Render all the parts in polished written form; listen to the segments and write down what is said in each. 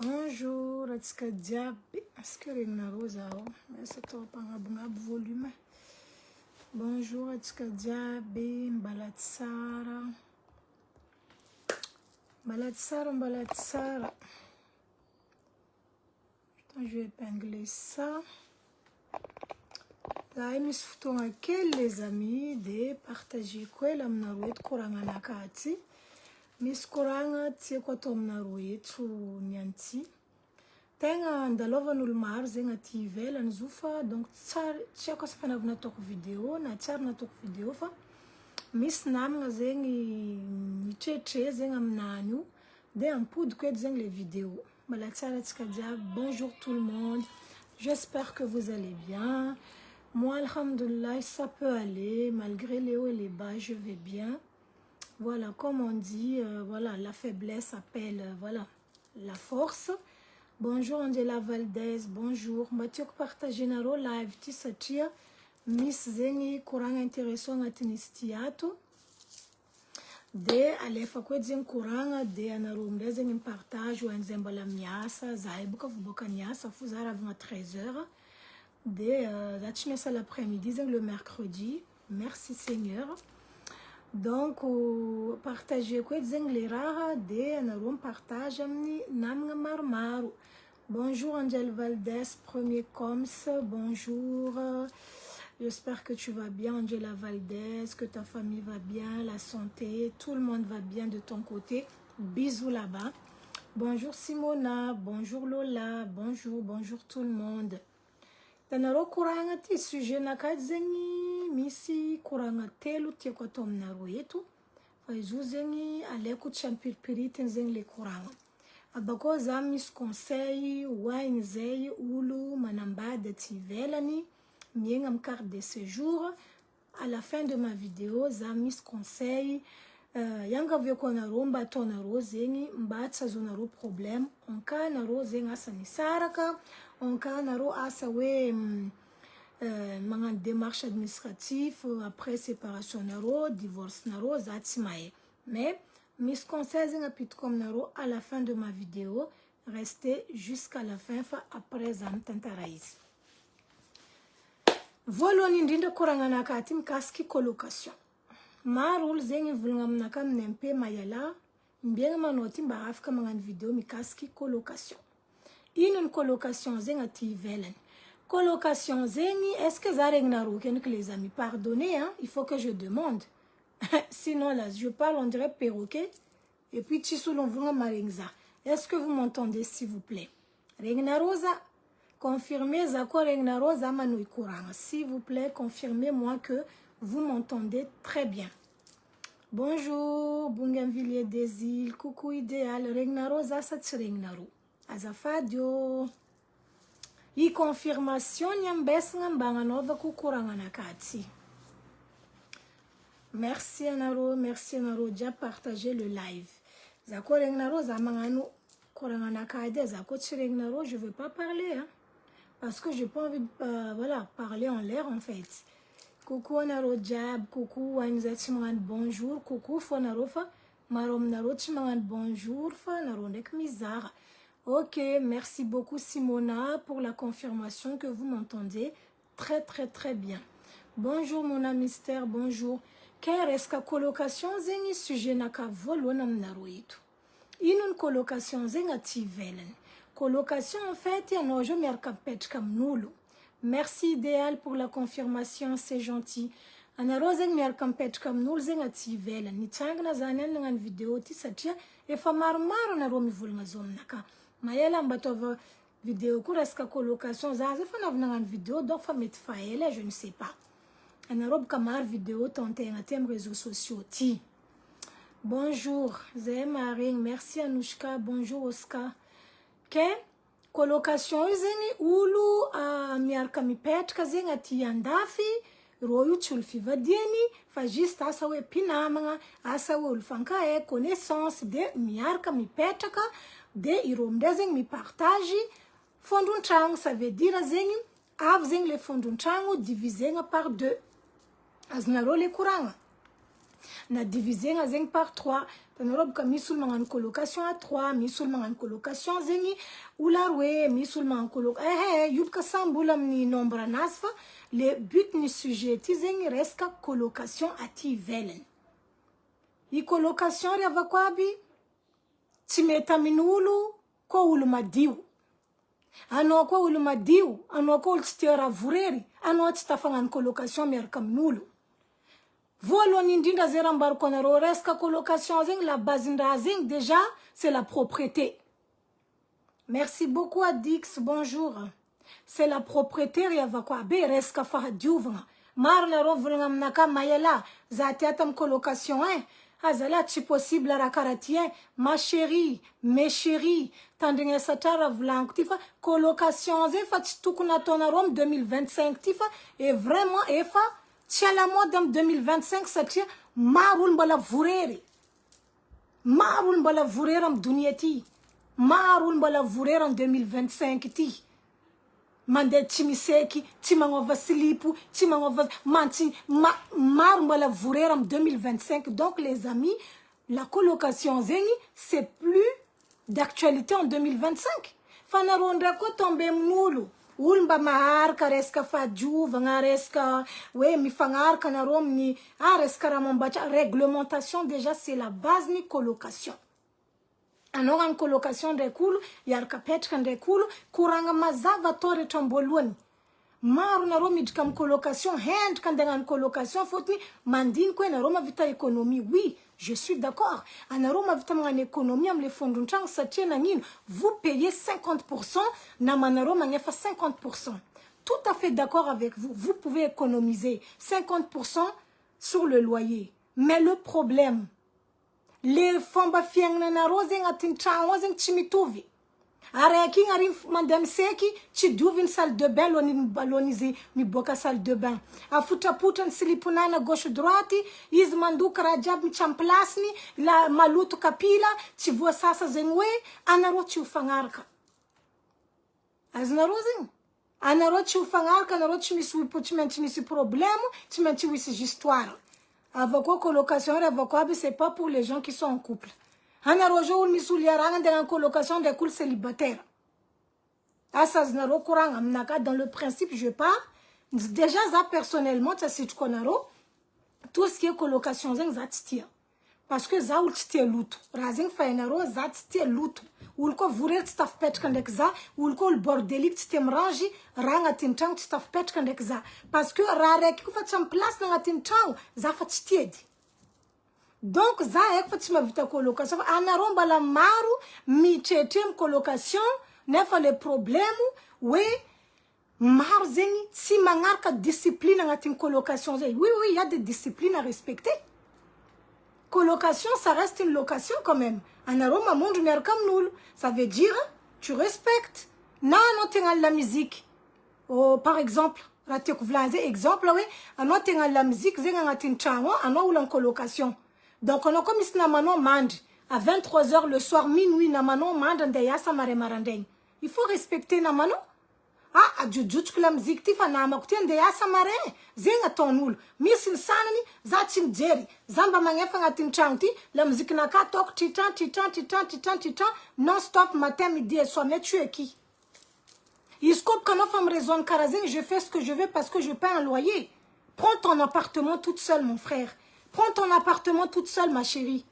Bonjour, atsika diaby. Est-ce que regnareo zao? Asa atao ampagnabonabo volume. Bonjour, atsika diaby. Mbalady tsara. Mbalady tsara, mbalady tsara. Attends, je vais épingler ça. Zahay misy fotoagna kely les amis de partager koa aminareo eto koragna anakahy ty. Misy koragna tiako atao aminareo eto niany ty. Tegna andalovan'olo maro zegny aty ivelany zo fa donc tsara tsy haiko asa fanaovana ataoko vidéo na tsara nataoko vidéo fa misy namagna zegny nitretre zegny aminany io de ampodiko eto zegny les vidéos. Mbala tsara atsika diaby. Bonjour tout le monde. J'espère que vous allez bien. Moi, alhamdoulilah, ça peut aller. Malgré les hauts et les bas, je vais bien. Voilà, comme on dit, voilà, la faiblesse appelle, voilà, la force. Bonjour Angela Valdez, bonjour. Mathieu partage naro live ti satria miss zengi courant intéressant atinistiato. De alefa ko zen courant de anaro zengi partage ou enzembala miasa zaibuka vuboka niasa fuzara avant 13h. De la chimesa l'après-midi le mercredi. Merci Seigneur. Donc partager quoi les rares de anarom partage amni namga marmaru. Bonjour Angel Valdez, premier coms, bonjour. J'espère que tu vas bien Angela Valdez, que ta famille va bien, la santé, tout le monde va bien de ton côté. Bisous là-bas. Bonjour Simona, bonjour Lola, bonjour, bonjour tout le monde. Tanaro kuranga ti sujet nakazengi misi kuranga telu tiako atao aminareo eto fa izo zegny aleko champirpirity zegny le kuranga abako za misy conseil hoaigny zay olo manambady aty ivelany miegna amin'ny carte de séjour. À la fin de ma vidéo za misy conseil iangaviako anareo mba ataonareo zegny mba tsy azonareo problème en cas nareo zegny asa nisaraka en cas nareo asa hoe magnano démarche administratif après séparation nareo divorce nareo za tsy mahay mais misy conseil zegny apitako aminareo à la fin de ma vidéo. Restez jusqu'à la fin fa après za mitantara izy. Voalohany indrindra koragna anakahy ty mikasiky colocation. Maro olo zegny volagna aminakahy amin'ny MP mayala mbiegna manao ty mba afaka magnano vidéo mikasiky colocation. Ino ny colocation zegny aty ivelany? Colocation zegny, est-ce que ça regnareo que les amis pardonnez hein? Il faut que je demande. Sinon là je parle on dirait perroquet et puis tchisoulon vunga maringza. Est-ce que vous m'entendez s'il vous plaît? Regnarosa confirmez za ko regnarosa manoi courant. S'il vous plaît, confirmez-moi que vous m'entendez très bien. Bonjour, Bunganvilliers des îles, coucou idéal, regnarosa sa regnaro. Azafadio. I confirmation nyambesnga mbanganova ku courant anakati. Merci Anaro, merci Anaro, déjà partagé le live. Zako regnaro za mangano courant anakade zako regnaro, je veux pas parler hein. Parce que j'ai pas envie de voilà, parler en l'air en fait. Coucou Anaro Jab, coucou Anzatiman, bonjour, coucou Fonarofa, Marom Narotiman, bonjour, Fanarondek Mizara. Ok, merci beaucoup Simona pour la confirmation que vous m'entendez très très très bien. Bonjour Mona Mystère, bonjour. Quelle est la colocation zengi sujet naka volo namnaro itu. Une colocation zenga tivelen. Colocation en fait ya nojo merkapet kam nulo. Merci idéal pour la confirmation, c'est gentil. Anaro zeng merkampet kam nul zenga tivelen. Ni tangna zanen ngan vidéo ti satya e fa marmaro naro mi volna zon naka. Mayela mbatova vidéo kureska colocation zaze fanavna ngan vidéo donc fa met faele je ne sais pas. Anarob kamar vidéo tante ngatem réseaux sociaux ti. Bonjour Zemaring, merci Anouchka, bonjour Oscar. Que colocation zengi ulu miarka mipetraka zengi ati andafi royu chulfi vadieni fa juste asa we pinamanga asa we ulfanka e connaissance de miarka mipetraka de iromde zengi mi partage fondun-tragno, ça veut dire zengi avy zengi le fondun-tragno divisé par 2 aznaro le courant. na diviser nga par 3 tanorob ka misul mangan colocation à 3 misul mangan colocation zengi ularwe misul mangan coloc yub ka sambulam ni nombre nasfa le but ni sujet ti zengi reska colocation ati velen i colocation reva kwabi timeta minulu ko ulu madiu ano ko ulu madiu ano ko ultira vureri ano tstafangan colocation merka minulu voaloni indrindra zay raha mbariko anareo resaka colocation zegny la base ndraha zegny déjà c'est la propriété. Merci beaucoup Adix, bonjour. C'est la propriété riava koa be resaka fahadiovagna maro nareo volagna aminaka mayela za tiata am colocation azala tsy possible raha karaha ty ma chérie mes chéris tandrignesa tsara volaniko ty fa colocation zay fa tsy tokony ataonareo am 2025 ty fa et vraiment efa tsy à la mode am 2025 satria maro olo mbola vorery maro olo mbola vorery am donia ty maro olo mbola vorery en 2025 ty mandeha tsy miseky tsy magnova silipo tsy magnova mantsy maro mbola vorery am 2025 donc les amis la colocation zegny c'est plus d'actualité en 2025 fa nareo ndraiky koa tombe amin'olo olo mba maharaka resaka fahadiovagna resaka hoe mifagnaraka nareo amin'ny resaka raha mambatsa réglementation déjà c'est la base ni colocation anao gny colocation ndraiky olo iaraka apetraka ndraiky olo koragna mazava atao rehetra amboalohany maro nareo miditra amin'ny colocation hendrika andeha hagnano colocation fotony mandiniky hoe nareo mavita économie oui je suis d'accord anareo mavita magnano économie amle fondron-tragno satria nagnino vous payez 50% namanareo magnefa 50%. Tout à fait d'accord avec vous, vous pouvez économiser 50% sur le loyer, mais le problème les fomba fiaignanareo zegny agnatin'ny tragno ao zegny tsy mitovy araiky igny ary mandeha miseky tsy dioviny salle de bain alohan'ny izy miboaka salle de bain afotrapotrany siliponana gauche droite izy mandoka raha jiaby mitsamplasiny la maloto kapila tsy voasasa zegny hoe anareo tsy ho fagnaraka azonareo zegny anareo tsy ho fagnaraka anareo tsy maintsy misy problème tsy maintsy misy histoire avako colocation avako aby c'est pas pour les gens qui sont en couple anareo jo olo misy olo iaragna andeha en colocation ndraiky olo célibataire asa azonareo koragna aminaka dans le principe je pars déjà za personnellement tsy asitriko anareo tout ce qui est colocation zegny za tsy tia parce que za olo tsy tia loto raha zegny fa hainareo za tsy tia loto olo koa vorery tsy tafipetraka ndraiky za olo koa olo bordelique tsy tia mirangy raha agnatin'ny tragno tsy tafipetraka ndraiky za parce que raha raiky koa fa tsy amin'ny place agnatin'ny tragno za fa tsy tia edy donc za haiko fa tsy mavita colocation fa anareo mbala maro mitretre amin'ny colocation nefa le problème hoe maro zegny tsy magnaraka discipline agnatin'ny colocation zay oui il y a des disciplines à respecter. Colocation, ça reste une location quand même. En aroma monde merkamnoul, ça veut dire tu respectes. Non, la musique. Oh, par exemple, exemple, oui, la musique, en colocation. Donc, on a comme ici mande à 23h le soir, minuit, mande il faut respecter namano. Ah, adjudjutk la musique tifa na makuti ande asa mare zenga tonul misin sanani za timjeri zamba mangefa ngatin tragno ty la musique naka tok titan non stop matin midi et soir mais tu es qui iscope quand on me raisonne karazin je fais ce que je veux parce que je paie un loyer. Prends ton appartement toute seule mon frère, prends ton appartement toute seule ma chérie.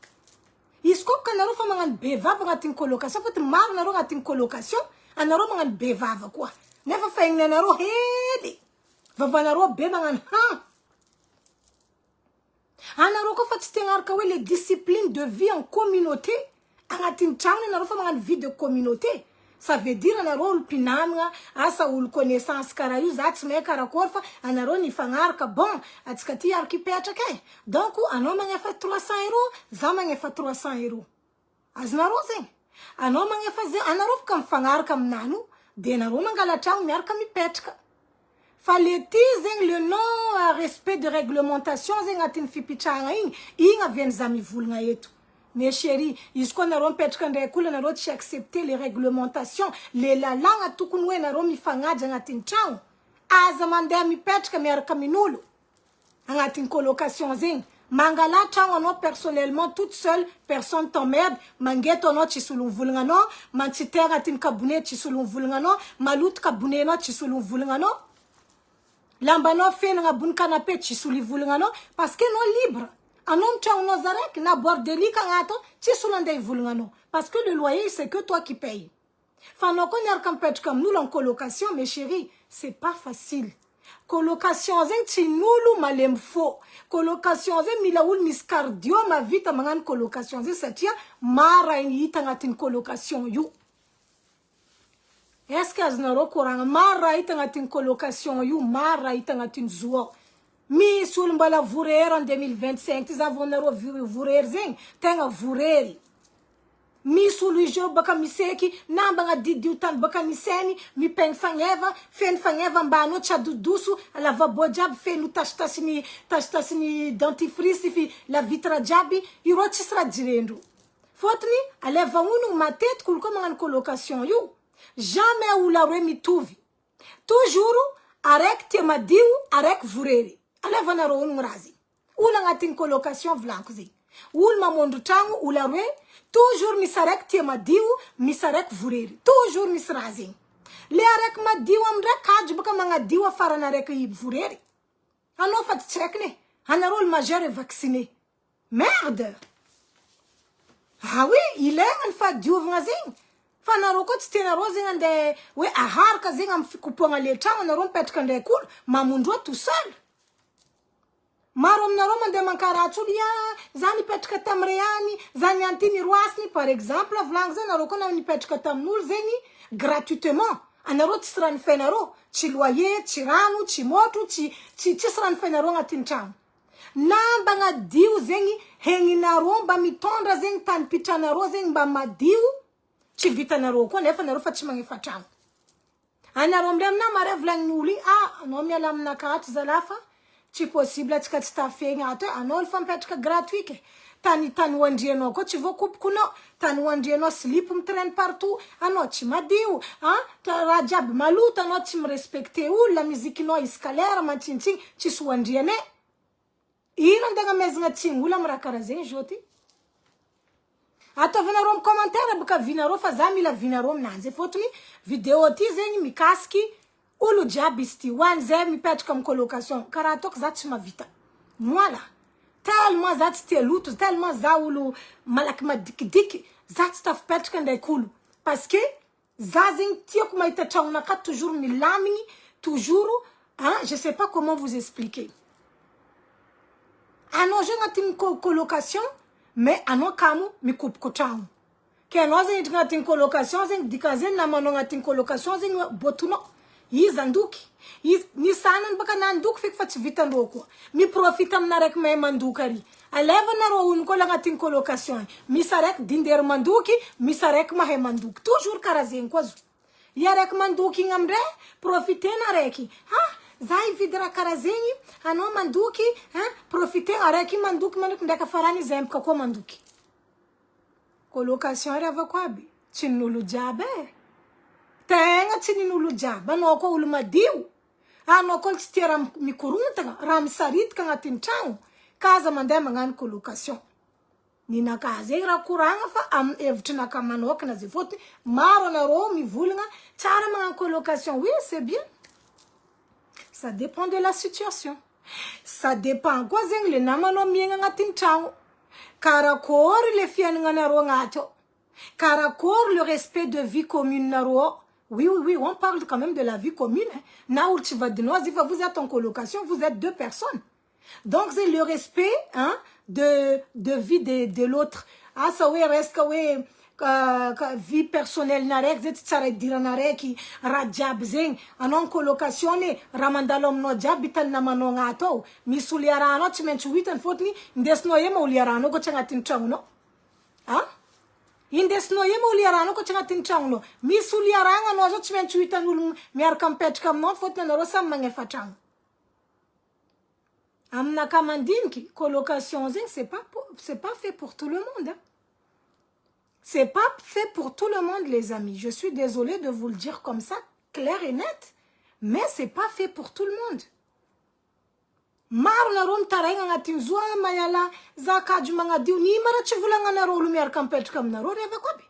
Iscope quand on fa mangan beva ngatin colocation faut mar na ro ngatin colocation anaro mangan beva quoi. Never find naro hedi. Vavanaro be mangan ha. Anaro ko fa tstengar ka les disciplines de vie en communauté. Angatin town naro fa mangan vie de communauté. Ça veut dire anaro pinamga asa ul connaissance karayu zats me karakorfa anaro ni fangar ka bon atskati arkipetra kay. Donc ano mangefa 300 €, za mangefa 300 €. Aznaro zeng. Ano mangefa ze anaro kam fangar kam nanu. De nareo mangala tragno miaraka mipetraka fa le ty zegny le non respect de réglementation zegny agnatin'ny fipitrahagna igny aviany za mivolagna eto mes chéris izy koa nareo mipetraka ndraiky olo nareo tsy accepter les réglementations le lalagna tokony hoe nareo mifagnaja agnatin'ny tragno aza mandeha mipetraka miaraka amin'olo agnatin'ny colocation zegny Mangala changono personnellement toute seule, personne t'emmerde. Mangeto no chisulun vulngano, manchitera tin kabune chisulun vulngano, malut kabune no chisulun vulngano. Lambano fait nga bun canapé chisuli vulngano parce que non libre. Anom changono zarek na bordeli kangato chisulun de vulngano parce que le loyer c'est que toi qui payes. Fanoko nyar kampet comme nous en colocation mes chéris, c'est pas facile. Colocation zeng tinulu malem fo. Colocation zeng milaoul miscardio ma vita mangan colocation zeng satia mara yita ngatin colocation you. Est-ce que aznaro korang mara yita ngatin colocation you mara yita ngatin zuo. Mi sul mbala vurer en 2025 tis avon naro vurer zeng tenga vurer. Mi sulujo baka miseki namba nga didiutan baka miseni mi pen fangeva fen fangeva mbano chadudusu ala vabojab fenu tastasini dentifrice fi la vitra jabi iro chisra jirendu fotni aleva unu ma tête kulko mangan colocation you jamais ou la remi tuvi toujours arek temadiu arek vureri aleva na ro unu razi ula ngatin colocation vlankuzi ul mamondu tangu ula re toujours misarek tema diu misarek vureri toujours misrazing le arek ma diu amre kaj baka manga diu farana rek yib vureri ano fat checkne hanaro le majeur est vacciné merde ah oui il est en fa diu vngazing fanaro ko tena rosing ande we ahar ka zinga mfikuponga le tango na rompet kande kul mamundwa tout seul Marom na Roma de mankarachulia, zani petka tamreani, zani antini ruasni, par exemple, vlangzen na rokona ni petka tamnul zeni gratuitement. Anaro tisran fenaro, chi loyer, chi ranu, chi motu, chi tisran fenaro ngatin chang. Namba nga diu zengi, hengi na romba mitondra zengi tan pitana ro zengi ba madiu, chi vita na roko, nefa na rofa chimangi fatang. Anaromdem na mare vlang nuli, anomi alam na kaat zalafa, si possible tu as fait un autre femme peut gratuit tani wandrieno ko tu vas coupe kuno tani wandrieno slip me traîne partout ano tu m'as dit hein ta rajab maluta no tu me respecter ou la musique no escalaire ma tinting tu swandriene ira ndanga mezinga tingula mrakarazen joti ata vinarom commentaire buka vinaro fazami la vinarom nanze fotuni vidéo ti zengi mikaski Ulu diabisti, wan zemi pet comme colocation. Karatok zat ma vita. Voilà. Tellement zat te lutu, tellement za ulu malak ma dik zat staf pet kande kulu. Parce que zazing tia kuma ita chaunaka toujours mi lamini, toujours, hein, je sais pas comment vous expliquer. Ano je ngatin colocation, mais ano kamu mi coupe kochang. Ke no zeng ngatin colocation zeng dikazen na mano ngatin colocation zeng botuno. Izanduki ni sanan baka nanduk fik fat vitan roko mi profitam narek me mandukari aleva na ro un ko langatin colocation mi sarek dinder manduki mi sarek ma he manduk toujours karazen ko yarek manduki ngamre profite nareki ha zai vidra karazeni ano manduki ha profite areki manduki manuk ndaka farani zem ko manduki colocation era vakwabi chinulu jabe tenga chini nulu jaba no ko ulma diu ano ko stira mikurunta ram sarit ka ngatin chang kaza mande mangan colocation ni na kaze ra kuranga fa am evtina kamanok na zifoti maro na ro mi vulnga chara mangan colocation oui c'est bien ça dépend de la situation ça dépend ko zeng le namano mienga ngatin chang karakor le fianga na ro ngato karakor le respect de vie commune na ro. Oui, on parle quand même de la vie commune. Naoul vous êtes en colocation, vous êtes deux personnes. Donc, c'est le respect hein, de vie de l'autre. Ah, ça oui, reste oui, vie personnelle, narek, zet tsare dira nareki, rajab zeng, anon colocation, ramandalom no jab, bitan namano ngato, misuliarano, chimenchu witan fotni, ndesno yema uliarano, go changatin changuno. Hein? Indes no yema uliarano ko changa tinchangno mis uliaranga no zo chimenchu itanul miar kampet kam non fotna no rosa mange fatang amna kamandinki colocation zing c'est pas fait pour tout le monde hein? C'est pas fait pour tout le monde les amis, je suis désolée de vous le dire comme ça clair et net, mais c'est pas fait pour tout le monde. Maro nareo mitaraigna agnatin'ny zo mayala zakajy magnadio ni mara tsy volagnanareo olo miaraka mipetraka aminareo revako aby.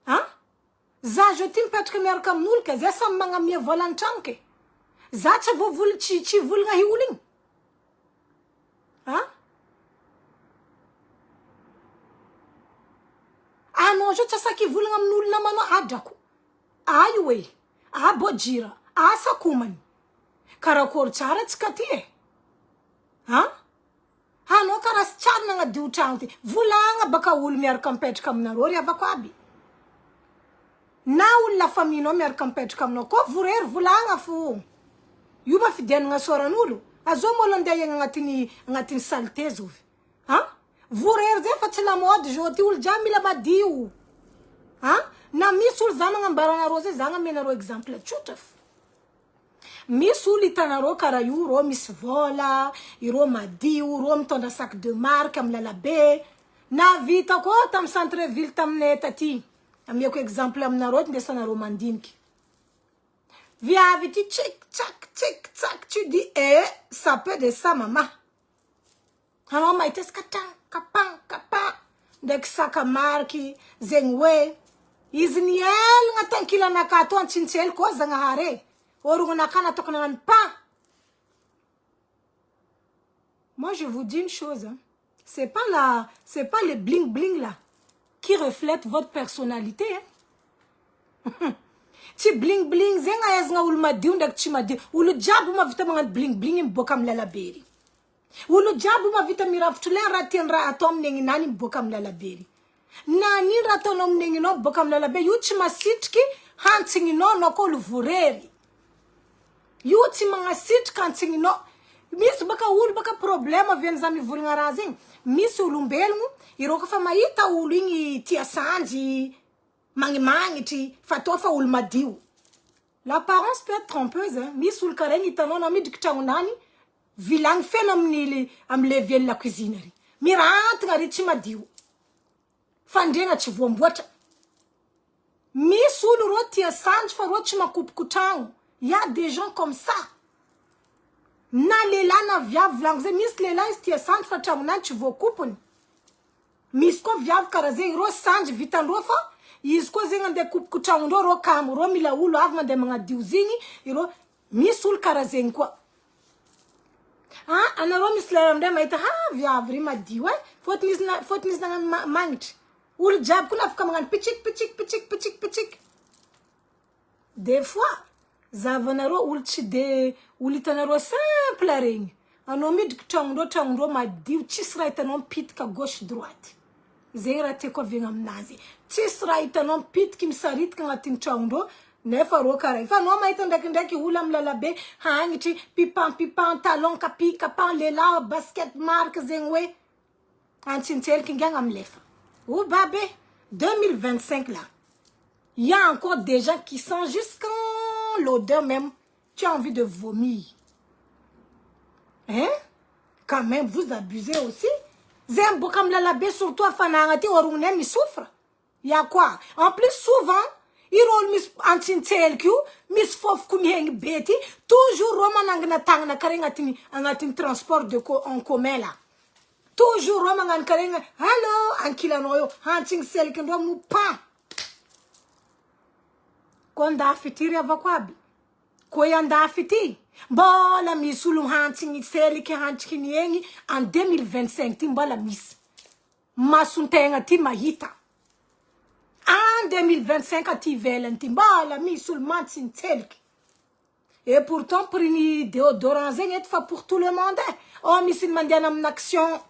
Ha? Za je ty mipetraka miaraka amin'olo ke za samy magnamia volan'ny tragno ke. Za tsy voavoly tsy volagna hi olo igny. Ha? Anao zao tsy asaky volagna amin'olo namanao adrako. Ayo e. Bojira. Sakomany. Karakory tsara tsika ty e. Ha? Hanao karaha sy tsara nagnadio tragno ty. Volagna baka olo miaraka mipetraka aminareo revako aby. Na olo la famille miaraka mipetraka aminao ko vorery volagna fo. Io ma fidianagna soran'olo. Azo molo andeha iagna agnatin'ny saleté zovy. Ha? Vorery zay fa tsy la mode zao ty olo jiaby mila madio. Ha? Na misy olo za magnambaranareo zay za gnamenareo exemple tsotra fo. Misy olo hitanareo karaha io ro misy vola, iro madio, ro mitondra sac de marque amin'ny lalabe. Na vita ko tam centre ville taminay taty. Amiako exemple aminareo ndesanareo mandiniky. Viavy ty tchik tchak, tu dis ça peut de ça maman. Hanao mahita kapan. Ndek saka marky, zegny hoe izy ni elagna tankilanaka ato antsintsely koa zagnahare. Orognanaka natoko nagnano pain. Moi je vous dis une chose, hein. C'est pas les bling bling là qui reflètent votre personnalité, hein. Ti bling bling zenga yazna ul madio ndak chi madio. Ulu jabu ma vita mga bling bling mboka mlalaberi. Ulu jabu ma vita mirafutule ratien ra atom nengi nani mboka mlalaberi. Nani ratonom nengi no mboka mlalaberi. Yuchi masitki hantingi no ko luvureri. Yuchi mga sitki hantingi no. Mis baka ulu baka problema vien zami vulnga razing. Mis ulumbelmu iroka fa maita ulu ingi tia sanji. Mangi fatofa ul madio. L'apparence peut être trompeuse, hein. Mi sul kareng itanon ami diktangunani vilang phénomène amlevier la cuisinerie. Mi rentre ngari chi madio. Fandenga chi vombota. Mi sul roti sanj fa roti makup kutang. Il y a des gens comme ça. Na lela na via vlang mis lela sti sanj fa tangunan chi vokupun. Mis ko via karaze ro sanj vitanrofa. Izy ko zegny ande kupkutragno ro kamo ro mila olo avy mande magnadio zigny iro misy olo karaha zegny koa. Anareo misy lera amindray mahita viavy ry madio e fotony izy nagnano magnitry olo jiaby koa afaka magnano pichik. Des fois zavanareo olo tsy de olo hitanareo simple regny anao midriky tragno ro madio tsisy raha hitanao mipitika gauche droite. Zegny raha tiako avegna aminazy. Tsisy raha hitanao mipitiky misaritika agnatin'ny tragno nefa ro karaha. Fa anao mahita ndraikindraiky olo amin'ny lalabe hagnitry pipan talon kapan lela basket marque zegny hoe antsintseliky ingagna amilefa. Oh babé 2025 là. Il y a encore des gens qui sentent jusqu'à l'odeur même. Tu as envie de vomir. Hein? Quand même, vous abusez aussi. Zembo comme la labé surtout à fanangati orune mi souffre. Ya quoi? En plus souvent, il roule mis antintel ku, mis fof kunheng beti, toujours roman na tang na karengatini angatin transport de en commun là. Toujours roman karenga, hello, ankilanoyo, anting sel kendo mu pa. Konda fitiri avakwabi. Koyanda fiti. Bola misulu hanting seli ke hanchini yengi en 2025 timbola mis. Masuntenga ti mahita. En 2025 ati velen timbola misul mantin telki. Et pourtant prini déodorant zenget fa pour tout le monde. Oh misil mandiana en action.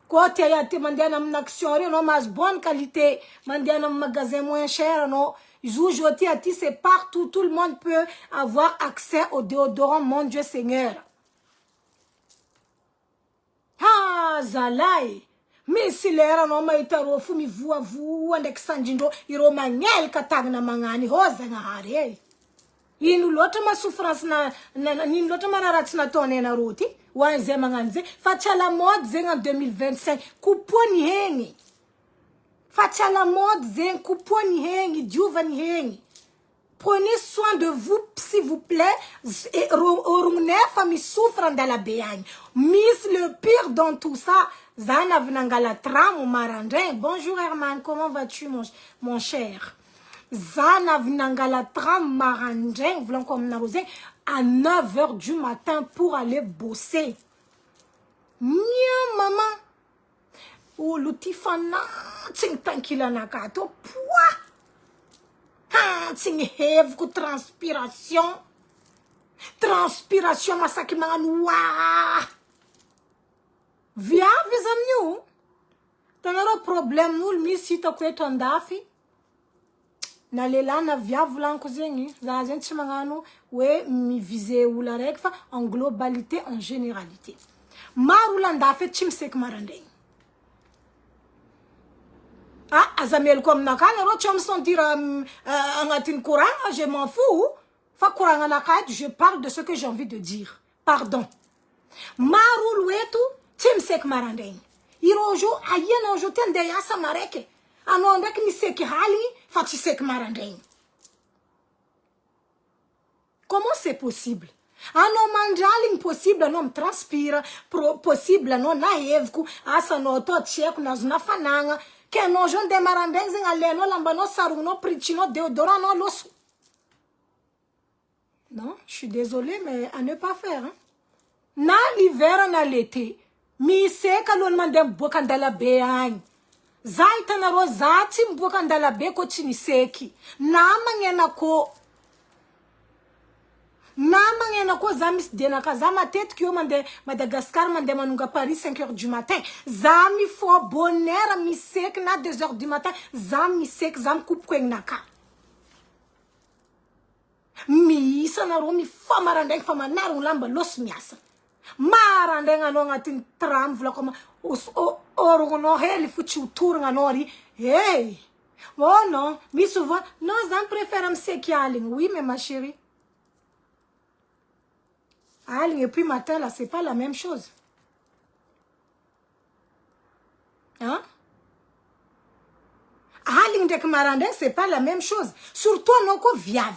Quoi te yate mandiana en action no mas bonne qualité. Mandiana en magasin moins cher no. Aujourd'hui, c'est partout, tout le monde peut avoir accès au déodorant, mon Dieu Seigneur. Zalai. Mais si l'era non ma itaro fumi vous andek sanjindo iroma ngel katagna mangani hoza ngahare. Inu loto ma souffrance na nin loto ma narati na tone na roti. Wanze manganze facha la mode zenga 2025 kuponi hengi. Facha la mode zen kuponi hengi, juva ni hengi. prenez soin de vous, s'il vous plaît. Et famille souffre dans la béagne. Miss le pire dans tout ça. Zana Vnangala Tram ou Marandin. Bonjour Herman, comment vas-tu mon cher? Zana Vnangala Tram Marandin, voulant comme Narosé, à 9h du matin pour aller bosser. Nya maman. Ou l'outifana, ting tankila nakato, poids. Ting hev ku transpiration. Transpiration masaki manganwa. Via vizamnyu. Tanaro problem nous mi sita kweto ndafi. Na lela na via vulanko zengi. Za zenchi mangano we mi vise ou la rekfa en globalité, en généralité. Marula ndafi chimsek marandeng. Ah, azamel comme nakana ro chom sentir angatin courant, je m'en fous. Fa courant nakat, je parle de ce que j'ai envie de dire. Pardon. Marul wetu chimsek marandeng. Irojo ayena ojo tende yasa mareke. Ano ndek ni seki hali fa chisek marandeng. Comment c'est possible? Ano manjali impossible non transpire, possible non na hevku asa no to check na zuna fananga. Que nos gens de marandeng aleno lambano saruno prichino deodorant losu. Non, je suis désolée, mais à ne pas faire. Hein? Na l'hiver, na l'été. Mi se kalon mandem bokandala beang. Zaita na rozati mbokandala be ko chiniseki. Na mangena ko. Nama ngena ko zamis dena kazama tête que mande Madagascar mande manunga Paris 5h du matin. Zami fo bonheur mi sek na 2h du matin. Zami sek zam coupe kwenaka. Mi sanaro mi fa marandeng fa manaru lamba los miasa. Marandeng anonga tin tram vla comme or no heli fuchi tour nganori. Hey. Oh non, mi souvent non zam préfère me sekialing. Oui mais ma chérie. Et puis matin, là, c'est pas la même chose. Hein? Aling de Marandeng, c'est pas la même chose. Surtout, non, qu'on viave.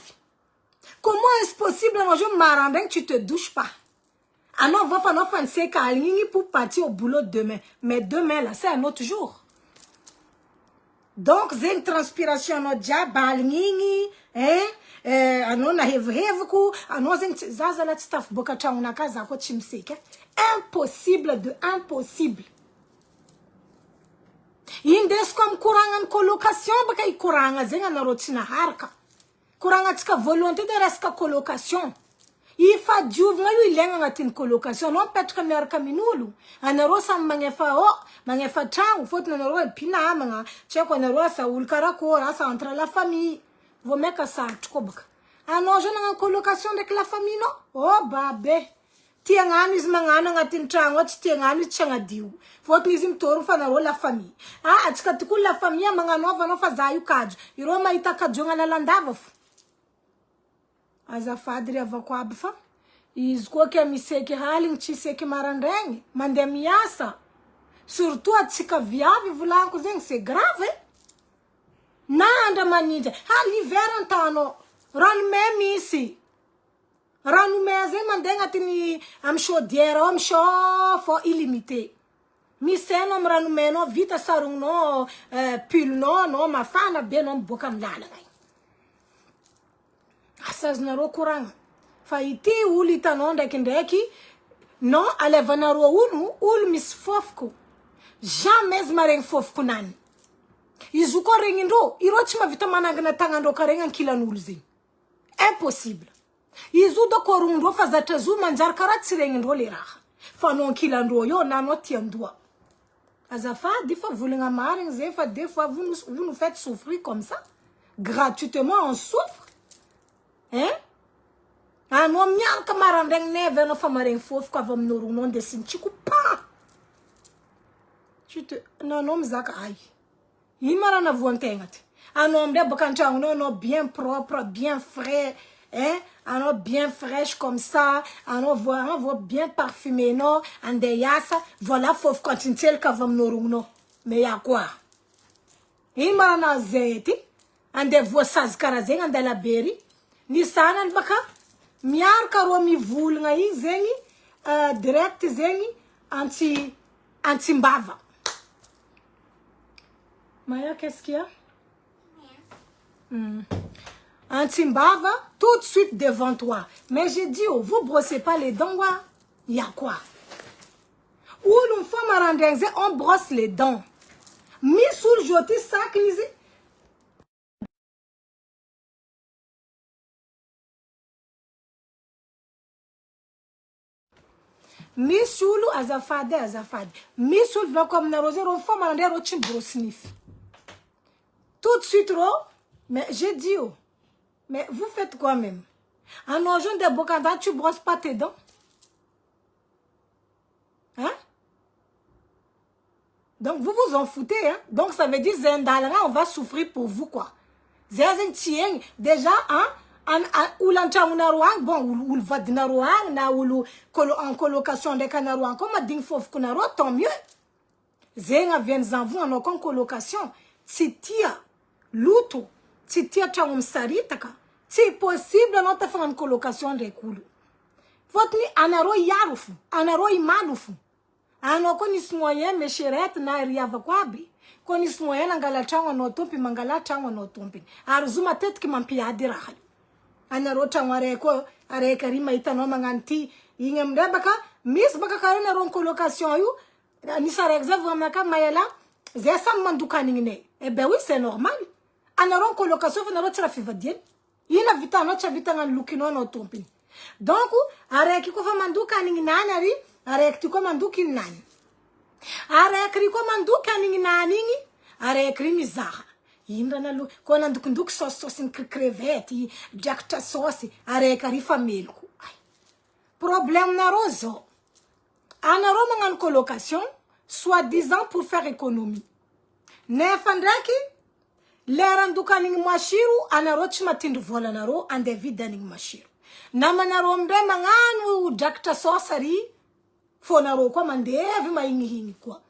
Comment est-ce possible, non, je Marandeng, tu te douches pas? Ah non, va pas nous faire un pour partir au boulot demain. Mais demain, là, c'est un autre jour. Donc, c'est une transpiration, non, diable, hein? Anona hevku anozen zazala staff bokacha unakaza ko chimseke impossible de impossible indes comme courant en colocation baka courant zenga na rotina harka courant tika volonté de rester colocation ifa juve ngayu ilenga ngatin colocation non petre mer kaminulu anarosa mangefa tang faut na ro pina manga cheko na rosa ulkara ko rasa entre la famille. Vous mettez ça, ah non, je n'ai en colocation avec la famille, non? Oh, babé. Tiens, amis, mangana, ngatin chango, tiens, amis, changadiu. Faut que nous tourne fanaro la famille. Ah, tu as la famille, mangano, vano fazayu kaj. Iroma itaka jonga la landavo. Azafadri avakwa abfa. Izko ke miseke haling chiseke marandeng. Mandemiasa. Surtout à tika viavi vulanko zeng, c'est grave, hein? Nanda manija. Ha l'hiver antano. Ran me misi. Ran me aze mandenga tini am chaudière, am chauffe illimité. Mi seno ran me no vita sarung no pull no ma fana be no bokam lala. Asas na ro kurang. Fa iti uli tanonda kindeki. No ale vanaro unu ul mis fofku. Jamais mareng fofku nani. Izuko rengindo, irochima vitamana gana tangando karenga kila nulzi. Impossible. Izu do korundo fazata zu manjar karat rengindo leraha. Fanon kila ndo yo nano tiandua. Azafa, des fois vous l'engamarez, des fois vous nous faites souffrir comme ça. Gratuitement, on souffre. Hein? Ah non, mial kamarandeng neve no famareng fof kwa vam noru non desin chiku pa. Tu te non mzaka ai. Imara na vuantengate. Ano mde bakanta no bien propre, bien frais, hein? Ano bien fraîche comme ça, ano voit bien parfumé non, ande yasa, voilà fof continuer ka vam noru no. Mais ya quoi? Imara na zeti, ande voit saz karazen ande la beri. Ny zanany baka miaraka ro mivolagna iny zegny direct zegny Antsimbava. Maya, qu'est-ce qu'il y a? Antsimbava, tout de suite devant toi. Mais j'ai dit, oh, vous brossez pas les dents, il y a quoi? Ou l'on fait on brosse les dents. Mis sous le joti sac, Misulu azafade. Misulu comme na rosé on forme un rochim brossnif. Tout de suite mais j'ai dit oh, mais vous faites quoi même? En ojon de bocanda tu brosses pas tes dents? Hein? Donc vous vous en foutez hein? Donc ça veut dire zendalera on va souffrir pour vous quoi. Zezeng tieng déjà hein? Ou l'anchamunarouang, bon, ou le vadinarouang, na ou en colocation de canarouang, comme a ding fof kunaro, tant mieux. Zenga viens en vous en colocation. Titia, luto, titia changum saritaka. C'est possible, non, ta faire en colocation de koulou. Votre ni anaro yarufu, anaro imalufu. Ano konis moyen, mes chérettes, na riavakwabi. Konis moyen, angala changwa no tompi, mangala changwa no tompi. Arzuma tête qui m'empia dirahali. Anarota wareko areka rima itano manganti ingem baka miss baka karena ron colocation yu ni sara exave maka mayela zesa mandukani ngine oui c'est normal anaron colocation na rotira fivadien ina vita no cha vita ngan lukino no tompi donc areki ko fa mandukani nginani ari areki ko manduki nani areki ko mandukani nginani areki mizaha Indra na lu kona nduk sauce in crevette jakta sauce areka rifa milku problème na rozo ana roma ngan colocation soi-disant pour faire économie nefandraki lera nduka ning mashiru ana rochi matindu vola na ro ande vida ning mashiru nama na ro mbe manganu jakta sauce ari fona ro kwa mandevi maingi kwa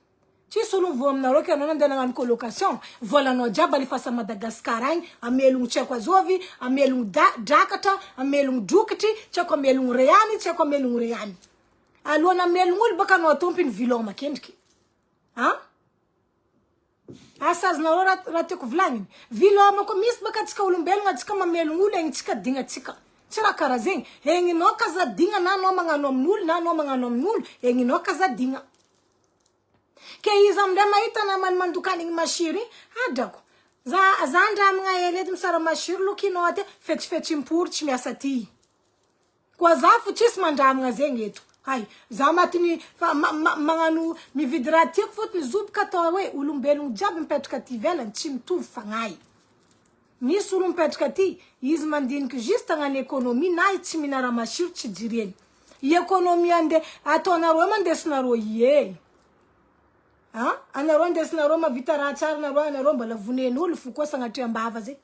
ci sulu vom na roke non ndana ngan colocation vola no jabali fasa Madagascar amelung chekwa zovi amelung dakata amelung dukiti chekwa melung reani alona melung baka no tompin viloma kendki ha asas na rate ku vlangin viloma ko mis baka tsika ulumbel nga tsika mamelung leng tsika dinga tsika tsira karazeng hengi no kaza dinga na no manga nom nul hengi no kaza dinga ke izam da maita na man mandukaning mashiri adako zanda mga yelet msara mashiri lukino ate fetch impurch miasati kwa zafu chis manda mga zengetu hai zamatini manganu mi vidrati fot ni zub katawe ulumbelu jab mpetka tivela nchim tu fangai mi sulum petkati izmandin ke juste ngan ekonomi na ichimina ra mashiri chijirien ekonomi ande atona roma desna ro ye ha ana ronde sina roma vitara char na rona romba la vunenu lu fuko sanga tiambava ze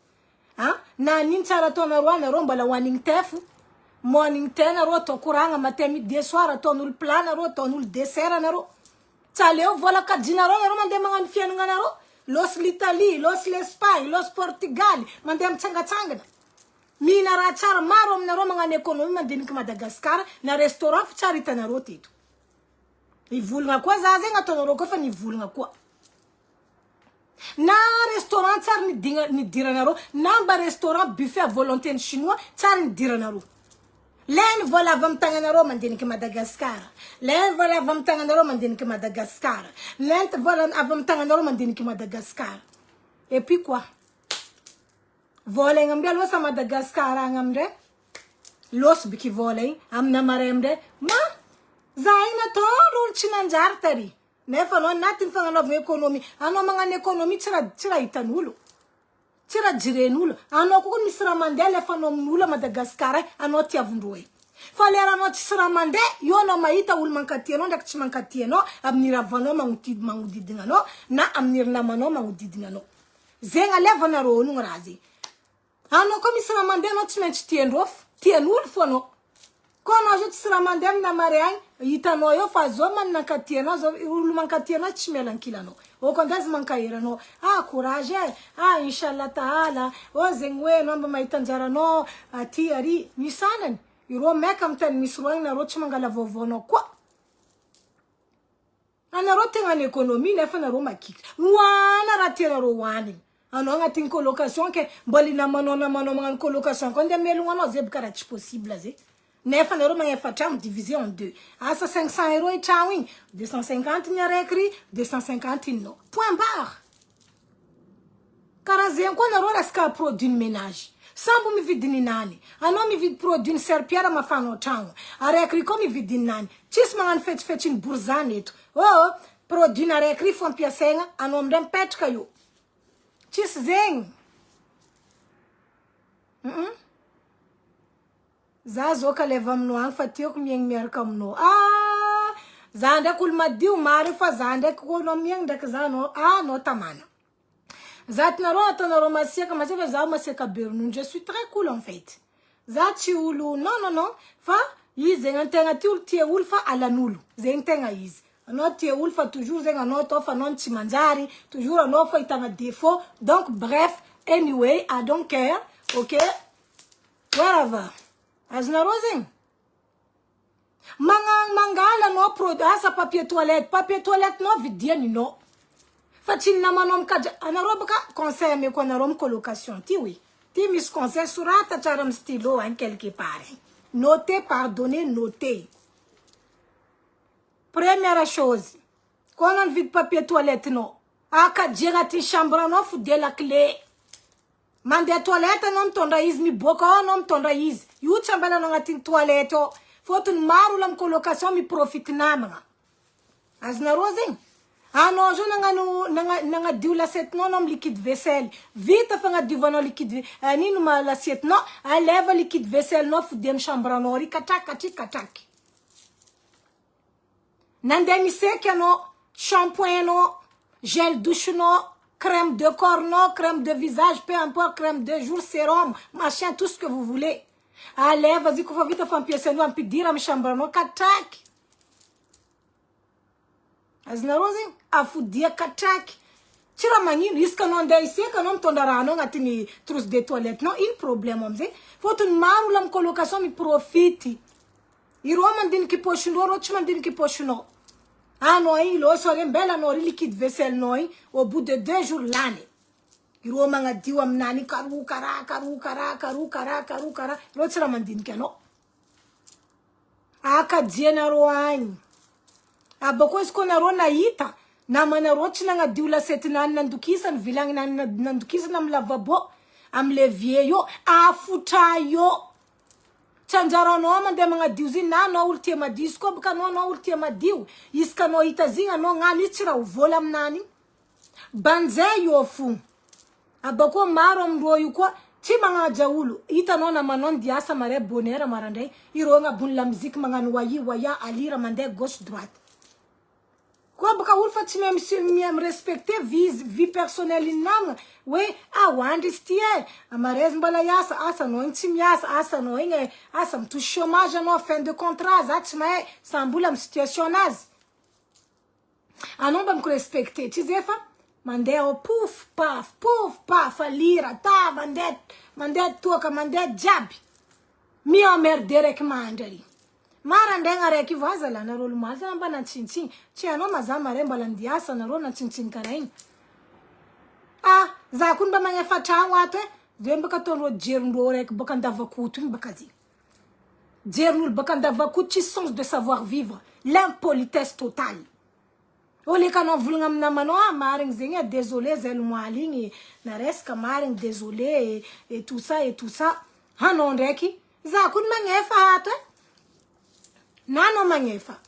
ha na nin chara to na rona romba la waning tefu morning tena ro to kuranga matemi de soir to nul plana ro to nul dessert na ro chaleo vola ka dinaro na roma de mangan fian ngana ro los l'Italie los l'Espagne los Portugal mandem changa mina ra char marom na roma ngane ekonomi mandin ka Madagascar na restaurant charita na ro titu Ivulunga kwa zazenga tonoro fa ni vulunga kwa na restaurant tsar ni diranaro namba restaurant buffet à volonté chinois tsar ni diranaro len vola vam tanganaro mandini ke Madagascar len vola vam tanganaro mandini ke Madagascar len vola avam tanganaro mandini ke Madagascar et puis quoi voler ngambia lo sa Madagascar ngamde los biki voler amna maremde ma Zaina tolo chinanjartari. Nefa no natin fanga no economy. Ano mga economy tira itanulo. Tira jirenulo. Ano ko misra mandele fa no nula Madagascar ano tia vundoe. Falera no tisra mande yo no maita ul mankatieno ndak chimankatieno amnira vano mangudidinga no na amnir na mano mangudidinga no. Zenga leva na ro nu razi. Ano ko misra mande no chimench tiendof tienul fono. kono je tsira mandem na mariany hitano yo fa zo man nakatiana zo ulu mankatiana chimelankilano o kondas mankairano courage inshallah taala o zengwe no maitanjarano ati ari misanan iro mekam tan misroing na roch mangala vovono kwa ana rote ngane ekonomi nefa na roma kik wana ratira ro wani ano ngati colocation ke bolina manona manona colocation konde melungano zebkara chi possible ze nefa na roma yefa cham divisé en deux asa 500 € et chawing 250 nya rekri 250 no point barre karazen ko na rora ska produit ménage sambu mi vidini nani ano mi vid produit serpiara mafano tango arekri ko mi vidini nani chisma ngan fetchin burzaneto produit na rekri fon piasenga ano mdem petka yo chis zeng zazo ka levam no an fatio ko mieng mer kam no zande kul madiu marifa zande ko no mieng dak zano no tamana zat na rota na romasia kama sebe za maseka bernu je suis très cool en fait zati ulu non fa yizenga tenga ti ultie ulfa ala nulu zentenga yiz no tie ulfa toujours zenga no to fa non chimanjari toujours no fa itanga défaut donc bref anyway I don't care okay whatever azna rosing mangala no produit papier toilette no vidieni no Fatin na manom kaja anaroba ka conseil me ko narom colocation ti oui ti mis conseil surata charam stylo en quelque part notez pardonnez notez première chose quand on vide papier toilette no aka jega ti chambre no fu de la clé mande toilette non tonda izmi boka non tonda iz yu chambala no ngati toilette fotun maru lam colocation mi profite namanga azna rosing non, je n'anga diu l'assiette non liquide vaisselle. Vite fanga divano liquide ni numa l'assiette non, lève liquide vaisselle non fudem chambre nori katak. Nandemi seke no, shampoing no, gel douche no, crème de corps no, crème de visage, peu importe, crème de jour, sérum, machin, tout ce que vous voulez. Allez, vas-y, qu'on va vite faire un pièce no, un peu dire à chambre no katak. Azna rosing afudia katak tira manino iska non dai se kanom tondarano ngatini trousse de toilette non il problème omze fotun mamulam colocation mi profiti iroman din ki pochuno rochman din ki pochuno no ilo so bella no liquide vaisselle noi au bout de 2 jours l'année iroma ngadiwa mnani karu kara rochra mandin keno aka dienaro ani abako isko na rona yita na mana rochi na nga diula setina nandukisa vilang nandukisa na mlavabo am levier yo afuta yo chanjara no mande mga diuzi na no ultima disco baka no ultima diu iska no itazinga no ngani tira uvola mnani banze yo fu abako maro mro yuko chimanga jaulu ita no na manon diasa mare bonera marande ironga bunla musique mangani waya alira mande gauche droite quoi baka ulfa time me respecter vie personnelle inang we wandistie amarez mbala yasa asa no intim yasa asa no inge asa mtu chômage no fin de contrat zatima sambula m situation nazi anomba mku respecter tizefa mandeo pouf paf alira ta mandet toka mandet jabi mi omer derek mandari mara ndenga reki vaza la na rolu maza namba na chinchin chiano mazama remba la ndiasa na rona chinchin karain za kunba manya fata wate demba katonro jerndo rek bakanda vakutu bakazi jernul bakanda vakutu sens de savoir vivre l'impolitesse totale ole kana vulunga mna mano maring zinga désolé zel mwalingi na reska maring désolé et tout ça hanon reki za kunba ngefa hata nano mangefa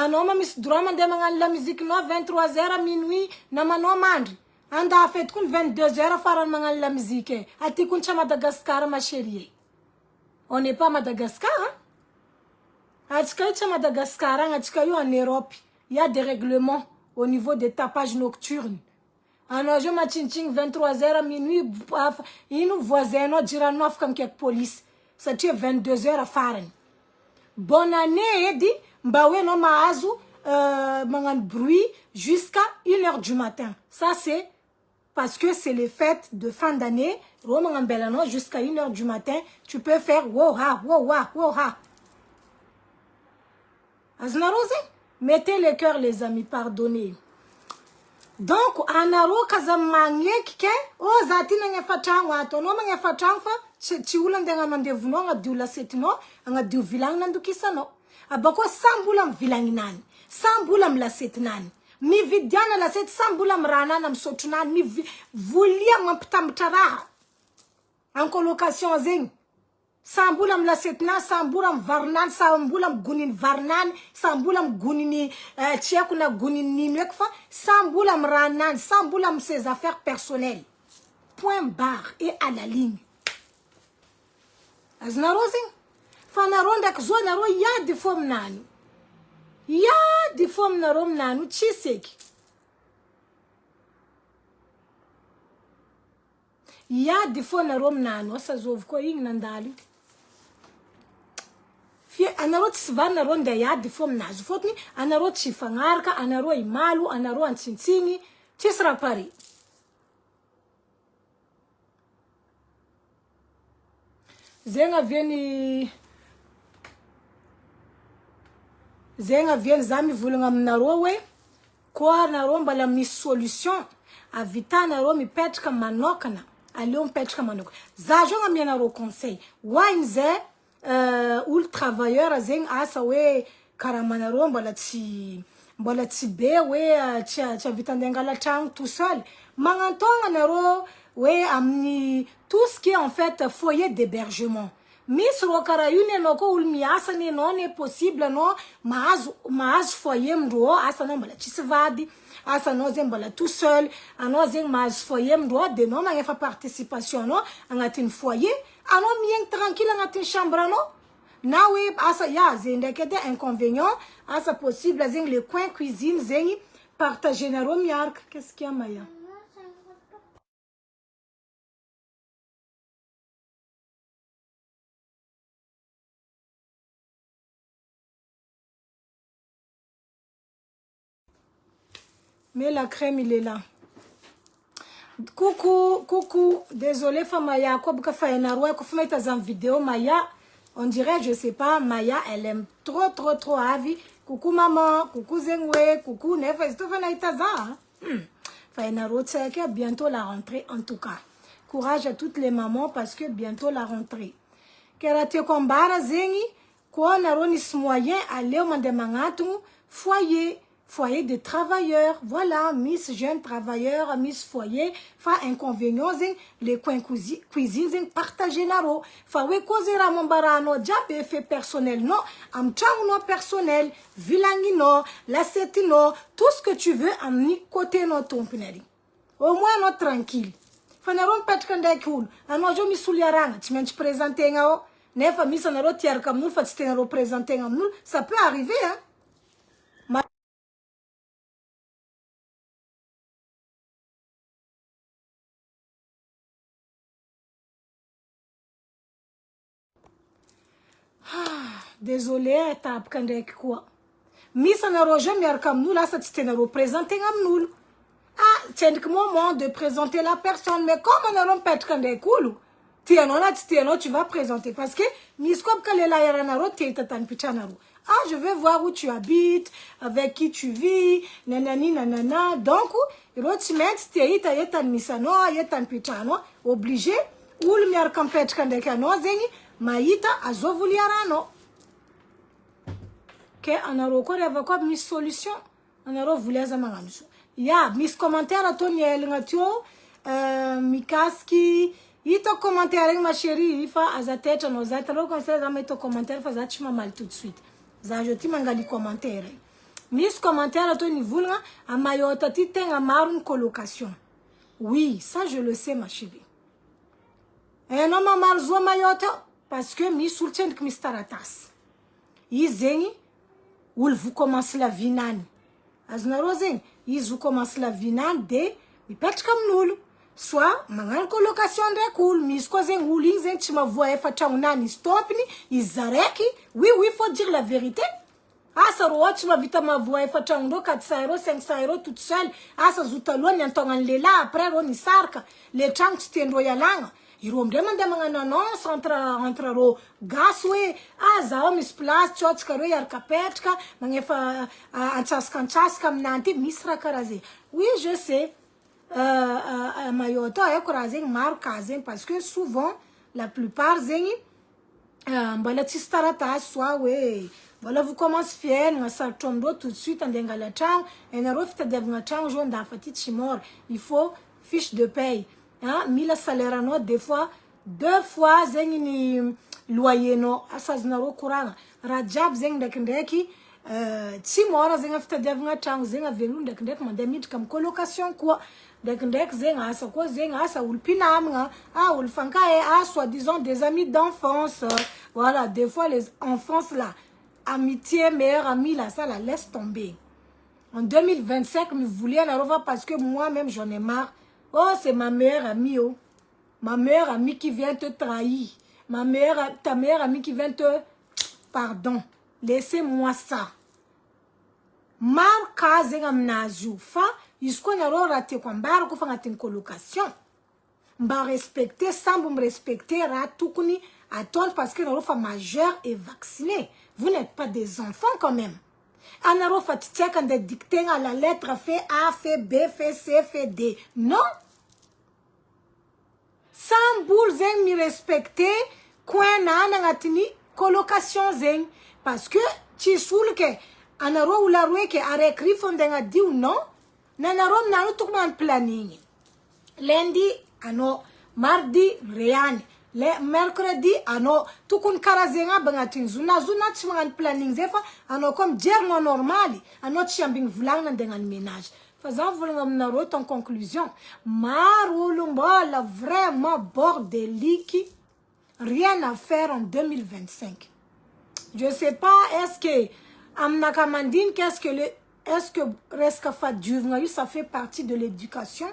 no ma mis drama de mangal la musique no 23h à minuit na mano mandri anda fait kun 22h faran mangal la musique ati kun cha Madagascar ma chérie on n'est pas Madagascar cha Madagascar en Europe il y a des règlements au niveau des tapages nocturnes je ma chinching 23h à minuit inu voisin no jirano comme quelque police ça tue 22h à faran bonne année edi mbawe no maazu mangan bruit jusqu'à 1h du matin. Ça c'est parce que c'est les fêtes de fin d'année. Jusqu'à 1h du matin, tu peux faire woha, woha, woha. Mettez le cœur, les amis, pardonnez. Donc, anaro kazamanye kike, o zati nge fatang wato, no nge fatang fa, chiula ndenga mandevu no, nga diula setino, nga diu vilang nandu kisano. Abako sambulam vilanginani, sambulam la setinani. Mi vidiana la set sambulam rana nam sotunan, mi vulia maptamtara. En colocation zing. Sambulam la setna, sambulam varnan, sambulam gunin varnan, sambulam gunini tchekuna gunini nwekfa, sambulam ranan, sambulam ses affaires personnelles. Point barre et à la ligne. Aznaro zing. Fanaronda kzonaro ya de fom nanu. Ya de fom narom nanu chiseki. Ya de fom narom nanu asa zovko ying nandali. Anarot svan naronda ya de fom nazu fotni anarot chifangarka anaro imalu anaro antsintsingi chisra pari. Zenga vieni zami vulunga mnarowe kwa naromba la mi solution avita naro mi petka manokana alion petka manok zajonga mi naro conseil wainze ul travailleur azeng asa we karamana romba la ti be we cha vitandenga la tang tout seul mangantonga naro we amni tout ce qui est en fait foyer d'hébergement. Miss Rokara yune noko ulmi asa ne non est possible non maaz foyer mdo asa non bala chisvadi asa no zembala tout seul ano zeng maaz foyer mdo de non ma fa participation non angatin foyer ano mien tranquille angatin chambre non na we asa ya zende kete inconvénient asa possible zeng le coin cuisine zengi partager na romiark. Qu'est-ce qu'il y a Maya? Mais la crème, il est là. Coucou. Désolé, Maya. Quoi, en vidéo, Maya. On dirait, je sais pas, Maya, elle aime trop Avi. Coucou, maman. Coucou, Zengwe. Coucou, Nefa. C'est bientôt la rentrée, en tout cas. Courage à toutes les mamans parce que bientôt la rentrée. Kerate kombara zengi. Quoi, naronis moyen, aller au mandemangatou. Foyer de travailleurs, voilà, Miss jeune travailleur, Miss foyer, fa inconvénient, les coins cuisine, partager naro, fa we kozera mombarano, diable fait personnel, non, amchang personnel, vilangino, lassetino, tout ce que tu veux, amni côté no tompuneri. Au moins, non, tranquille. Fa naron petkande cool, anojo misuliaranga, tu m'as présenté ngao, nefa misa naro tiar comme nous, fa tu t'es représenté comme nous, ça peut arriver, hein. Désolé, tape quand quoi. Misa na roja miar comme nous, là, ça te représenter comme nous. Ah, c'est le moment de présenter la personne, mais comme on a un pet quand cool, tu vas présenter parce que miskop kalela yaranaro tatan pichanaro. Ah, je veux voir où tu habites, avec qui tu vis, nanani nanana. Donc, rotimet tieita yetan misano, yetan pichano, obligé ou le miar comme pet quand zengi, maïta azovuliarano. On a recours quoi mis solution on a voulu azamangamiso ya mis commentaire à ton ngatio mikaski ito commentaire ma chérie ifa azateta no zatalo conseil za meto commentaire fa zachima mal tout de suite za joti mangali commentaire mis commentaire à ton niveau là a mayota titenga marun colocation. Oui, ça je le sais ma chérie. Et non ma marzo mayota parce que mis soutien que mistaratas izengi ou vous commencez la vinane. Aznarozing, ils vous commencent la vinane de, ils pètent comme nous. soit magnano colocation ndraiky olo misy koa zegny olo igny zegny tsy mavoa efa tragnonany stopiny izy araiky oui faut dire la vérité asa ro tsy mavita mavoa efa tragnondreo 400 € 500 € toute seule asa zotaloha ny antognany lehilahy après ro nisaraka le tragno tsy tiandreo ialagna iro amindray mandeha magnano annonce entre ro gasy hoe zaho misy place tsy otsika reo iaraka apetraka magnefa antsasaka aminanty misy raha karaha zegny oui je sais Mayotte haiko raha zegny maro ka zegny parce que souvent la plupart zegny mbola tsisy taratasy soit hoe mbola vous commence fiainana sarotro amindreo tout de suite andeha angala tragno ainareo fitadiavagna tragno zao ndafa ty tsy mora il faut fiche de paye mila salaire anao des fois 2 fois zegny ny loyernao asazonareo koragna raha jiaby zegny ndraikindraiky tsy mora zegny fitadiavagna tragno zegny avelolo ndraikindraiky mandeha miditra amin'ny colocation koa ndraikindraiky zegny asa koa zegny asa olo mpinamagna olo fankahy soit disons des amis d'enfance voilà des fois les enfances là amitié meilleure amie là ça la laisse tomber en 2025 me voulez la revoir parce que moi-même j'en ai marre. Oh, c'est ma meilleure amie, oh. Ma meilleure amie qui vient te trahir. Ta meilleure amie qui vient te... Pardon. Laissez-moi ça. Marca zenga mnazu. Fa, isko naro rate kwa mbara kufa ngatin colocation. Mba respecter, sans me respecter, ratukuni, attendre parce que naro fa majeur et vacciné. Vous n'êtes pas des enfants quand même. Anaro fatitiak en de dicter à la lettre fait A, fait B, fait C, fait D. Non. Sans boule zeng mi respecter, coin na nangatini colocation zeng. Parce que, tu soul ke, anaro ou la roue ke arek rifondenga di ou non, nanaro nanu tukman planning. Lundi, ano, mardi, réane. Le mercredi ano tukun karazenga bangatin zuna chimangan planning zefa ano comme dire non normali ano chiambing vlang ndengan ménage faisant vlang mnaro en conclusion marulumbola vraiment bordelique rien à faire en 2025 je sais pas est-ce que amnakamandine est-ce que resca fa du ça fait partie de l'éducation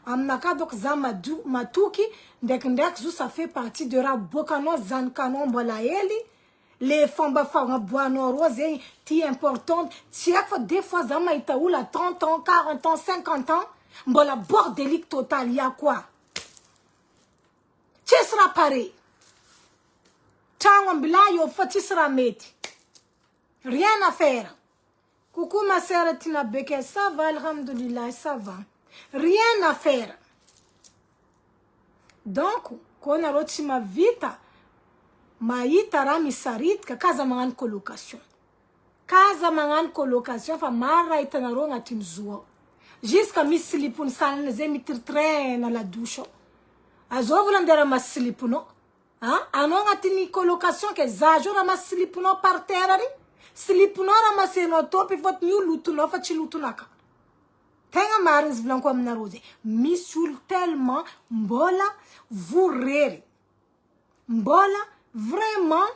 amnaka donc zamadou matuki ndek ça fait partie de rabokano zankano mbolaeli les famba fa boano rose ti importante si à des fois zama itaoula 30 ans 40 ans 50 ans mbola bordelique total ya quoi tu sera pareil tango mbilayo fati sera meti rien à faire coucou ma sœur Tina Beke ça va alhamdoulilah ça va rien à faire. Donc, quand on a ma vita, maïta rami sarit ka kaza mangan colocation. Kaza mangan colocation fa mara itanaro ngatin zuo. Jusqu'à mi slipun salne ze mi traîne la douche. Azovla ndera ma slipuno. Ano ngatini colocation ke zajora ma slipuno par terre. Slipuno ra ma seno topi fot ni lutuno fa ci lutunaka. Tenga marins blanco amnarose. Missoul tellement mbola vous rire. Mbola vraiment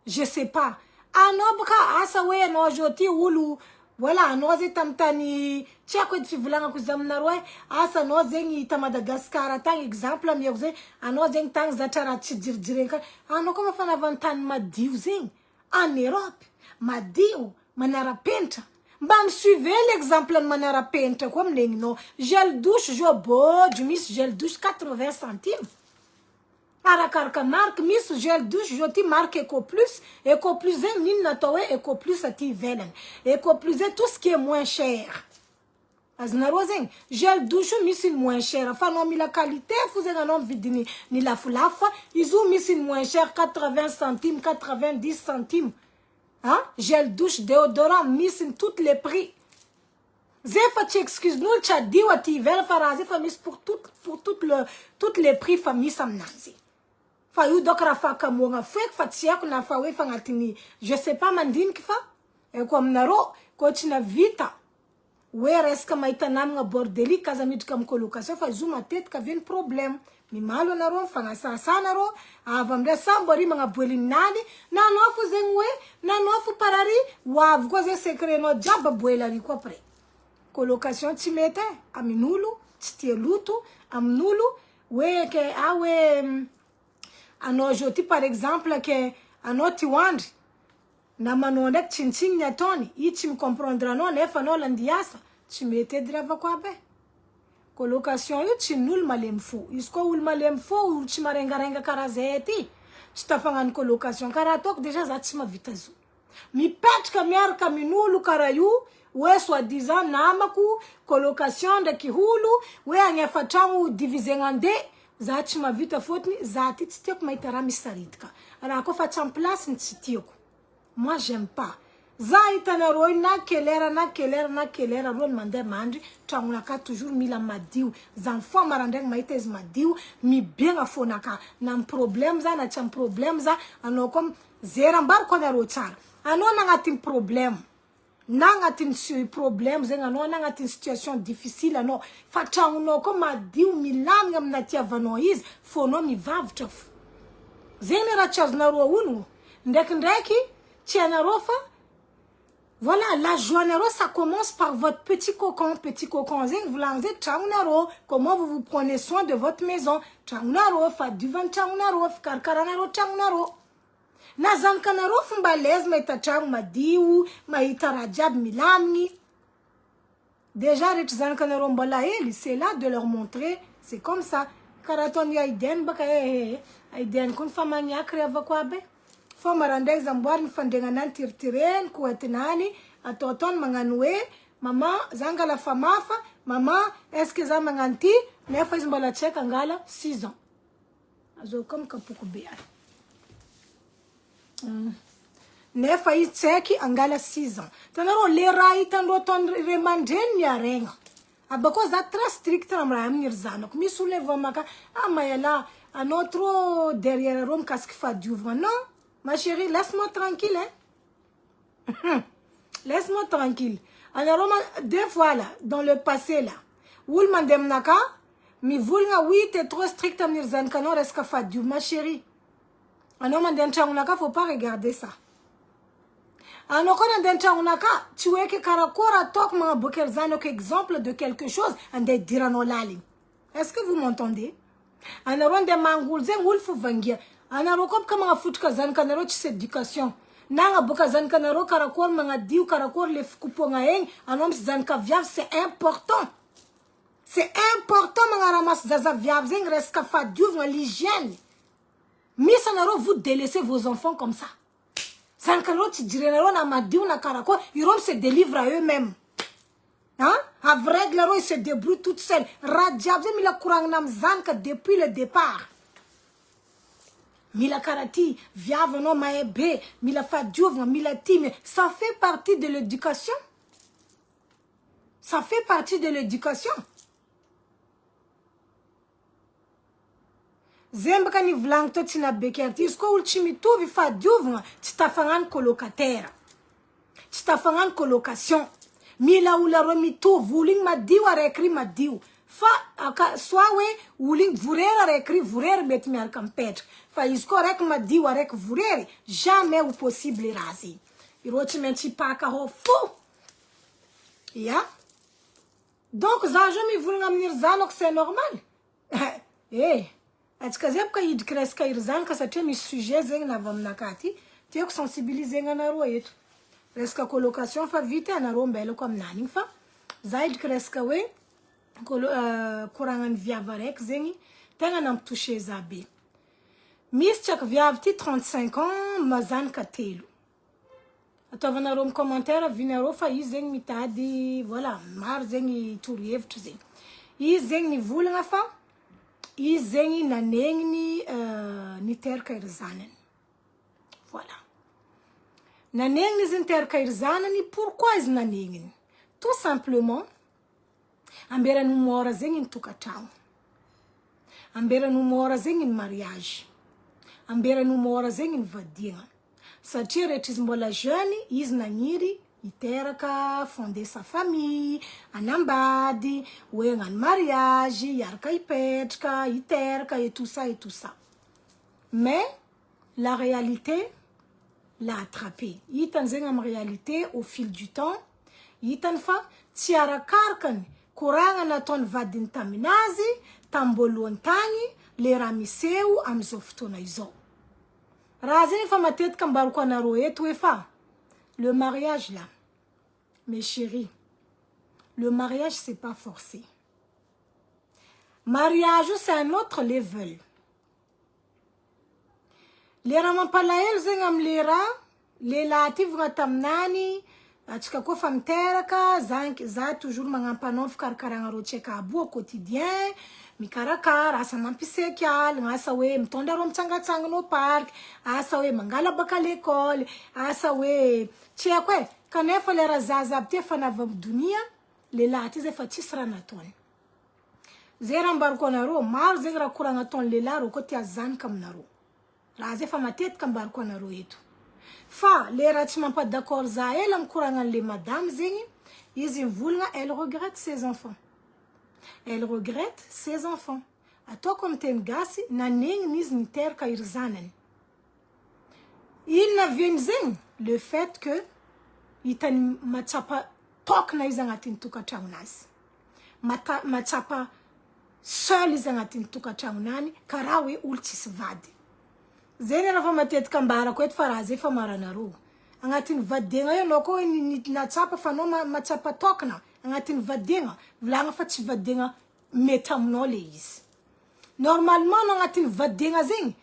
je sais pas. Anobuka asa we no joti ulu wala anoze tamtani chako tivulanga kuzamnarwe asa no zengi ta Madagascar tang exemple mi yoze anoze tang zatara chidirdirenka anoko mafana vantan madiu zeng en Europe madiu manara penta. Bam suivez l'exemple de manara peintre comme les no gel douche jo bo du miss gel douche 80 centimes. Arakarka marque miss gel douche joti marque Eco Plus nin natowe Eco Plus ati velen. Eco Plus tout ce qui est moins cher. Aznarozen gel douche miss moins cher. Enfin non mi la qualité vous avez non vidini ni la fulafa ils ont miss moins cher 80 centimes 90 centimes. Gel douche, déodorant, mis in tous les prix. Zefa tu excuse nous tu dit wa ti vel faraze famis pour toutes les prix famille samnazi. Fa yu dokra fa kamonga fek fatia kuna fa we fangatini. Je sais pas mandine ki fa. E comme naro kochina vita. We reska maita namga bordeli kaza midka mkolocation fa zuma tête ka vient problème. Mi malo naro fanga sa naro avamda sambori mga bweli nani na nofu zengwe na nofu parari wa vukoze secret no jaba bwela ni kwa pre colocation timete aminulu titie lutu amin'olo hoe ke hoe anao zao ty par exemple ke anao ty hoandry na manao ndraiky tsinitsiny ny ataony i tsy micomprendre anao nefa anao landiasa tsy mety edy ravako aby colocation io tsy n'olo malemy fo izy koa olo malemy fo olo tsy marengarenga karaha zay ty tsy tafagnano colocation karaha ataoko déjà za tsy mavita zo mipetraka miaraka amin'olo karaha io hoe soi-disant namako colocation ndraiky olo hoe agnefa tragno divisegna andeha za tsy mavita fôtony za ty tsy tiako mahita raha misy saritika raha koa fa tsy en place ny tsy tiako moi j'aime pas za hitanareo na kelera rô ny mandeha mandry tragnonaka toujours mila madio za mifo marandraigny mahita izy madio mibiagna fônaka na am problème za na tsy am problème za anao koa zerambariko anareo tsara anao na agnatin'ny problème na agnatin'ny problème zegny anao na agnatin'ny situation difficile anao fa tragnonao koa madio milamigna amina tiavanao izy fô anao mivavitra fo zegny raha tsy azonareo ologno ndraikindraiky tsy anareo fa voilà, la joie naro, ça commence par votre petit cocon. Petit cocon, vous l'avez naro. Comment vous vous prenez soin de votre maison? Naro, fa du vent naro, karkaranaro naro. Na zankanaro fumbalez maita chang madiu, maita rajab milamni. Déjà, les zankanaro mbala c'est là de leur montrer, c'est comme ça. Karaton ya iden baka iden kun famanya kreva kwabe. Fô marandeg zamboary fandenganan tirtireny koatinany atao ataony magnano hoe mama zangala famafa mama est-ce que za magnano ty nefa izy mbola tsy haiko angala 6 ans azo comme kapoko be nefa izy tsy haiky angala 6 ans tanareo le raha hitandreo ataony re mandreny niaregna abako za très strict am raha amin'ny ry zanako misy olo vao maka mayala anao trop derrière reo mikasiky fadiovagna non. Ma chérie, laisse-moi tranquille, hein. Laisse-moi tranquille. Alors, des fois, là, dans le passé, là, où le mandem naka, mi voulga, oui, t'es trop strict à mirzan kano, reska fadiou, ma chérie. Alors, mandem naka, faut pas regarder ça. Alors, quand mandem naka, tu es que karakora tok, ma bokerzano, exemple de quelque chose, and de dirano lali. Est-ce que vous m'entendez? Alors, on demande, zeng, wolf vangia. Anarokop ka mga futka zan kanaro ci éducation nanga boka zan kanaro karakor mga diu karakor le fukupo nga eng anom zan ka viave c'est important mga ramas zaza viave zeng reska fa diou nga l'hygiène mis anaro vous délaissez vos enfants comme ça zan kanaro ci direnaro na madiu na karakor irom se délivre à eux-mêmes hein à vrai glaro ils se débrouillent toutes seules radiab zeng mila kurang nam zan ka depuis le départ Mila karati, viavano maebe, mila fadjouvna, mila time, ça fait partie de l'éducation. Ça fait partie de l'éducation. Zemba ni vlang to tina bekerti, isko ulchimi tu vi fadjouvna, titafangan colocataire. Titafangan colocation. Mila ula romi tu, vuling madiwa rekri madiw. Fa soit we wuling vurera rekri vurer bet mi arkam pet fa isko rek madi warek vureri jamais ou possible razi iroti menti paka ho fou ya donc za je mi vulnga mirzano que c'est normal atskazep ka yid kreska irzan ka sa mi sujet zeng na vamnakati ti ko sensibiliser ngana ro yetu reska colocation fa vite na ro mbele ko mnani fa zaid kreska we kurangan viavarek zengi tenga nam toucher zabe mis chak viav ti 35 ans mazan katelu atavana rom commentaire vinero fa izeng mitadi voilà mar zengi turiyevtu zengi izengi vulanga fa izengi nanengni ni terka irzanen voilà nanengni zin terka irzanen pourquoi iz nanengni tout simplement ambera numora zengi tukatao ambera numora zengi mariage ambera numora zengi vadia satria retismbola jeune izy nagniry iteraka fonder sa famille anambady oegnano mariage iaraka ipetraka iteraka et tout ça mais la réalité l'a attrapé hitany zegny am réalité au fil du temps hitany fa tsy arakarkany koragna nataony vadiny taminazy tambolohany tagny le raha miseho am'izao fotoana izao. Raha zegny fa matetika ambarako anareo eto hoe fa le mariage là, mes chéris, le mariage c'est pas forcé. Mariage c'est un autre level. Le raha mampalahelo zegny am'le raha lehilahy ty vogna taminany atsika koa fa miteraka za toujours magnampanaovy fikarakaragna reo tsika aby au quotidien, mikarakara, asa mampiseky aligna, asa hoe mitondra reo mitsangatsangana au parc, asa hoe mangala baka l'école, asa hoe tsy haiko e, kanefa le raha zaza aby ty efa navy amy donia, lehilahy ty zay fa tsisy raha nataony. Zay raha ambarako anareo, maro zegny raha koragna ataony lehilahy reo koa tia zanaka aminareo. Raha zay fa matetika ambarako anareo eto. Fa le raha tsy mampadakord za ela amikoragnan'le madame zegny, izy mivolagna elle regrette ses enfants. Elle regrette ses enfants. Ataoko amin'ny teny gasy, nanegniny izy niteraka iry zanany. Inona viany zegny? Le fait que hitany matsapa tokana izy agnatin'ny tokantragnon'azy. Matsapa seul izy agnatin'ny tokantragnon'any, karaha hoe olo tsisy vady. Zegny raha fa matetika ambarako eto fa raha zay fa maranareo. Agnatin'ny vadiagna io anao koa natsapa fa anao matsapa tokana agnatin'ny vadiagna, volagna fa tsy vadiagna mety aminao le izy. Normalement anao agnatin'ny vadiagna zegny,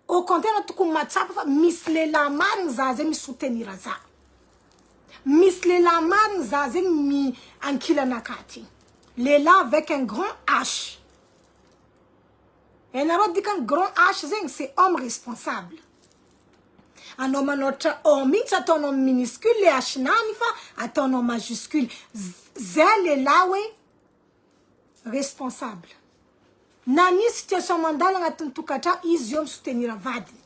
au contraire tokony matsapa fa misy lehilahy marigny za zegny misoutenir za. Misy lehilahy marigny za zegny ankilanakaty. Lehilahy avec un grand H. Enareo dikan'ny grand H zegny, c'est homme responsable. Anao manotra homme mihitsy ataonao minuscule le H-nany fa ataonao majuscule. Zay lehilahy hoe responsable. Na nisy situation mandalo agnatin'ny tokantrano, izy io misoutenir vadiny.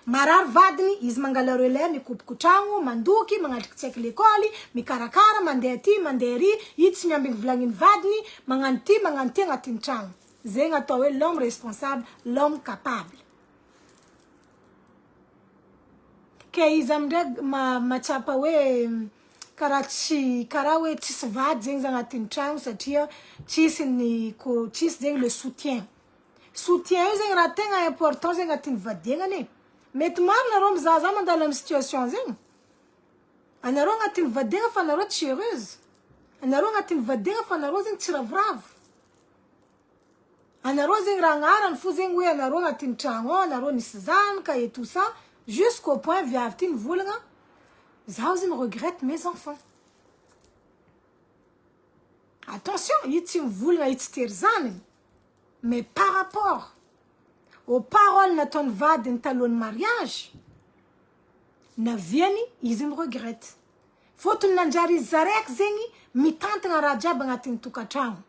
Marary vadiny, izy mangala relais, mikopoko tragno, mandoky, magnalika tsaiky l'école, mikarakara, mandeha ty, mandeha ry, izy tsy miambigny volagniny vadiny, magnano ty agnatin'ny tragno. Zegny atao hoe l'homme responsable, l'homme capable. Ke izy amindray matsapa hoe karaha hoe tsisy vady zegny agnatin'ny tragno satria tsisy zegny le soutien. Soutien io zegny raha tegna important zegny agnatin'ny vadiagnany. Mety maro nareo mizaza mandalo amin'ny situation zegny. Anareo agnatin'ny vadiagna fa anareo tsy heureuse. Anareo agnatin'ny vadiagna fa anareo zegny tsy ravoravo. Anareo zegny raha agnarany fo zegny hoe anareo agnatin'ny tragno ao, anareo nisy zanaka et tout ça, jusqu'au point viavy ty nivolagna, zaho zegny regrette mes enfants. Attention, izy tsy mivolagna izy tsy tery zanany, mais par rapport aux paroles nataony vadiny talohan'ny mariage, naviany izy regrette. Fotony nanjary izy zaraiky zegny mitantagna raha jiaby agnatin'ny tokantragno.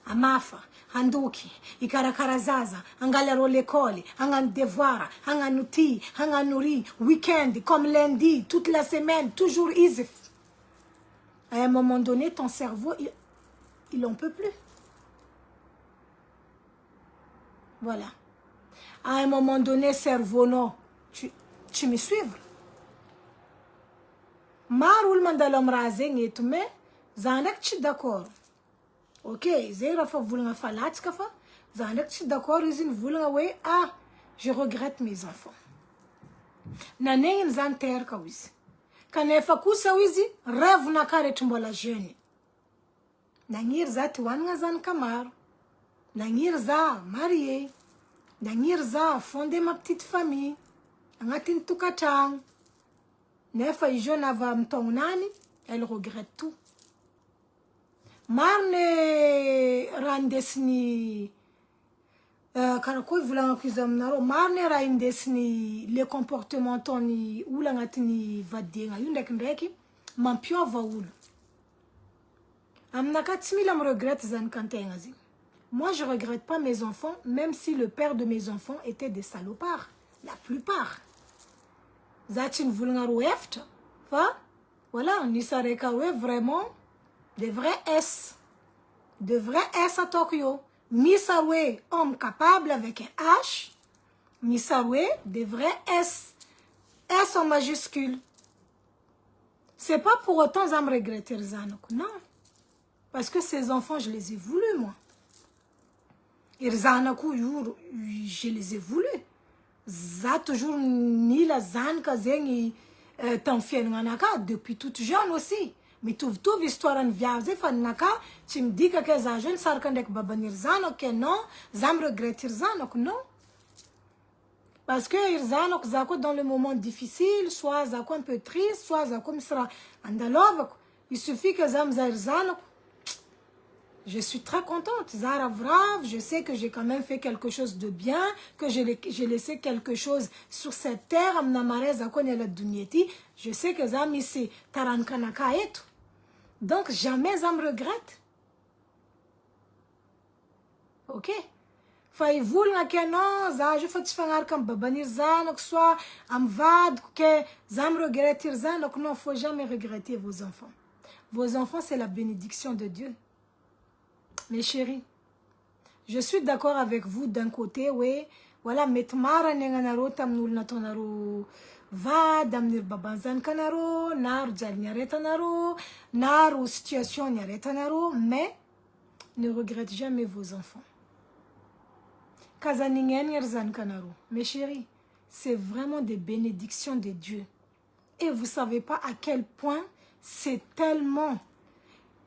Amafa, handoky, ikarakara zaza, angala reo l'école, hagnano devoir, hagnano ty, hagnano ry, week-end, comme lundi, toute la semaine, toujours izy. À un moment donné, ton cerveau, il en peut plus. Voilà. À un moment donné, cerveau, non, tu me suivre. Maro olo mandalo am raha zegny eto, mais za ndraiky tsy d'accord. Ok, zay raha fa volagna fa latsaka fa za ndraiky tsy d'accord izy nivolagna hoe je regrette mes enfants. Nanegniny za niteraka ho izy. Kanefa kosa ho izy rêve-naka rehetra mbola jeune. Nagniry za ty hoanagna zanaka maro. Nagniry za marié. Nagniry za fonder ma petite famille agnatin'ny tokantragno. Nefa izy io navy amin'ny taonany, elle regrette tout. Marine raha indesiny karaha koa volagnako izy aminareo, marine raha indesiny le comportement ataony olo agnatin'ny vadiagna io ndraikindraiky mampiova olo. Aminaka tsy mila regrette zanakantegna zegny. Moi je regrette pas mes enfants, même si le père de mes enfants était des salopards, la plupart. Za tsy nivolagna roa efatra fa voilà, nisy araiky hoe vraiment de vrais S. De vrais S à Tokyo. Misawe, homme capable avec un H. Misawe, de vrais S. S en majuscule. C'est pas pour autant que je me regrette. Non. Parce que ces enfants, je les ai voulus, moi. Irzanako io, je les ai voulus. Za toujours ni la zanka zengi tan fiainanaka depuis toute jeune aussi. Mais tout histoire en viaze fanaka, tu me dis que za jeune sarkandek babanir zanok non, zam regrette Irzanok non. Parce que Irzanok zako dans le moment difficile, soit zako un peu triste, soit zako misra andalov. Il suffit que zam za Irzanok. Je suis très contente. Zara Vrav, je sais que j'ai quand même fait quelque chose de bien, que j'ai laissé quelque chose sur cette terre. Je sais que Zami c'est Tarankanaka et tout. Donc jamais Zam regrette. Ok? Fai vulna que non, je fais faire comme babanir zanok soit amvad que Zam regrette zanok. Non, faut jamais regretter vos enfants. Vos enfants c'est la bénédiction de Dieu. Mes chéris, je suis d'accord avec vous d'un côté, oui. Voilà, metmara nenganaro tamnul natonaro va damnir babanzan kanaro, nar jal nyaretanaro, nar ou situation nyaretanaro, mais ne regrette jamais vos enfants. Kazaningen yerzan kanaro, mes chéris, c'est vraiment des bénédictions de Dieu. Et vous savez pas à quel point c'est tellement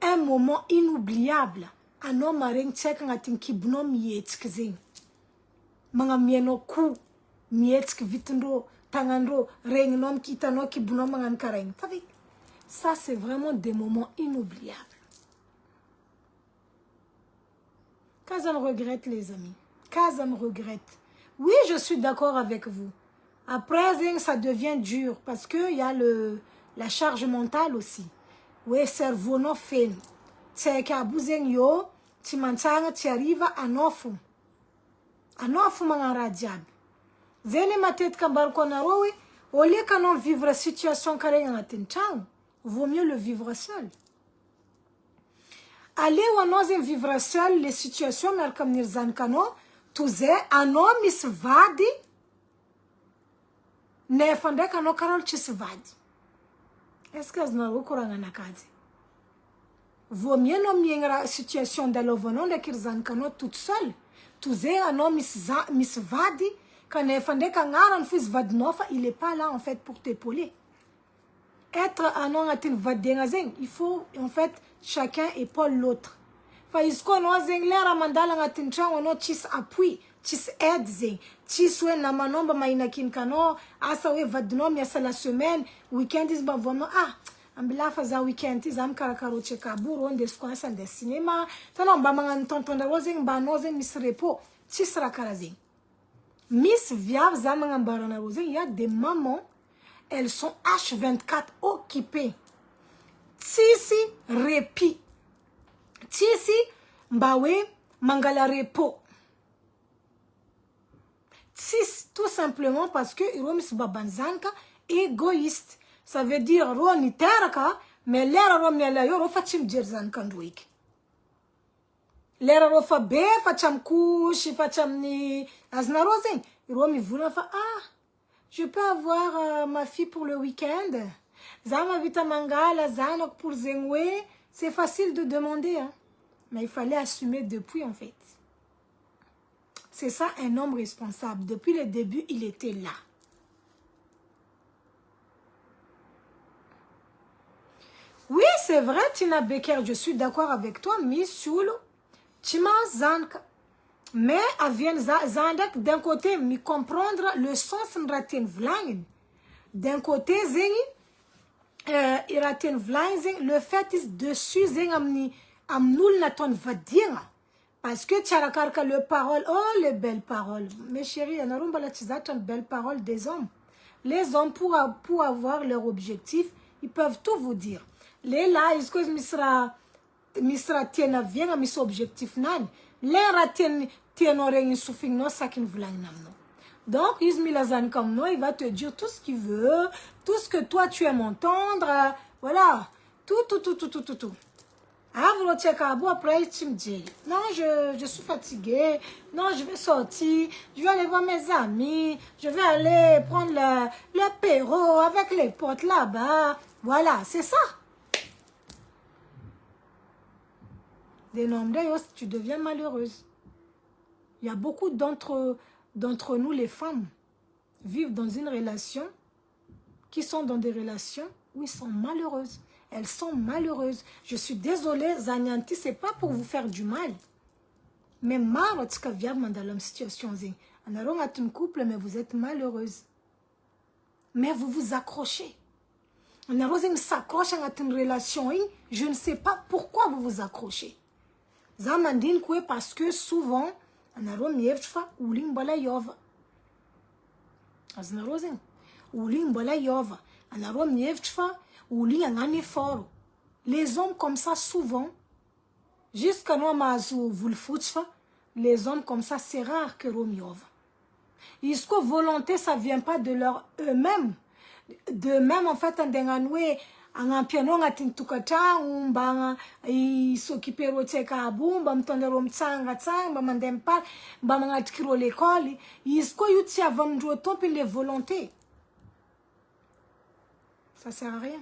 un moment inoubliable. Ano mareng check ngatin kibno mietsk zing. Mga mieno ku mietsk vitendo tangandro reng nom kitano kibno mangan kareng. Ça c'est vraiment des moments inoubliables. Kazam regrette les amis. Kazam regrette. Oui, je suis d'accord avec vous. Après zing ça devient dur parce que il y a la charge mentale aussi. Oui, cerveau no fait. C'est qu'abuseng yo tu manchanga tu arrives à nofu mangara diab zene ma tête kambar konaro oui au lieu qu'on vivre situation carré en attention vaut mieux le vivre seul. Aller ou non vivre seul les situations mer comme nirzan kano tuze ano misvadi ne fande kano karol chisvadi est-ce que zna ukuranga nakazi. Vaut mieux nommer la situation de l'ovonon de Kirzan Kano toute seule. Tous un homme Miss Vadi, quand il fondé qu'un fils Vadnofa, il n'est pas là en fait pour t'épauler. Être un homme à Vadengazeng, il faut en fait chacun épaule l'autre. Faïsko no zeng l'air mandala ngatincha ono chis appui, chis aide zeng, chis we na manomba mainakin kano, asa we Vadnom ya la semaine, weekend is bavono ambila faza weekend izam karakaro cheka buru onde squansa de cinéma tana mbamanga tontonda rozing ba nozing miss repo chisra karazing miss viab zamanga barana rozing. Il y a des mamans, elles sont H24 occupées. Tisi repi tisi mbawe mangala repo tisi tout simplement parce que iromis babanzanka égoïste. Ça veut dire roni teraka, mais l'era romnia la yoro fachim jerzan kandwik. L'era rofa be facham kushi facham ni azna rosin. Romi voula fa je peux avoir ma fille pour le week-end. Zama vita mangala zanok pour zengwe. C'est facile de demander, hein. Mais il fallait assumer depuis en fait. C'est ça un homme responsable. Depuis le début, il était là. Oui, c'est vrai, Tina Becker, je suis d'accord avec toi, Miss Soulou, Tima Zanka. Mais, avien Zandak, d'un côté, me comprendre le sens ratin vlang. D'un côté, Zengi, iratin vlang, le fait est dessus, Zeng amnul naton vadira. Parce que Tcharakarka, le parole, oh, les belles paroles. Mes chéris, on a rumba la tizatan, belles paroles des hommes. Les hommes, pour avoir leur objectif, ils peuvent tout vous dire. Les là, est-ce que misra tiena vient à mis objectif nan? Les raten tienoren soufing no sakin vlang namno. Donc, Ismilazan comme nous, il va te dire tout ce qu'il veut, tout ce que toi tu aimes entendre, voilà, tout. Après, tu me dis, non, je suis fatiguée, non, je vais sortir, je vais aller voir mes amis, je vais aller prendre l'apéro avec les potes là-bas. Voilà, c'est ça. Des nombres, tu deviens malheureuse. Il y a beaucoup d'entre nous, les femmes, vivent dans une relation, qui sont dans des relations où ils sont malheureuses. Elles sont malheureuses. Je suis désolée, Zanyanti, c'est pas pour vous faire du mal. Mais marre, tu viens dans la situation. On a un couple, mais vous êtes malheureuse. Mais vous vous accrochez. On a s'accroche à une relation. Je ne sais pas pourquoi vous vous accrochez. Zamandine, parce que souvent, on a mievfa ou limbala yova. Azna rosin. Ou limbala yova. On a mievfa ou ling fort. Les hommes comme ça, souvent, jusqu'à nous, vous le foutre, les hommes comme ça, c'est rare que romiova. Est-ce que volonté, ça vient pas de leur eux-mêmes? De même, en fait, un piano nga tintukata umba s'occuper roteka abumba mtondero mtsanga tsanga mandempa ba mangatikiro l'école isko yuti avandro tompi les volontés ça sert à rien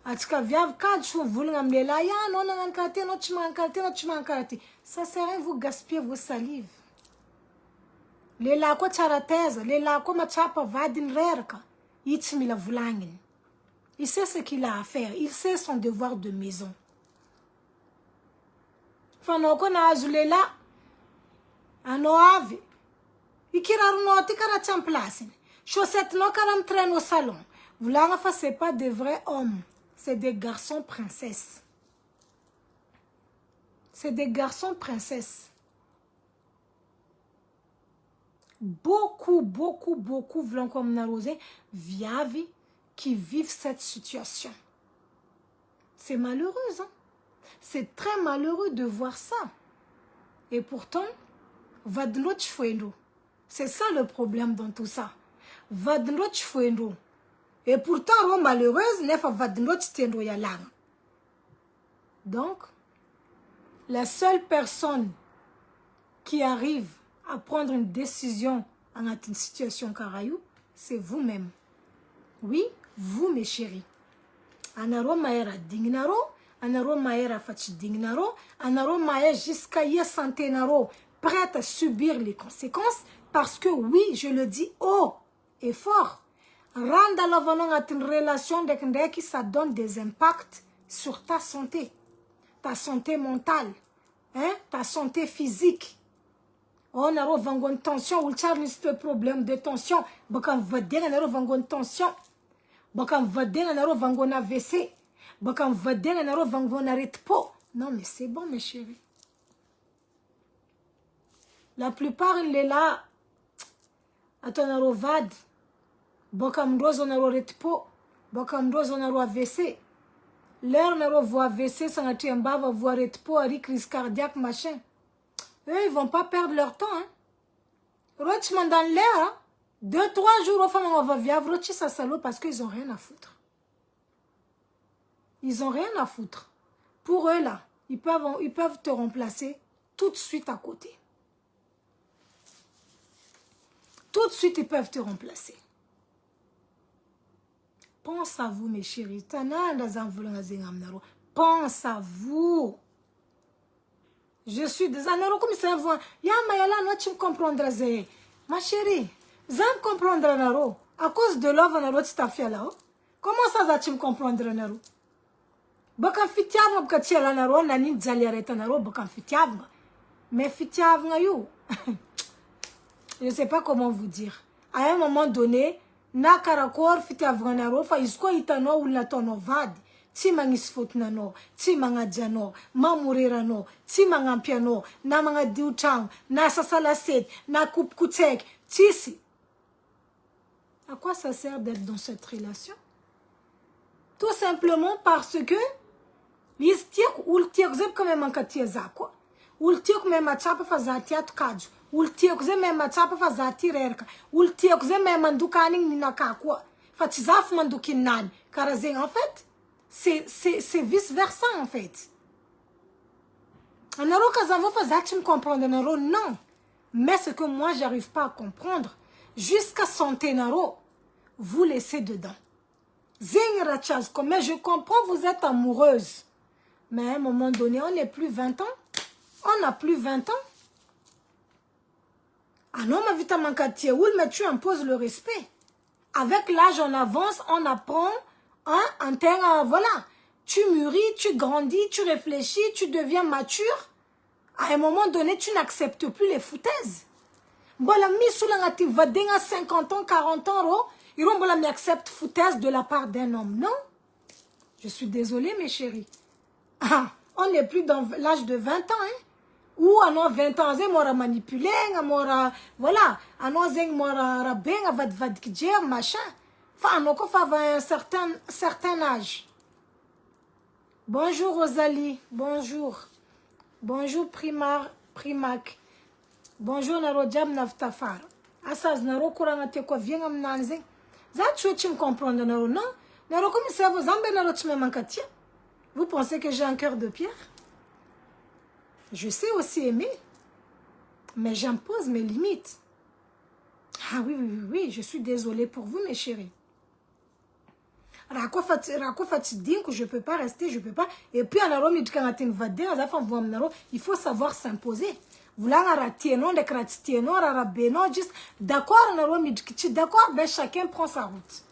atika viave kadchu vulunga mlela ya non ngankate no chimankate ça sert à rien, vous gaspillez vos salives les lako charateza les lako machapa vadin rerka itmila vulangin. Il sait ce qu'il a à faire. Il sait son devoir de maison. Fanoko na azulela. Anoave. Ikiraru no tikara champlasin. Chaussette no karam traîne au salon. Voulangafa, c'est pas des vrais hommes. C'est des garçons princesses. C'est des garçons princesses. Beaucoup voulant comme narosé. Viavi. Qui vivent cette situation. C'est malheureux, hein? C'est très malheureux de voir ça. Et pourtant, c'est ça le problème dans tout ça. Et pourtant, malheureuse, donc, la seule personne qui arrive à prendre une décision en une situation carayou, c'est vous-même. Oui, vous, mes chéris. Anaro maera dignaro, anaro maera fachi dignaro, anaro maera jusqu'à y centenaro, prête à subir les conséquences, parce que oui, je le dis haut et fort. Rendre la une relation avec qui ça donne des impacts sur ta santé mentale, hein, ta santé physique. On a une tension, ou le problème de tension, quand vous dire on a une tension. Bakam vadena naro vangona AVC. Bakam vadena naro vangona retpo. Non mais c'est bon mes chéris. La plupart il est là. Attends naro vad. Bakam rozo naro retpo. Bakam rozo naro AVC. L'air naro voit AVC sans atiamba va voir retpo avec crise cardiaque machin. Eux ils vont pas perdre leur temps hein. Rochman dans l'air hein. 2-3 jours, enfin, on va vivre ça salaud parce qu'ils n'ont rien à foutre. Ils n'ont rien à foutre. Pour eux, là, ils peuvent te remplacer tout de suite à côté. Tout de suite, ils peuvent te remplacer. Pense à vous, mes chéris. Pense à vous. Je suis des années comme ça. Tu me comprendras. Ma chérie. Zam comprendre naro à cause de l'offre naro tu là. Comment ça va tu me comprendre naro? Baka fitiava baka tiela naro na ni dzaliareta naro baka fitiava. Mais fitiava you. Je ne sais pas comment vous dire. À un moment donné, na karakor fitiava naro fa isko itano ou la tono vad. Ti mangisfot nano, ti mangadiano, mamurerano, ti mangampiano, na mangadiutang, na sasalaset, na coupe kutek, tisi. À quoi ça sert d'être dans cette relation? Tout simplement parce que l'istik ou le tirk comme même en katieza quoi. Ou le tirk même à chapa fazati at kaju. Ou le tirk même à chapa fazati rerka. Ou le tirk même mandukani ninaka quoi. Fatizaf mandukinan. Karazé en fait, c'est vice versa en fait. Anaro kazavo fazati me comprendre naro non. Mais ce que moi j'arrive pas à comprendre. Jusqu'à centenaro, vous laissez dedans. Mais je comprends, vous êtes amoureuse. Mais à un moment donné, on n'est plus 20 ans. On n'a plus 20 ans. Ah non, ma vita mankatie, oui, mais tu imposes le respect. Avec l'âge, on avance, on apprend, hein, en termes, voilà. Tu mûris, tu grandis, tu réfléchis, tu deviens mature. À un moment donné, tu n'acceptes plus les foutaises. Voilà, mi soulangati vadenga 50 ans, 40 ans, ils vont accepte foutaise de la part d'un homme. Non. Je suis désolée, mes chéris. Ah, on n'est plus dans l'âge de 20 ans, hein. Ou à nos 20 ans, on m'a manipulé, voilà, à nos on m'a rabé, on va dire, machin. Enfin, on a un certain âge. Bonjour Rosalie, bonjour. Bonjour Primac. Bonjour Narodjam Naftafar. Asaz Naro Kurangate quoi vient à m'nanze. Ça tu me comprendre Naro, non? Naro comme ça vous ambé Naro tu me mankatia. Vous pensez que j'ai un cœur de pierre? Je sais aussi aimer, mais j'impose mes limites. Ah oui, je suis désolée pour vous, mes chéris. Que je ne peux pas rester, je ne peux pas. Et puis, il faut savoir s'imposer. D'accord, d'accord, ben chacun prend sa route.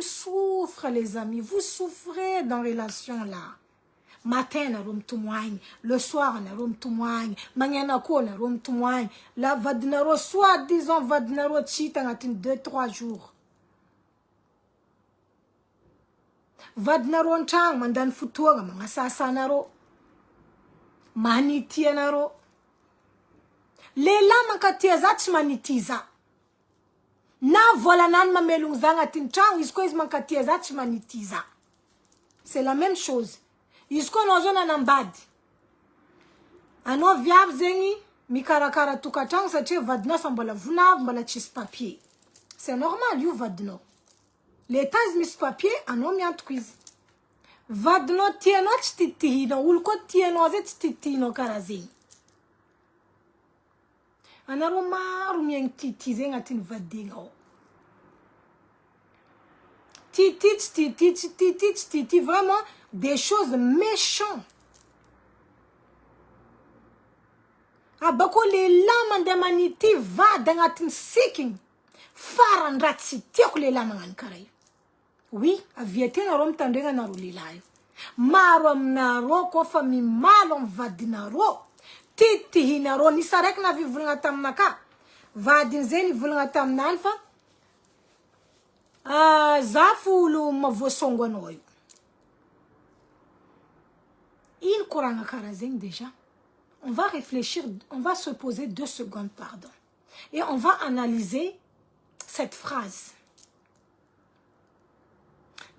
Souffre, les amis, vous souffrez dans la relation là. Matin na rom tumwany, le soir na rom tumwany, manyana ko na rom tumwany, la vadnaro soit disons vadnaro chita ngatin 2-3 jours. Vadnaro ntang mandan futuanga mga sasanaro. Manitianaro. Lela mankatiazach manitiza. Na vola nan mamelungzanga tintang isko is mankatiazach manitiza. C'est la même chose. Isko nozona nambadi. Ano viab zengi, mikarakara tukatang sa che vadna sambola vunav mbala chis papier. C'est normal, you vadno. L'état is mis papier, ano miant quiz. Vadno tieno chititino, ulko tieno zet chititino karazing. Anaro maru mieng titizeng atin vadingo. Titi, vraiment des choses méchantes. Abako les lames de maniti va dans un seeking. Farandratsi tiako les lames en karay. Oui, a viete na rom tandenga na ruli live. Marom na ro ko fami malom vadinaro. Titi hinaro ni sarek na vivulnga tamnaka. Vadin zeni vulnga tamnalfa. Zafulu mavosongo noyo. Il courant karazeng déjà. On va réfléchir, on va se poser 2 secondes, pardon. Et on va analyser cette phrase.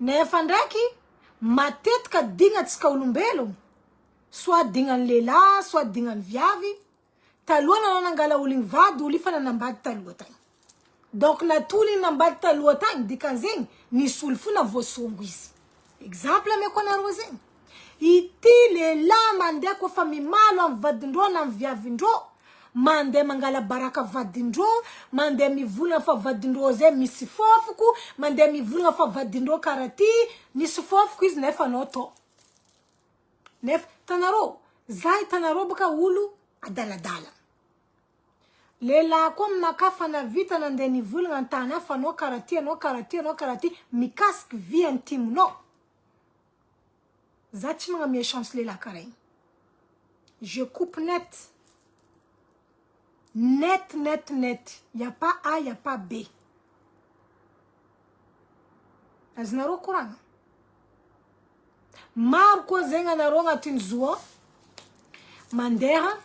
Nefandaki, ma tête ka dingat skaulumbelo. Soit dingan lela, soit dingan viavi. Taluana nangala uling vadu, ulifana nambad taluota. Donc, na tuli nambad taluota, dikazeng, ni sulfu na vosongwis. Exemple, me kona roseng. Iti le la mande ko fami malo vadindro na viavindro. Mande mangala baraka vadindro. Mande mi vula fa vadindro ze misifofuku. Mande mi vula fa vadindro karati. Nisifofuku is nefa noto. Nef tanaro. Zai tanaro baka ulu adaladala. Lela kom nakafa na vita nande ni vula ngantana fa no karati. Mi casque vie intime no. Zatima mi chancelier la carré. Je coupe net. Net. Y a pas A, y a pas B. Aznaro kurang. Marco zenga na ronga tinzuo. Mandera.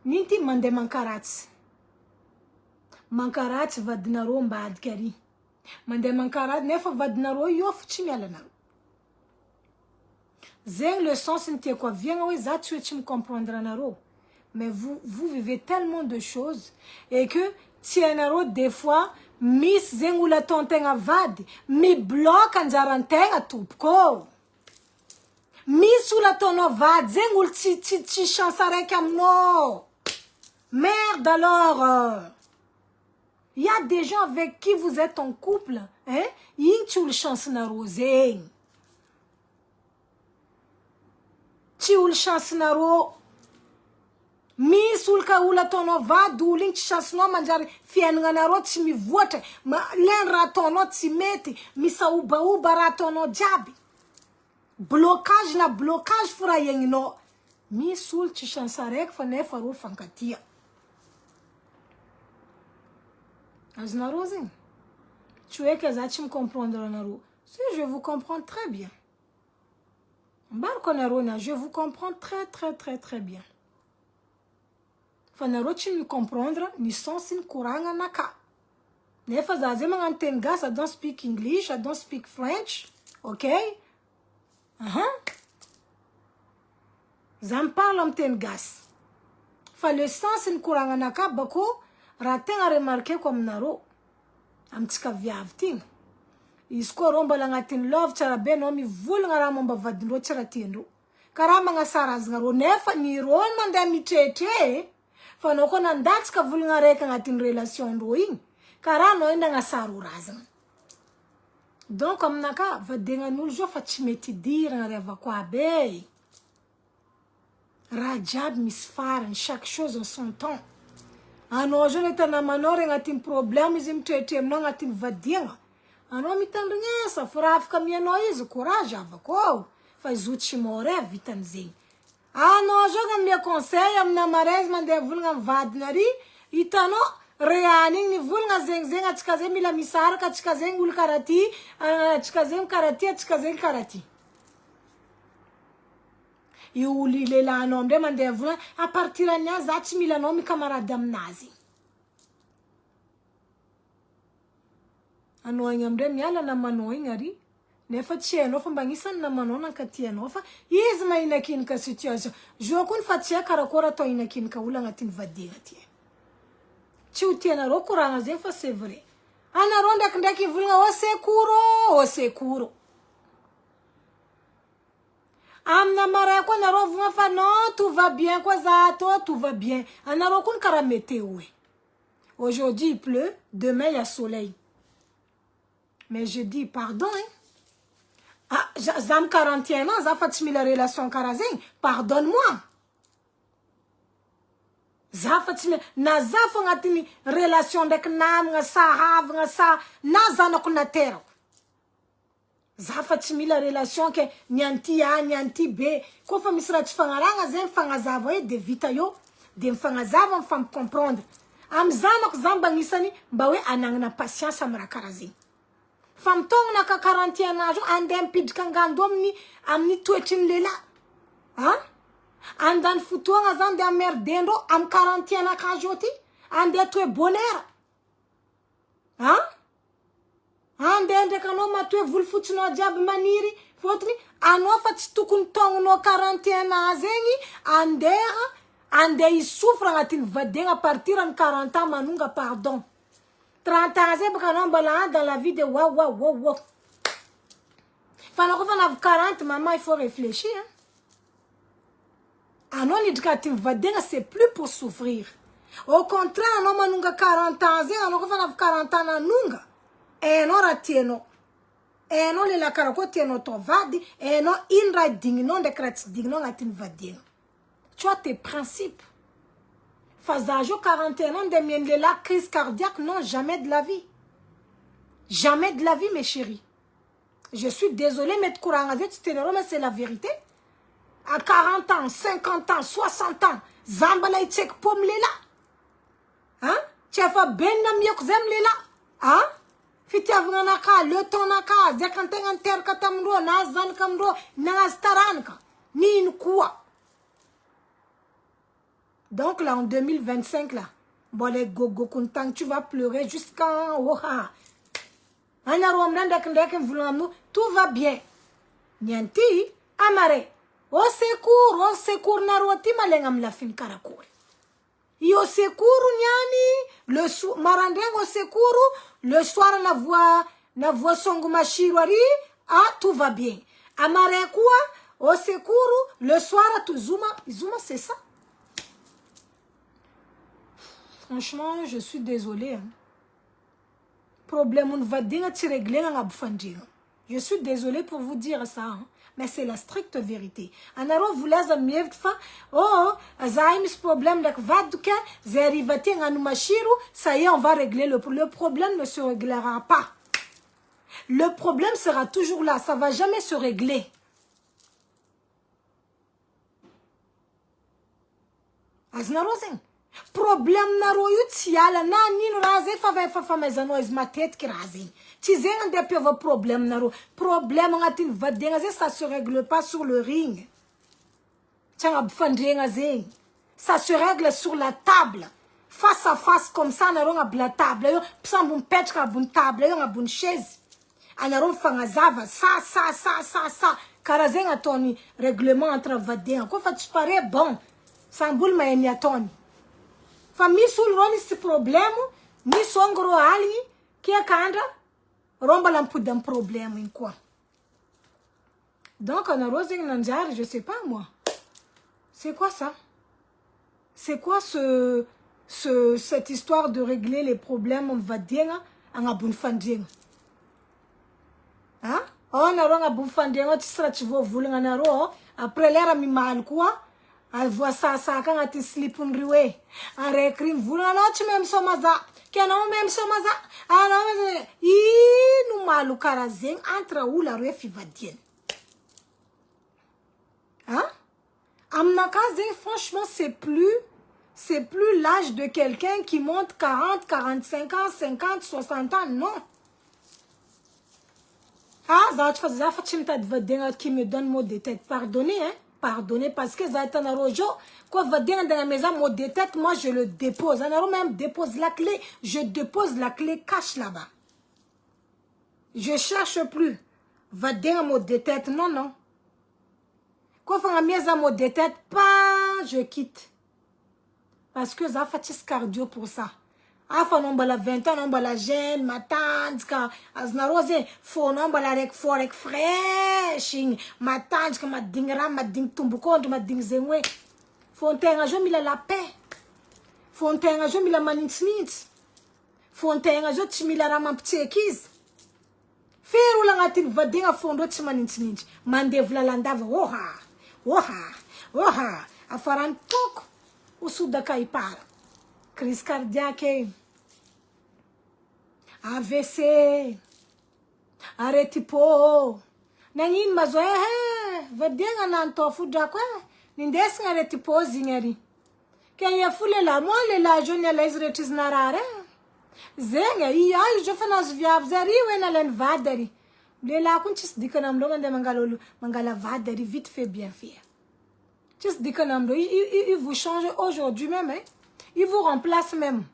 Ninti mande mankarats. Mankarats vadnaro mbad kari. Mande mankarat nefa vadnaro yof chimialana. Zeng le sens n'était quoi viens oui ça tu me comprendras naro mais vous vivez tellement de choses et que tienaro des fois miss zeng ou la tontenga vad mi bloque en jarantenga tupko miss ou la tono vad zeng ou ti chansare kam no merde alors il y a des gens avec qui vous êtes en couple hein yin tu le chance naro zeng Tiul chance naro. misy olo ka olo ataonao vady olo igny tsy chancenao manjary fiainagnanareo tsy mivoatra len raha ataonao tsy mety misaobaoba raha ataonao jiaby blocage na blocage fo raha iagninao misy olo tsy chance araiky fa nefa rô fankatia azonareo zegny tsy hoe que za tsy comprendre anareo si je vous comprends très bien mbariko anareo na je vous comprends très bien fa nareo tsy mi comprendre ni sens ny koragna naka nefa za zay magnano teny gasy I don't speak English I don't speak French okay za miparle am teny gasy fa le sens ny koragna naka bako raha tegna remarqué ko aminareo amitsika viavy tigny izy koa rô mbala agnatin'ny love tsara be anao mivolagna raha momba vadindreo tsy raha tiandreo karaha magnasara azanareo nefa ny rô mandeha mitretre fa anao koa nandatsika volagna raiky agnatin'ny relation ndreo igny karaha anao enda agnasara razana donc aminaka vadegnan'olo zao fa tsy mety diragna riavako aby raha jiaby misy farany chaque chose en son temps anao zao neta namanao re agnatin'ny problème izy mitretre aminao agnatin'ny vadiagna anao mitandrignesa fa raha afaka mianao izy courage avako fa izy tsy mora vitan'izegny anao zao gamia conseil amina maraizy mandeha volagna amin'ny vadinary hitanao reany igny volagna zegny atsika zay mila misaraka atsika zegny olo karaha ty atsika zegny karaha ty atsika zegny karaha ty io olo lelanao amindray mandeha volagna a partir any za tsy mila anao mikamarady aminazy anao igny amindray miala namanao igny ary nefa tsy hainao fa mba agnisan'ny namanao nankatianao fa izy mahinakinika situation zo koa ny fa tsy hay karakory atao hinakinika olo agnatin'ny vadiagna ty tsy ho tianareo koragna zegny fa c'est vrai anareo ndraikindraiky volagna au secours amina maray koa anareo volagna fa non tout va bien koa za atao tout va bien anareo koa ny karaha météo aujourd'hui il pleut demain il y a soleil mais je dis pardon za mi 41 ans za fa tsy mila relation karaha zegny pardonne-moi za fa tsy na za fo agnatin'ny relation ndraiky namagna sa havagna sa na zanako na terako za fa tsy mila relation ke nianty A nianty B koa fa misy raha tsy fagnaragna zegny fagnazava hoe de vita eo de mifagnazava mifamicomprendre amy zanako za mba agnisany mba hoe anagnana patience amy raha karaha zegny fa mitongana ka 41 ans andeha mipidrika angando amin'ny toetrin'ny lehilahy andany fotoagna zany de amerdendreo amy 41 ans kazo ty andeha toe bonheur andeha ndraiky anao matoe volo fotsinao jiaby maniry fotony anao fa tsy tokony tongonao 41 ans zegny andeha isofra agnatin'ny vadiagna à partir amin'ny 40 ans manonga pardon 30 ans zay baka anao mbala dans la vie de wow fa anao koa fa navy 40 maman il faut réfléchir anao nidrika agnatin'ny vadiagna c'est plus pour souffrir au contraire anao manonga 40 ans zegny anao koa fa navy 40 ans nanonga anao raha tianao anao lehilahy karaha koa tianao tao vady anao ino raha digninao ndraiky raha tsy digninao agnatin'ny vadiagna tu as tes principes fa za jo 41 ans ndeha mihaino lehilahy crise cardiaque non jamais de la vie mes chéris je suis désolée mety koragna zay tsy tenareo mais c'est la vérité à 40 ans 50 ans 60 ans za mbala hitseky po amy lehilahy tsy efa benina miako zay amy lehilahy fitiavagna anaka le temps naka zaka antegna niteraka tamindreo na zanaka amindreo nagnazy taranaka nino koa donc là en 2025 là mbola gogo kontagny tu vas pleurer jusqu'en anareo aminay ndraikindraiky mivolagna aminao tout va bien nianty amare au secours nareo ty malegna amy lafiny karakory io secours niany le marandraigny au secours le soir na voa songo mashiro ary tout va bien amare koa au secours le soir tout zuma c'est ça. Franchement, je suis désolée. Problème on va dire tu régler dans la bouffandine. Je suis désolée pour vous dire ça, hein, mais c'est la stricte vérité. Anaro voulez mieux fa oh azaim ce problème de vaduka zerivati nganu mashiru, ça y est, on va régler le problème ne se réglera pas. Le problème sera toujours là, ça va jamais se régler. Aznarozen. Problème naro yutiala na nin raze fa mezano izmatet kirazen. Tizen de peu problème naro. Problème ngatin vadengaze ça se règle pas sur le ring. Tiens zen. Ça se règle sur la table. Face à face comme ça naro ngabla table yo psambun petra bun table yo ngabun chaise. Anaron fangazava ça. Karazen atoni règlement entre vadenga. Ko fa tu paraît bon. Samboul ma eniatoni. Famille sul roni ce problème, ni songro ali, qui a kanda, romba lampu d'un problème, in quoi. Donc, on a rosé nanjar, je sais pas moi. C'est quoi ça? C'est quoi cette histoire de régler les problèmes, on va dire, en abun fanding? Hein? On a ronga bun fanding, tu seras tu vas vouloir en aro, après l'air à mi mal quoi? Elle voit ça quand tu slip on riwe. En récrim, vous n'en même somaza. Qu'un homme même somaza. Ah non, nous malou karazeng entre où la refi va dire. Hein? Amnakazeng, franchement, c'est plus l'âge de quelqu'un qui monte 40, 45 ans, 50, 60 ans, non. Ah, ça fait qui me donne mot de tête. Pardonnez, hein. Pardonnez parce que Zaïtan Arojo, quoi va dire dans la maison, mot de tête, moi je le dépose. Anaro même dépose la clé, je dépose la clé cache là-bas. Je cherche plus. Va dire mot de tête, non. Quoi faire un maison mot de tête, pas, je quitte. Parce que ça fait cardio pour ça. Afa non bala 20 ans non bala jeune matante ka aznarose fo non bala rek forek freshing matante ka madingra mading tumbukondo mading zengwe fontenga jo mila la paix fontenga jo mila manitsnits fontenga jo timila rama ptsekiz feru la ngatin vadinga fondo timanitsnits mandevla landava oha afaran tok usuda kaipara crise cardiaque, AVC, aretipo, nangin mazo vadenga nantofu dakwa, nindes aretipo zingari. Kaya fule la mole la jonia la izretis narare. Zenga iya jo fanas viab zari wena len vadari. Le la kunchis dikanam lo mande mangala vadari vite fait bien fait. Just dikanam lo il vous change aujourd'hui même hein. Ils vous remplacent même.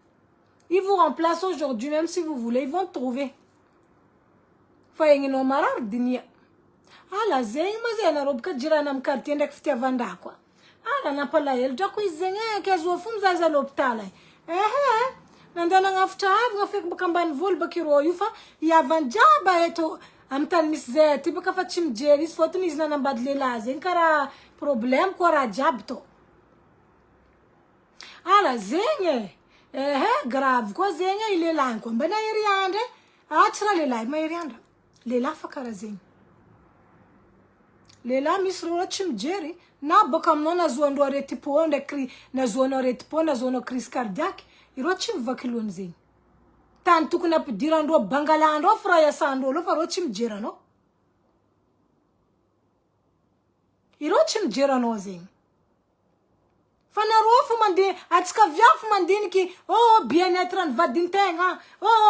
Ils vous remplacent aujourd'hui même si vous voulez. Ils vont trouver. Fayengi no marar dinia. Ala zeng mazena rob ka jiranam quartier ndek ftia vanda kwa. Ala na pala yel jako izenge kezo fumza za l'hôpital. Nandana ngafta ngafek bakamban vol bakiro yufa ya vanjaba eto amtan misze tibaka fachim jeris foto nizna nambadle la zeng kara problem kwa rajabto. Ala zenye grave quoi zenye il est là quoi bana yeriande atra le la ma yerianda le la fakara zenye le la misro chim jeri na bakam no na zondo retipo na kri na zono retipo na zono crise cardiaque iro chim vakilon zenye tantu kuna pedirando bangalando fraya sando lo faro chim jera no iro chim jera no zenye Fanarofu mande atska viafu mandini ki bien-être en vadintenga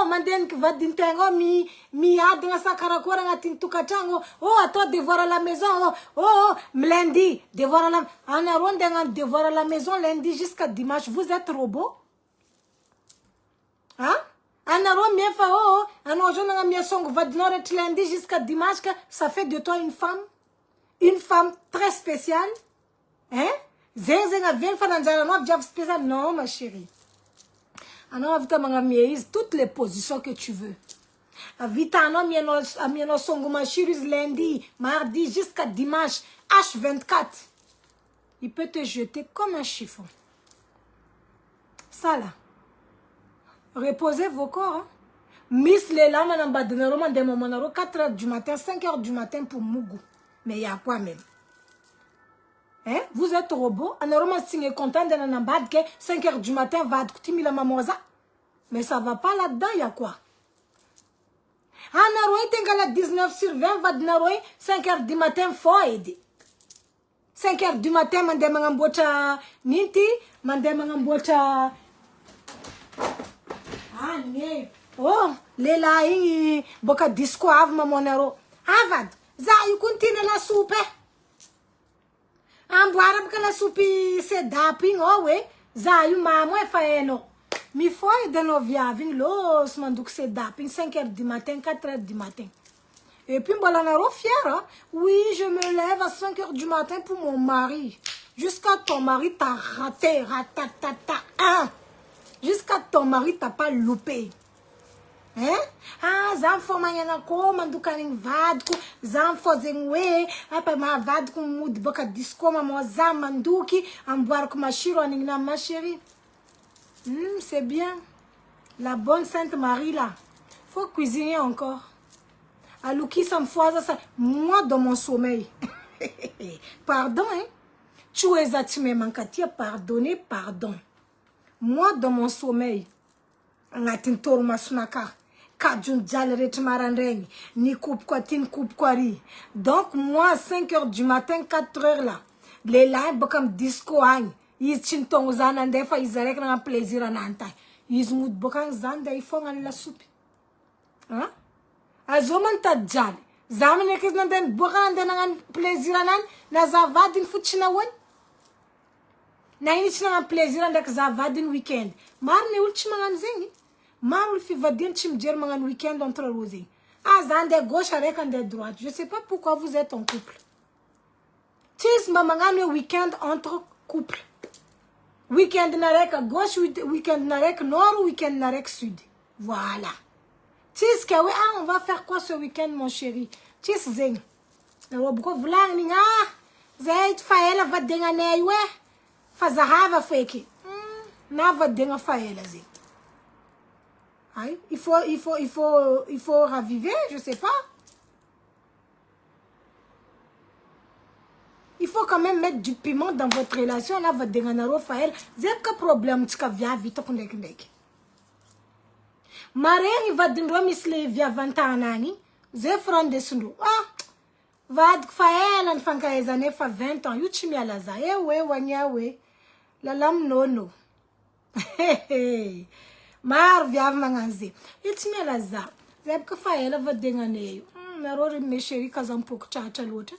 mandeni ki vadintenga mi adinga sakarakora ngatin tukatango à toi devoir à la maison lundi devoir à la anarondenga devoir à la maison lundi jusqu'à dimanche vous êtes robot hein anaron bien fa anojona nga miasongo vadinoret lundi jusqu'à dimanche ça fait de toi une femme très spéciale hein. Non, ma chérie. Toutes les positions que tu veux. Lundi, mardi, jusqu'à dimanche, H24. Il peut te jeter comme un chiffon. Ça là. Reposez vos corps. Hein? Miss Lela manambadinaro mandemomonaro 4h du matin, 5h du matin pour Mougou. Mais il y a quoi même? Hein? Vous êtes robot? Anaroma signe content de n'ambad que 5h du matin va écouter la mamosa. Mais ça va pas là-dedans, il y a quoi? Anaroy t'engala 19/20 va d'naroy 5h du matin faut aider. 5h du matin mandemangambota ninti mandemangambota ah nee. Oh, lela hii boka disco av mamonero. Avad, za yu kuntine la soupe. Amboara boka la soupe se daping owe. Za yu mamo e faeno. Mi foi de no viaving los manduk se daping 5h du matin, 4h du matin. Et puis voilà naro fière. Oui, je me lève à 5h du matin pour mon mari. Jusqu'à ton mari t'a raté, ratatata. Hein? Jusqu'à ton mari t'a pas loupé. Hein? Ah, zanfo manyana ko mandukaning vadku, zanfo zengwe, apa ma vadku mood boka disco mamo zam manduki, amboire ko mashiro aningna ma chérie. C'est bien. La bonne Sainte Marie là. Faut cuisiner encore. Alouki ça me foise ça. Moi dans mon sommeil. Pardon hein. Tu es attimé mankatia pardonner pardon. Moi dans mon sommeil. Ngatin torma sunaka. Kadjun djaleret marandeng. Ni coupe quoi tin coupe quoi ri. Donc moi à 5h du matin 4h là. Les lives comme disco agne. Ils chintong zan des fois ils arrêtent un plaisir en anta. Ils mout bokan zan des fois la soupe. Hein? Azoman ta djal. Zamane kis nan bokan den plaisir en na zavadin fuchina won. Na ini china plaisir en dak zavadin weekend. Mar ne ultima nganzengi. Mar ul fi vadin chim german weekend entre rosé. Azan de gauche avec un de droite. Je sais pas pourquoi vous êtes en couple. Tis mamangane weekend entre couple. Weekend narek à gauche, weekend narek nord, weekend narek sud. Voilà. Tis que oui, ah, on va faire quoi ce week-end, mon chéri? Tis zeng. Robko vlang ninga. Zait faela va denga neywe. Fazahava feki. Na va denga faela zeng. Aïe, il faut raviver, je sais pas. Il faut quand même mettre du piment dans votre relation. Là, votre déganaro faël. Zep ka problème tu ka via vite pour nek. Marien il va dire misle via 20 ans nani. Zep front de sundu. Ah, va faël en fanka les années fa 20 ans. Yuchimi alaza. Eh we wanya we. La lam no. Mar via manganze. Yuchimi alaza. Zep ka faël va dengane. Narori me chéri kazam pok cha l'autre.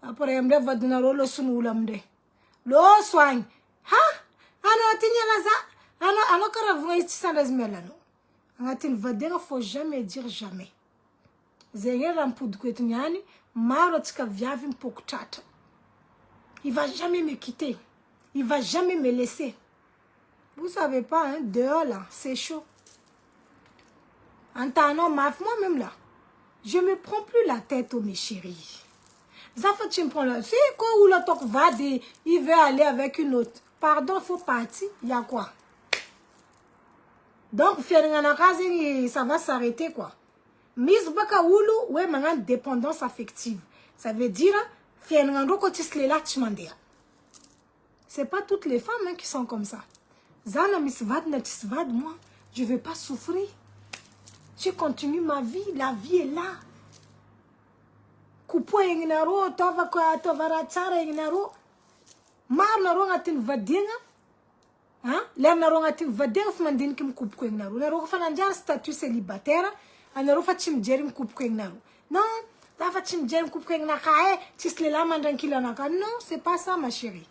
Après, je vais donner le son de le soigne. Ha? Alors, tu n'as pas alors que vous êtes sans les mélano. Il ne faut jamais dire jamais. Zéyer un peu de couetniani, marotka viavim pokchata. Il va jamais me quitter. Il va jamais me laisser. Vous savez pas, hein, dehors là, c'est chaud. En tant que moi-même là, je me prends plus la tête, oh mes chéris. Zafa tu me prends là. C'est quoi où le toc va de, il veut aller avec une autre. Pardon, il faut partir. Il y a quoi? Donc, ça va s'arrêter quoi. Miss Baka Oulu, ouais, maintenant, dépendance affective. Ça veut dire, c'est pas toutes les femmes hein, qui sont comme ça. Zana Miss Vad, moi, je veux pas souffrir. Je continue ma vie, la vie est là. Kupo yenginaro, tova rachara yenginaro. Mar naro ngatin vadinga. Hein? Lem naro ngatin vadinga fmandin kim kupo yenginaro. Naro fananjar statut célibataire. Anaro fachim jerim kupo yenginaro. Non, ta fachim jerim kupo yenginakae. Tislela mandankila naka. Non, c'est pas ça ma chérie.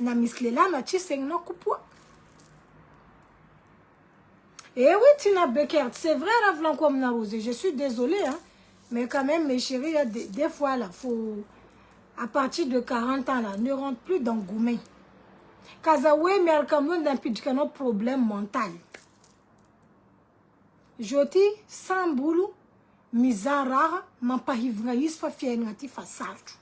Na mislela na tisengno kupo. Eh oui, Tina Becker, c'est vrai, Ravlan comme Narose. Je suis désolée, hein. Mais quand même, mes chéris, il y a des fois, là, faut, à partir de 40 ans, là, ne rentre plus dans Goumé. Kazawe, mais il y a un problème mental. Joti, sans boulot, misara, ma pahivraïs, fa fienati, fa saltu.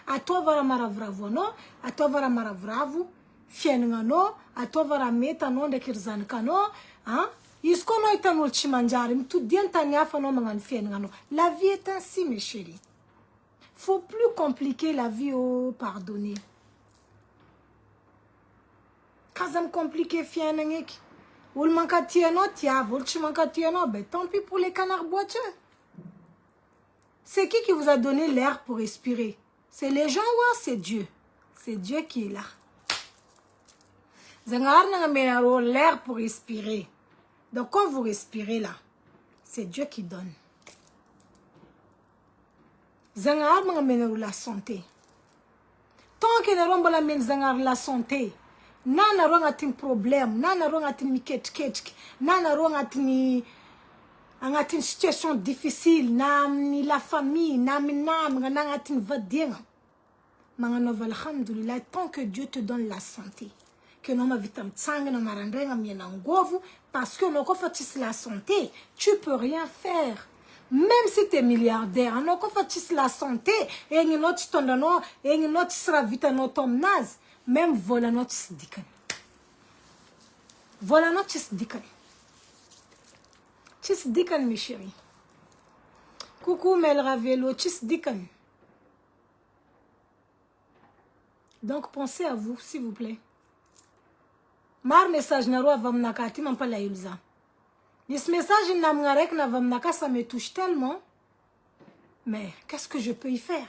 A toi, vara maravravo, no, a toi, vara maravravo, fienano, a toi, vara meta, non, de kirzanka, no, hein. Iskono itanul chimanjari, tout dien tanya fano mangan fiengano. La vie est ainsi, mes chéris. Faut plus compliquer la vie, oh, pardonnez. Kazam compliqué fienengek. Ou le mancatieno, tia, ou le chimancatieno, ben tant pis pour les canards boiteux. C'est qui vous a donné l'air pour respirer? C'est les gens ou c'est Dieu? C'est Dieu qui est là. Vous avez l'air pour respirer. Donc quand vous respirez là, c'est Dieu qui donne. Vous avez la santé. Tant que vous avez la santé, nana ronga tin problème, nana ronga tin miket, nana ronga tin une situation difficile, ni la famille, nanga tin vadien. Mangano alhamdulillah, tant que Dieu te donne la santé, que non ma vitam tsang no marandrenga miena ngovu, parce que non fatis la santé, tu peux rien faire. Même si tu es milliardaire, non fatis la santé, et une autre tondano, et une autre sera vite no tomnaz, même voilà notre dikan. Voilà notre dikan. Chis dikan, mes chéris. Coucou Mel Ravelo, chis dikan. Donc pensez à vous, s'il vous plaît. Mar message na roa vamnaka ti mampa la yulza. Ce message na mngarek na vamnaka, ça me touche tellement. Mais qu'est-ce que je peux y faire?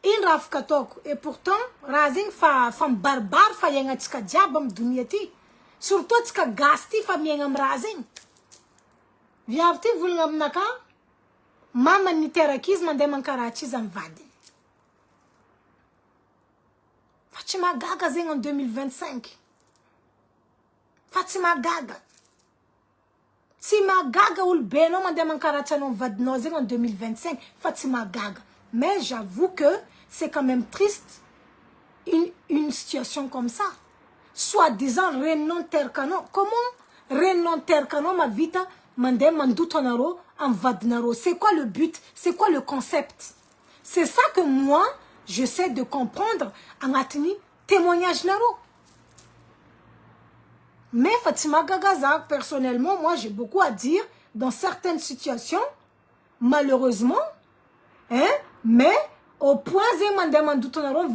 In raf katok, et pourtant razing fa fam barbare fa yenga tika diabam dunyati. Surtout tika gasti fa miengam razing. Viavti vulngam naka mama ni terakizma de mankarachi zamvadi. Fatima Gaga zeng en 2025. Fatima Gaga. Si ma Gaga ou le beno mande mankarachi non vadno zeng en 2025. Fatima Gaga. Mais j'avoue que c'est quand même triste une situation comme ça. Soi-disant renon terkano. Comment renon terkano ma vita mande mandoutonaro en vadnaro? C'est quoi le but? C'est quoi le concept? C'est ça que moi j'essaie de comprendre en atini témoignage naro. Mais Fatima Gagaza, personnellement, moi j'ai beaucoup à dire dans certaines situations, malheureusement, hein, mais au point où je demande tout le monde,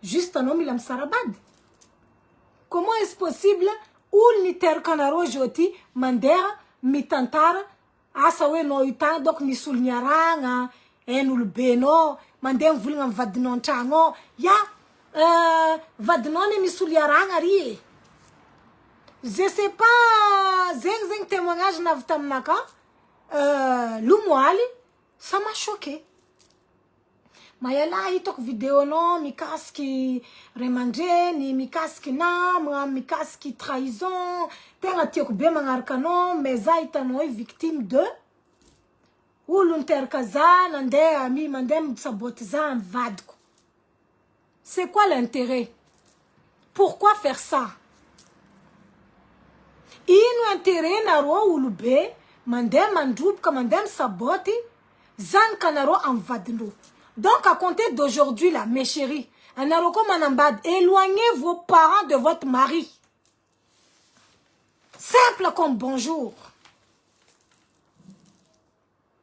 juste un homme il a sarabad. Comment est-ce possible ou ni terkanaro joti mandera mitantara asawe no yuta donc ni sulnyaranga enul beno mandem vulnga vadnon chango ya vadnon ni sulyaranga ri. Je sais pas zeng témoignage navtamnaka lumwali. Ça m'a choqué. Mayala itok vidéo non, mikaski remandé, ni mikaski na, mikaski trahison, tenga tiok be mangarkano, meza itano victime de ou l'unterkaza, nande ami mandem sabotza vadko. C'est quoi l'intérêt? Pourquoi faire ça? Inu intérêt naro ou lube, mandem mandroup kamandem saboti. Zan kanaro en vadno. Donc à compter d'aujourd'hui là, mes chéris, éloignez vos parents de votre mari. Simple comme bonjour.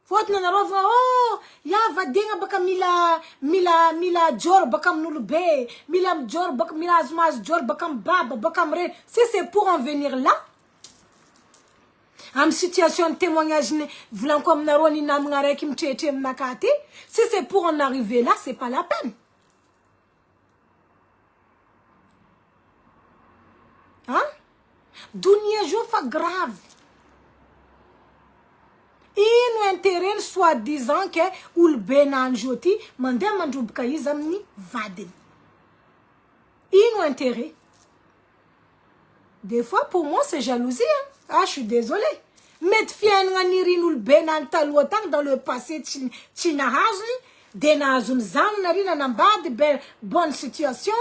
Votre nanaro va oh ya vadinga baka mila jor bakam nulube, mila jor bak mila azmaz jor bakam baba bakam re. Si c'est pour en venir là. En situation de témoignage, voulant comme naroni namngare kim tete mnakati. Si c'est pour en arriver là, c'est pas la peine. Hein? Dunia jo fa grave. Inu intérêt soit disant que ou le benan joti mande mandou kaizamni vadin. Inu intérêt. Des fois pour moi c'est jalousie. Hein? Ah, je suis désolée. Mais fien ngani nous benan talwotang dans le passé chinahazli denazun zam narina namba de bonne situation.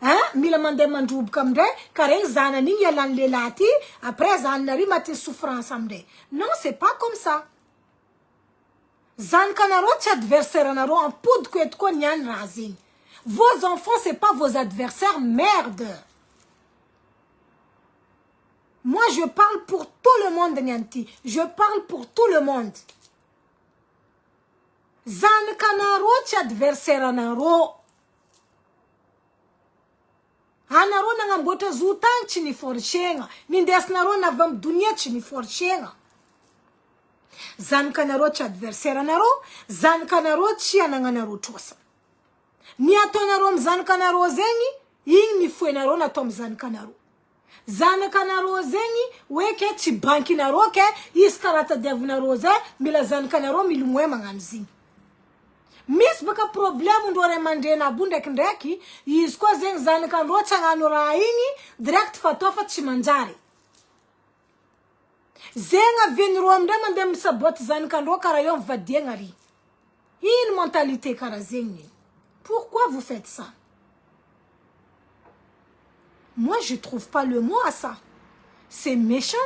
Hein? Mila mande mandroub kamde karen zanani yalan lelati après zanari mati souffrance amde. Non, c'est pas comme ça. Zan kanaro adversaire naro en poudre que ko nyan razin. Vos enfants c'est pas vos adversaires, merde. Moi, je parle pour tout le monde, Nyanti. Je parle pour tout le monde. Zan kanaro ci adversaire anaro. Anaro na ngambota zutan chini forshenga. Nindes naro na vam dunia chini forshenga. Zan kanaro ci adversaire anaro. Zan kanaro ci ananganaro tosa. Ni atonaro mzan kanaro zengi. Ying ni fuenaro na tom zan kanaro. Zan kanaro zengi. Weke ci banki naro ke. Iskarata devnaro ze. Mila zan kanaro milumwe manganzi. Mis baka problem ndore mande na bunde kindeki yisko zeng zan kan rocha nganura ingi direct fatofa chimanjari zenga venro mde mande msabot zan kan ro karayon vadiengari une mentalité kara zengi. Pourquoi vous faites ça? Moi je trouve pas le mot à ça. C'est méchant.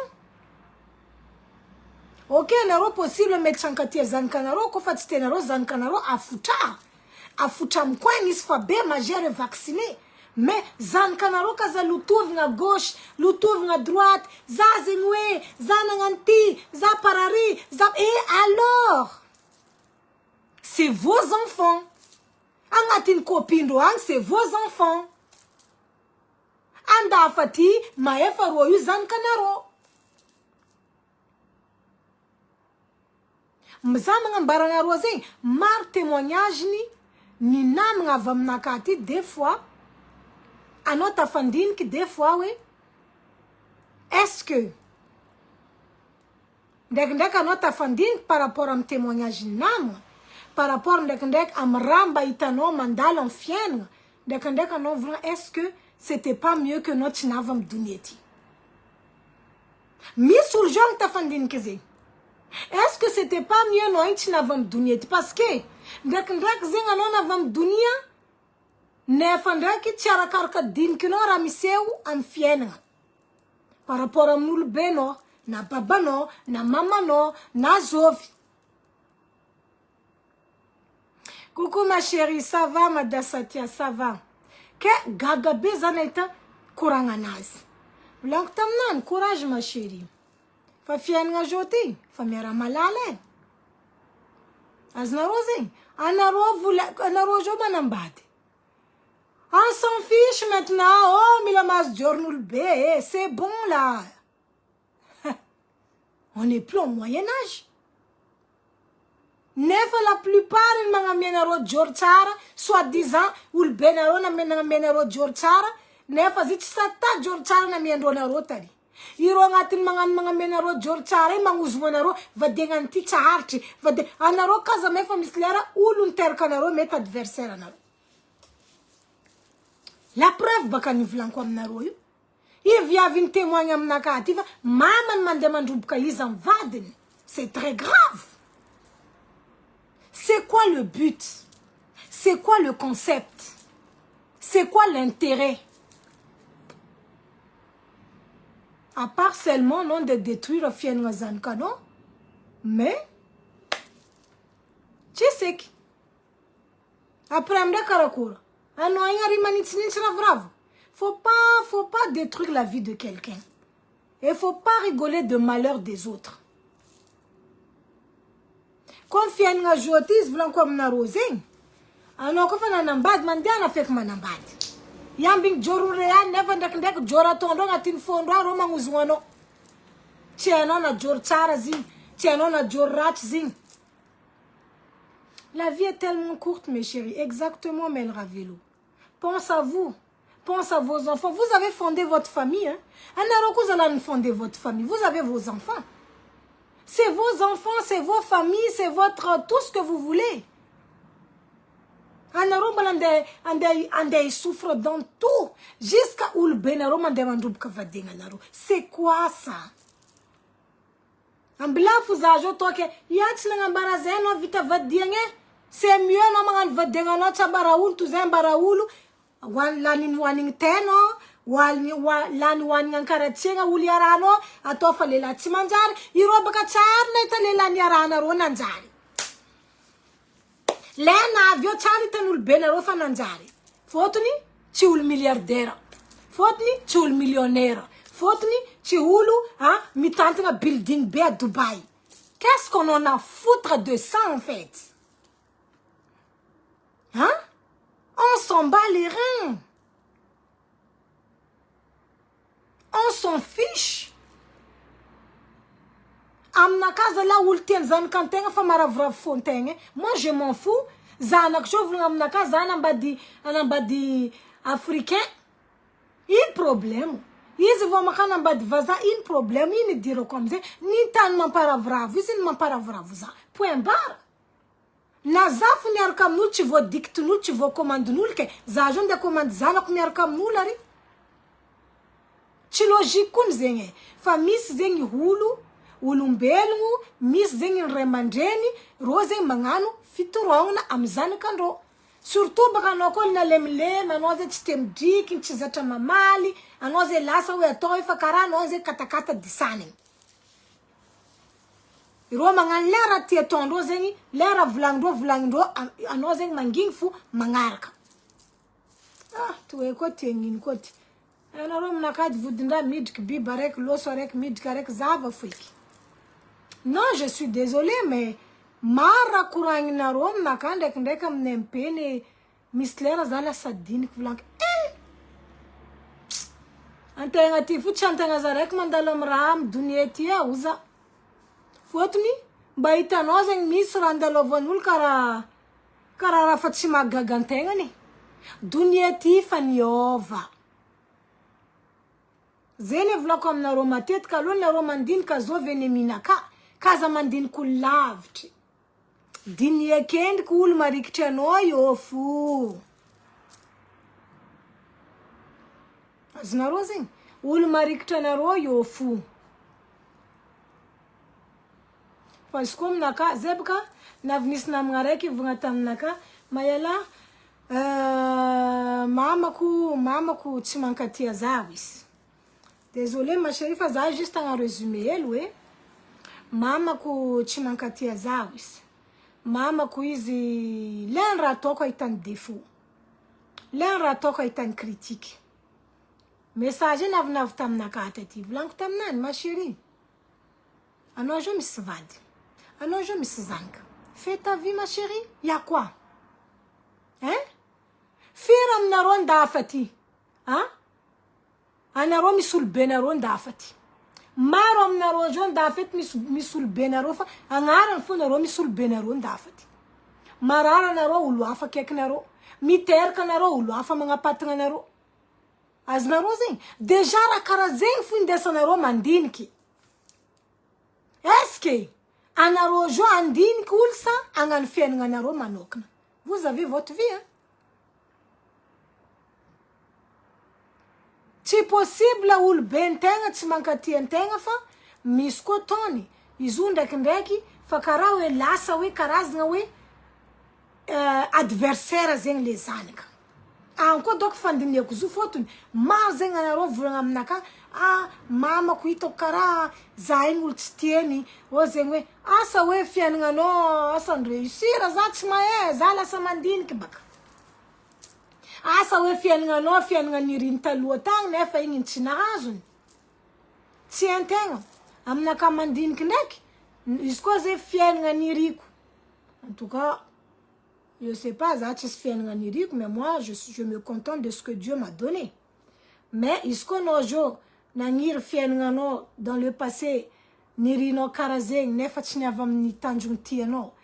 Ok, naro possible mechankati zan kanaro ko fatite naro zan kanaro afuta mkweni sfabe majere vacciné. Mais zan kanaro kaza lutuv na gauche, lutuv na droite, za zingwe, za nanganti, za parari, za... Et alors? C'est vos enfants. Angatin kopindo ang, c'est vos enfants. Anda fati maefa royu zan kanaro. Mzama ngambara na rose mar témoignage ni nam ngavam nakati des fois anota fandine qui des fois oui est-ce que ndek anota fandine par rapport à témoignage nam par rapport ndek amramba itano mandal en fienne ndek non vraiment est-ce que c'était pas mieux que notre navam dunieti mi sur jong ta fandine keze. Est-ce que c'était pas mieux non n'avam dunia? Parce que ndek zinga non avam dunia ne fandaki tiara karka din kino ramiseu am fiena par rapport à moul beno na baba no na mama no na zofi. Coucou ma chérie, ça va madasatia, ça va? Que gaga bezaneta kuranganas. Langtam nan courage ma chérie. Fa fian nga joti, fa mera malale. Azna rosé, anaro jo manambate. On s'en fiche maintenant, oh milamas journal B, c'est bon là. On n'est plus au Moyen-Âge. Nefa la plupart in mga menaro jorchara, soi-disant, ou le benaro na menaro jorchara, nefa zit sata jorchara na menaro tari. Iro ngatin mga menaro jorchara manguzmonaro vadengan ti charti vade anaro kaza mefa mislera ulun terkanaro met adversaire anaro. La preuve bakani vlanko amnaro yu. Il vient vin témoigner amnakativa maman mandemandrubka izan vaden. C'est très grave. C'est quoi le but? C'est quoi le concept? C'est quoi l'intérêt? À part seulement non de détruire Fien Wazanka, non? Mais, tu sais que, après Amda Karakura, faut pas détruire la vie de quelqu'un. Et faut pas rigoler de malheur des autres. Quand Fien Wajotis, blanc comme Narosé, alors qu'on fait un ambad, mandiana fait manambad. Yambing jorurea never ndek jora tondo ngatin fondwa roma nguzwano tieno na jor tsara zing tieno na jor rat zing. La vie est tellement courte mes chéris, exactement Mel Ravelo. Pense à vous, pense à vos enfants. Vous avez fondé votre famille hein. Anaro vous allez fonder votre famille. Vous avez vos enfants. C'est vos enfants, c'est vos familles, c'est votre tout ce que vous voulez. Ande souffre dans tout. Jusqu'à où le benaro mandemandou kavadenga naro. C'est quoi ça? Ambla fuzajo toke. Yach ngambara zeno vita vadienge. C'est mieux no mangan vadenga no chabaraoul tu zembaraoul. Wan lanin waning teno. Lan waning karatsenga uliarano. Atofa lela timanjar. Irobaka char na italela nyarana ronanjari. Lena avio charitanul benaro fananjari. Fotoni, ciul miliardaire. Fotni, ciul millionnaire. Fotini, Tchihoulou, hein, mitantena building B à Dubaï. Qu'est-ce qu'on en a foutre de ça, en fait? Hein? On s'en bat les reins. On s'en fiche. Amnaka la ultien zan kantenga famara vrav fontenga. Moi je m'en fous. Zanak jouvre amnaka zan ambadi africain. Il problème. Ils vont makan ambadi vaza il problème. Ils ne diront comme ça. Ni tan man para vrav. Ils man para vrav za. Point barre. Nazaf ni arkam nul ci vo dicte nul ci vo commande nul ke. Zajon de commande zanak ni arkam nul ari. Ci logique kun zenye. Famis zenye hulu. Ulumbelungu, mis zengin remandreni, rose manganu, fiturong na amzani kandro. Surtout baka nokol na lemlem, anoze chitemdik, nchizata mamali, anoze lasa we atoi fakara, anoze katakata disani. Iro mangan lera tietondo zengi, lera vlangdo, anoze mangingfu mangarka. Ah, tuwe koti engin koti. Anarom nakad vudinda midk bibarek, losorek, midkarek, zava fiki. Non, je suis désolée, mais mara kurang na rom na kandek ndeka mnempene mislera zala sadin kvlank. Antenga tifu chantanga zarek mandalom ram dunietia uza. Fotni baita nozeng misrandalo vonul kara rafatshima gagantenga ni. Dunieti faniova. Zene vlakom na romatet kalon na romandin kazo veneminaka. Kaza mandin kulavt. Din yekend kul marikchano yofu. Znarozing. Ul marikchanaro yofu. Paskom naka zebka navnis namngareki vungatam naka mayala mama ku chimankatia zawis. Désolé ma chérie, faza juste un résumé elle. Mama ku chimankatia zawis. Mama ku izi len ratoko itan défaut. Len ratoko itan critique. Message nav tam nakatati. Blanc tam nan ma chérie. Alors je me svade. Alors je me zank. Fais ta vie ma chérie. Y'a quoi? Hein? Firam naron dafati. Hein? Anaron misul benaron dafati. Marom na rojon dafet misul benarofa angaran fu na ro misul benaron dafati marara na ro ulwafa kek na ro miter ka na ro ulwafa mga patnga na ro azna rozing deja ra karazeng fu ndesa na ro mandinki eske ana rojo andinki ulsa angan fienga na ro manokna. Vous avez votre vie hein? Si possible ul bentenga tsimankatientenga fa misko toni izunda kindeki fa karawe lasa we karazna we adversaire zeng les anika anko dok fandine kuzu fotun ma zenga na ro vunga mnaka mama kuito kara zain ul tstieni o zengwe asa we fianga no asa réussir azatsma zala samandin kibaka. Asa we fianga no fianga nirinta luotang nefa ingin chinazun. Tientenga. Amna kamandin knek. Isko ze fianga niriku. En tout cas, je sais pas zatis fianga niriku, mais moi je me contente de ce que Dieu m'a donné. Mais isko no jo nangir fianga no dans le passé nirino karazeng nefa chinavam ni tanjung tieno.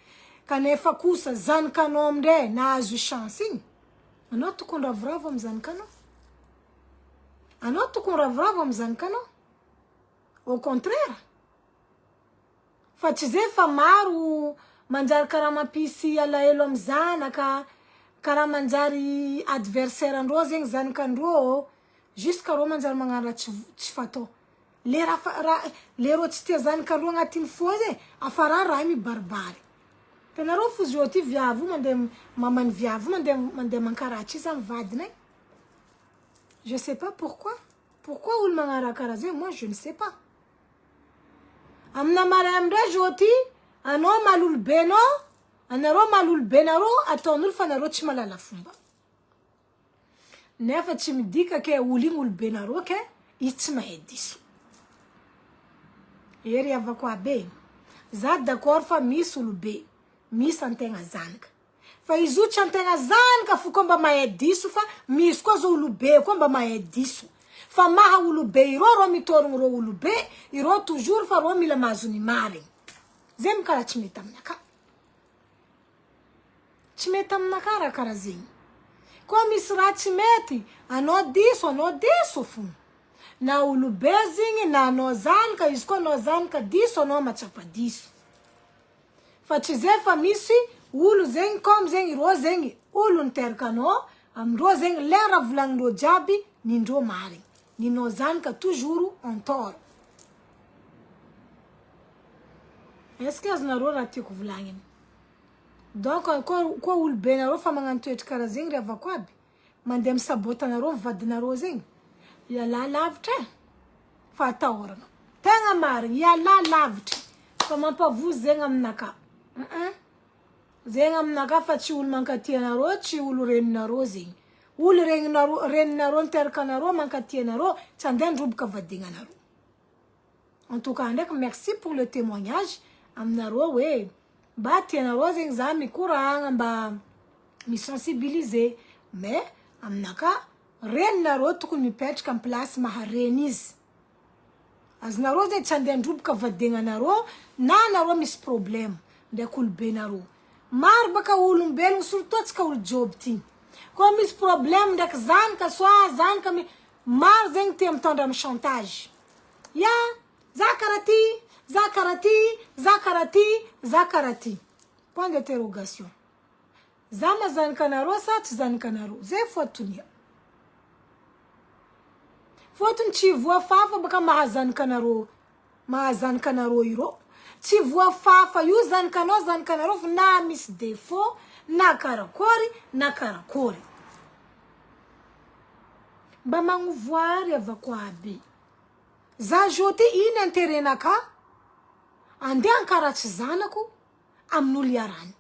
Kanefa kusa zan kanomde na azu chancing. Anoto kun ravravo mzankano? Anoto kun ravravo mzankano? Au contraire. Fatize famaru manjari karamapisi ala elo mzanaka karamanjari adversaire andro zeng zankandro jusqu'à ro manjari mangara chifato. Lero chite zankandro ngatin foze afara rami barbari. Penaro fuzjoti viavu maman viavu mandem mankarachi sam vadne. Je sais pas pourquoi. Pourquoi ul mangara karaze? Moi je ne sais pas. Amna maramre joti ano malul beno anaro malul benaro atonul fanaro chimala la fumba. Nefa chimdika ke ulingul benaro ke Izy mahay diso. Ery havako aby. Za d'accord fa misy olobe, misy antegna zanaka. Fa izy io tsy antegna zanaka fo koa mba mahay diso fa misy koa zao olobe koa mba mahay diso. Fa maha olobe iro mitorogno ro olobe, iro toujours fa ro mila mahazo ny marigny. Zay karaha tsy mety aminaka. Tsy mety aminaka raha karaha zegny. Koa misy raha tsy mety, anao diso fo. Na olobe zegny na anao zanaka, izy koa anao zanaka diso, anao matsapa diso. Fa tsy zay fa misy olo zegny comme zegny ro zegny olo niteraka anao, amindro zegny lera volagnin'ro jiaby nindro marigny. Ninao zanaka toujours en tort. Est-ce que azonareo raha tiako volagniny? Donc koa olobe nareo fa magnano toetra karaha zegny ry havako aby, mandeha misaboty anareo vadinareo zegny, iala lavitra e. Fa atahorana. Tegna marigny, iala lavitra. Fa mampavozo zegny aminaka. Zegny aminaka fa tsy olo mankatia anareo, tsy olo reninareo zegny. Olo reninareo niteraka anareo, mankatia anareo, tsy andeha ndroboka vadigna anareo. En tout cas, ndraiky merci pour le témoignage. Aminareo hoe, mba tianareo zegny za mikoragna, mba misensibiliser. Mais aminaka, reninareo tokony mipetraka amin'ny place mahareny izy. Azonareo zegny tsy andeha ndroboka vadigna anareo, na anareo misy problème ndraiky olobenareo. Maro baka olombelogno, surtout atsika olo job ty. Koa misy problème ndraiky zanaka, soit zanaka maro zegny tia mitondra amin'ny chantage. Ya, za karati, za karati, za karati, za karati. Point d'interrogation. Za mazanaka anareo sa tsy zanaka anareo? Zay fotony. Fotony tsy voafafa baka mahazanaka anareo iro. Tsy voafafa io zanaka anareo fa na misy défaut, na karakory, na karakory. Mba magnovoary havako aby. Za joty ino interenaka? Andeha ankaratsy zanako amin'olo iarany.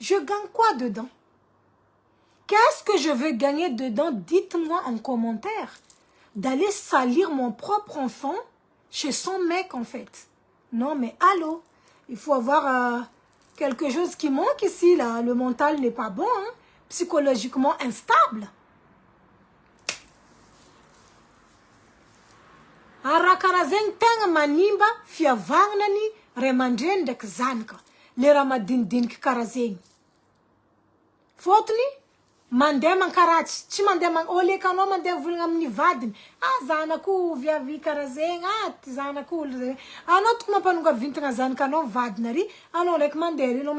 Je gagne quoi dedans? Qu'est-ce que je veux gagner dedans? Dites-moi en commentaire. D'aller salir mon propre enfant chez son mec en fait. Non mais allô, il faut avoir quelque chose qui manque ici là. Le mental n'est pas bon, hein? Psychologiquement instable. Arakarazeng tanga manimba fiavagnany remandreny ndraiky zanaka. Le raha madinidiniky karaha zegny. Fotony mandeha mankaratsy, tsy mandeha olekanao mandeha volagna amin'ny vadiny. Zanako viavy karaha zegny, zanako olo zegny. Anao toko mampanonga vintagna zanakanao vadiny ary, anao ndraiky mandeha ry, anao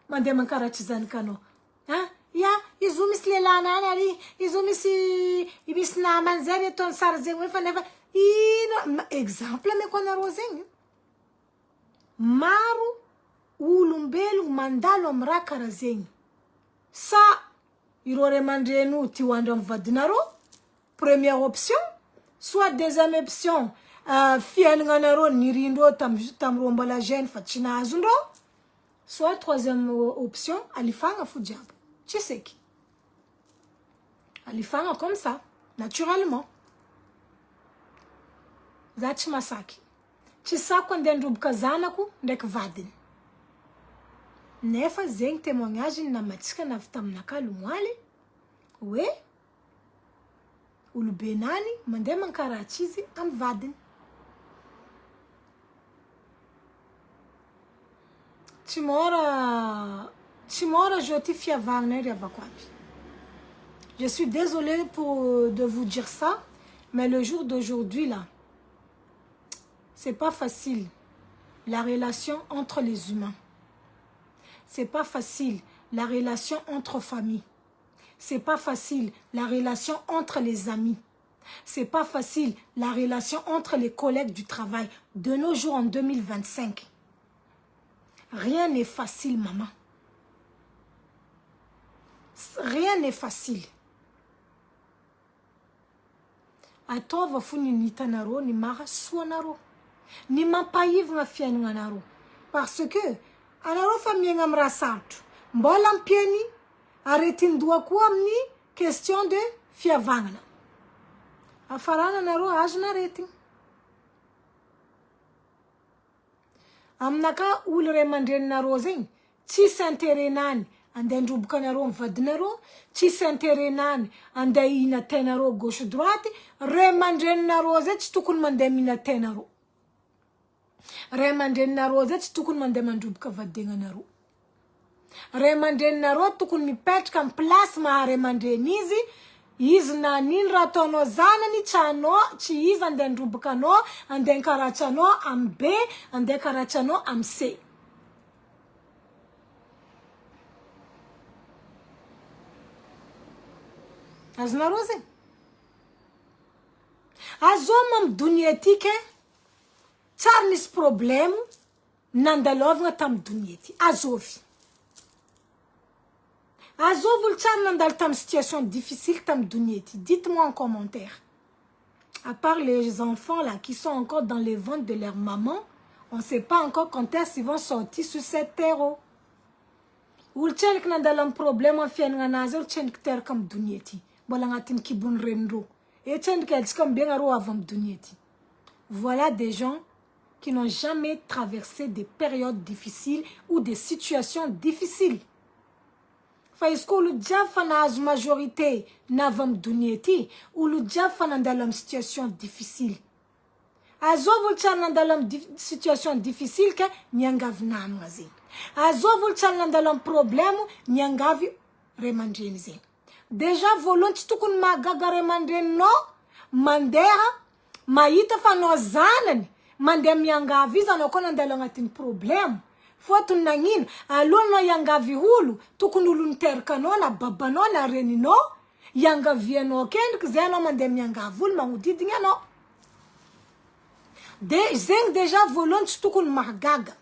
mandeha mankaratsy zanakanao. Ya, izy misy lelanany ary, izy misy namany zay ataony sara zegny hoe fa nefa ino exemple ameko anareo zegny. Maro olombelogno mandalo amin'ny raha karaha zegny. Sa ireo ray aman-dreny tia hoandro amin'ny vadinareo, première option, soit deuxième option, fiainagnanareo nirindreo tamin'ireo mbola jeune fa tsy nahazondreo, soit troisième option, alifagna fo jiaby. Tsy seky. Alifagna comme ça, naturellement. Za tsy masaky. Tsy sako andeha ndroboka zanako ndraiky vadiny. Nefa zegny témoignage namatsika navy taminaka lomwaly hoe olobenany mandeha mankaratsy izy amin'ny vadiny. Tsy mora joti fiavagnana ry havako aby. Je suis désolée de vous dire ça, mais le jour d'aujourd'hui là, c'est pas facile la relation entre les humains. C'est pas facile la relation entre familles. C'est pas facile la relation entre les amis. C'est pas facile la relation entre les collègues du travail. De nos jours en 2025, rien n'est facile, maman. Rien n'est facile. Atova funi nitanaro ni mara suanaro. Ni mampahivagna fiainagnanaro. Parce que anaro fa miaigna amin'ny raha sarotro. Mbola ampiany aretin-doha koa amin'ny question de fiavagnana. afarana nareo azona retigny aminaka olo ray aman-dreninareo zegny tsisy intérêt-nany andeha androboka anareo amin'ny vadinareo, tsisy intérêt-nany andeha hihina tenareo gauche droite. Ray aman-dreninareo zay tsy tokony mandeha mihina tenareo. Ray aman-dreninareo zay tsy tokony mandeha mandroboka vadiananareo. Ray aman-dreninareo tokony mipetraka amin'ny place maharay aman-dreny izy na nino raha ataonao zanany tsanao, tsy izy andeha androboka anao, andeha ankaratsy anao amin'ny B, andeha ankaratsy anao amin'ny C. Azonareo zegny? Azoma amin'ny donia ty ke tsara misy problème nandalovagna tamin'ny donia ty. Azovy. Azovy olo tsara nandalo tamin'ny situation difficile tamin'ny donia ty. Dites-moi en commentaire. À part les enfants là qui sont encore dans les ventres de leur maman, on ne sait pas encore quand est-ce qu'ils vont sortir sur cette terre. Olo tsenik nandalo amin'ny problème amin'ny fiainagnazy olo tsenik teraka amin'ny donia ty. Mbola agnatin'ny kibony renindreo. Et tsenik edzika mbegna ro avy amin'ny donia ty. Voilà des gens qui n'ont jamais traversé des périodes difficiles ou des situations difficiles. Fa izy ko olo jiaby fa nahazo majorité navy amin'ny donia ty, olo jiaby fa nandalo amin'ny situation difficile. Azovy olo tsara nandalo amin'ny situation difficile ke niangavy namagna zegny. Azovy olo tsara nandalo amin'ny problème niangavy ray aman-dreny zegny. Déjà voalohany tsy tokony mahagaga ray aman-dreninao mandeha mahita fa anao zanany mandeha miangavy izy anao koa nandalo agnatin'ny problème. Fotony nagnino alohanao iangavy olo tokony olo niteraka anao na babanao na reninao iangavianao kendriky zay anao mandeha miangavy olo magnodidigny anao. Zegny déjà voalohany tsy tokony mahagaga.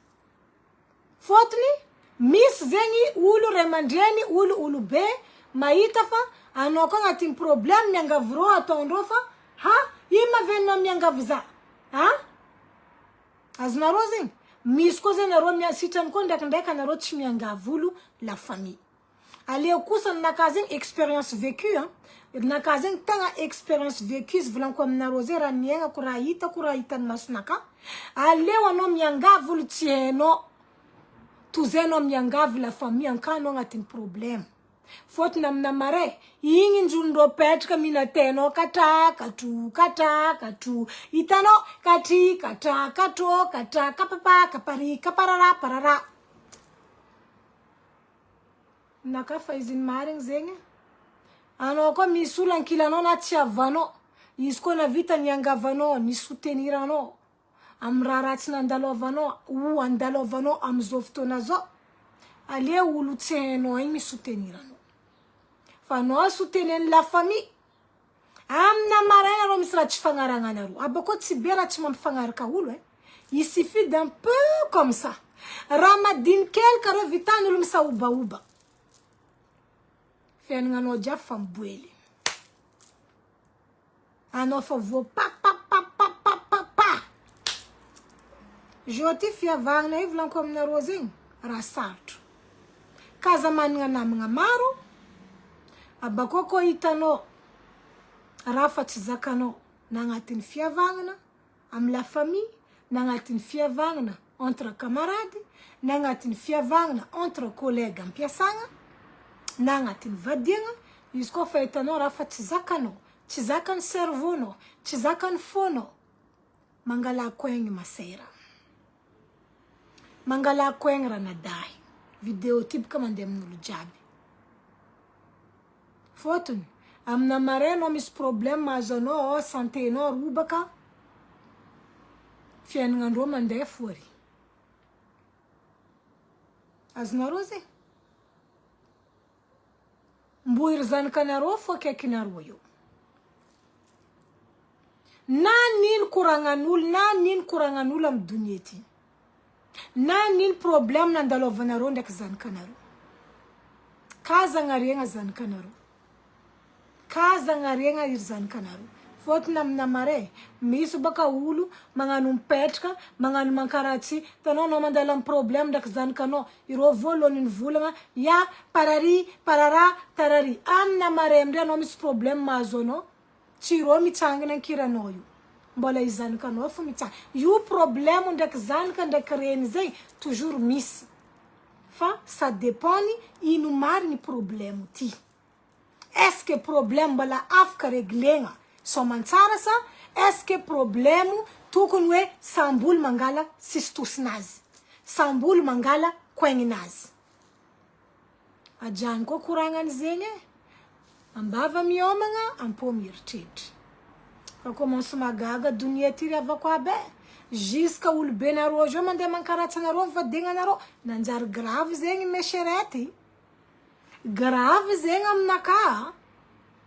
Fotony misy zegny olo ray aman-dreny olo be mahita fa anao koa agnatin'ny problème miangavy rô ataondreo fa ino mahavenonao miangavy za? Azonareo zegny? Misy koa zegny nareo sitrany koa ndraikindraiky anareo tsy miangavy olo la famille. Aleo kosa naka zegny expérience vécue. Naka zegny tagna expérience vécue izy volaniko aminareo zay raha niaignako raha hitany masonaka. Aleo anao miangavy olo tsy hainao. Toy anao miangavy la famille ankanao agnatin'ny problème. Fotony amina mare igny injonindreo petraka mina tenao katra katro hitanao katry katra katro katra kapapa kapari kaparara parara. Naka fa izy marigny zegny anao koa misy olo ankilanao na tsy avanao izy koa navita niangavanao ni soutenir anao amin'ny raha ratsy nandalovanao ou andalovanao amin'izao fotoana zao. Aleo olo tsy hainao igny misoutenir anao. Fa anao soutenir la famille. Amina maraina anao misy raha tsy fagnaragnanareo. Abako tsy be raha tsy mampifagnaraka olo. Il suffit d'un peu comme ça. Raha madinikely kareo vitan'olo misaobaoba. Fiaignanao jiaby fa miboely. Anao fa vo pa. Joti fiavagna io volaniko aminareo zegny raha sarotro. Kaza managna namagna maro. Abako koa hitanao raha fa tsy zakanao na agnatin'ny fiavagnana amin'ny la famille, na agnatin'ny fiavagnana entre camarades, na agnatin'ny fiavagnana entre collègues ampiasagna, na agnatin'ny vadiagna. Izy koa fa hitanao raha fa tsy zakanao, tsy zakan'ny cerveau-nao, tsy zakan'ny fonao, mangalako aigny masera. Mangalako aigny raha nadahy. Vidéo typique mandeha amin'olo jiaby. Fotony amina marainao misy problème mazanao santé-nao robaka fiaignandreo mandeha fory. Azonareo zay? Mboiry zanakanareo fo akaikinareo io. Na nino koragnan'olo, na nino koragnan'olo amin'ny donia ty. Na nino problème nandalovanareo ndraiky zanakanareo. Kazagnariagna zanakanareo. Kazagnariagna iry zanakanareo. Fotony amina mare misy baka olo magnano mipetraka, magnano mankaratsy, tanao anao mandala amin'ny problème ndraiky zanakanao. Ireo voalohany ny volagna ya parari parara tarari. Amina mare amindray anao misy problème mahazo anao. Tiro mitsangana kiranao io. Mbola izanakanao fo mitsangana. Io problème ndraiky zanaka ndraiky reny zay toujours misy. Fa ça dépend ni ino mariny problème ty. Est-ce que problème mbola afaka reglena soamantsara sa? Est-ce que problème tokony hoe samboly mangala sistosinazy, samboly mangala koagninazy. Ajany koa koragnany zegny ambava miomagna ampo mieritreritra. Fa commence magaga dunia ty avako abe jusqu'à olobe nareo jo mandeha mankaratsy nareo vadegna nareo nanjary grave zegny mesherety. Grave zegny aminaka.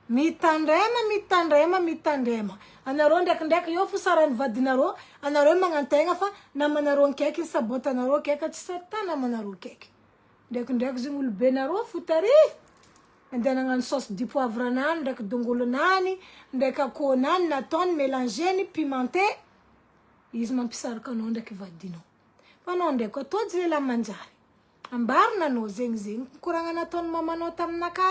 Mitandrema. Anareo ndraikindraiky io fo sarany vadinareo, anareo magnantegna fa namanareo nkaiky sabotanareo kaiky tsy sarita namanareo kaiky. Ndraikindraiky zegny olobe nareo fo tary. Andeha nagnano sauce du poivre nany, ndraiky dongolo nany, ndraiky akoho nany nataony mélangeny, pimenté. Izy mampisarika anao ndraiky vadinao. Fa anao ndraiky atao jela manjary. Ambarina anao zegny koragna nataony mamanao taminaka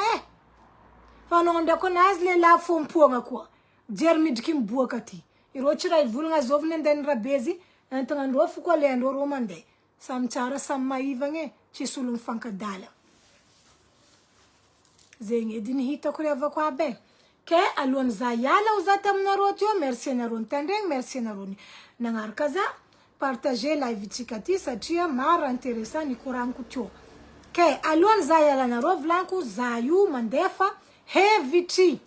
Fa anao ndraiky anazy le la fompoagna koa. Jery midriky miboaka ty. Ireo tsy raha ivolagna zoviny andeha rabezy, antagnandreo fo koa le andreo mandeha. Samy tsara, samy maivagna tsisy olo mifankadala. Zegny edy ny hitako riavako aby. Ke alohan'ny za hiala ho za taminareo teo, merci anareo nitandregny, merci anareo nagnaraka za. Partager live tsika ty satria maro intéressant ny koragniko teo. Ke alohan'ny za hiala anareo volaniko za io mandefa hevitry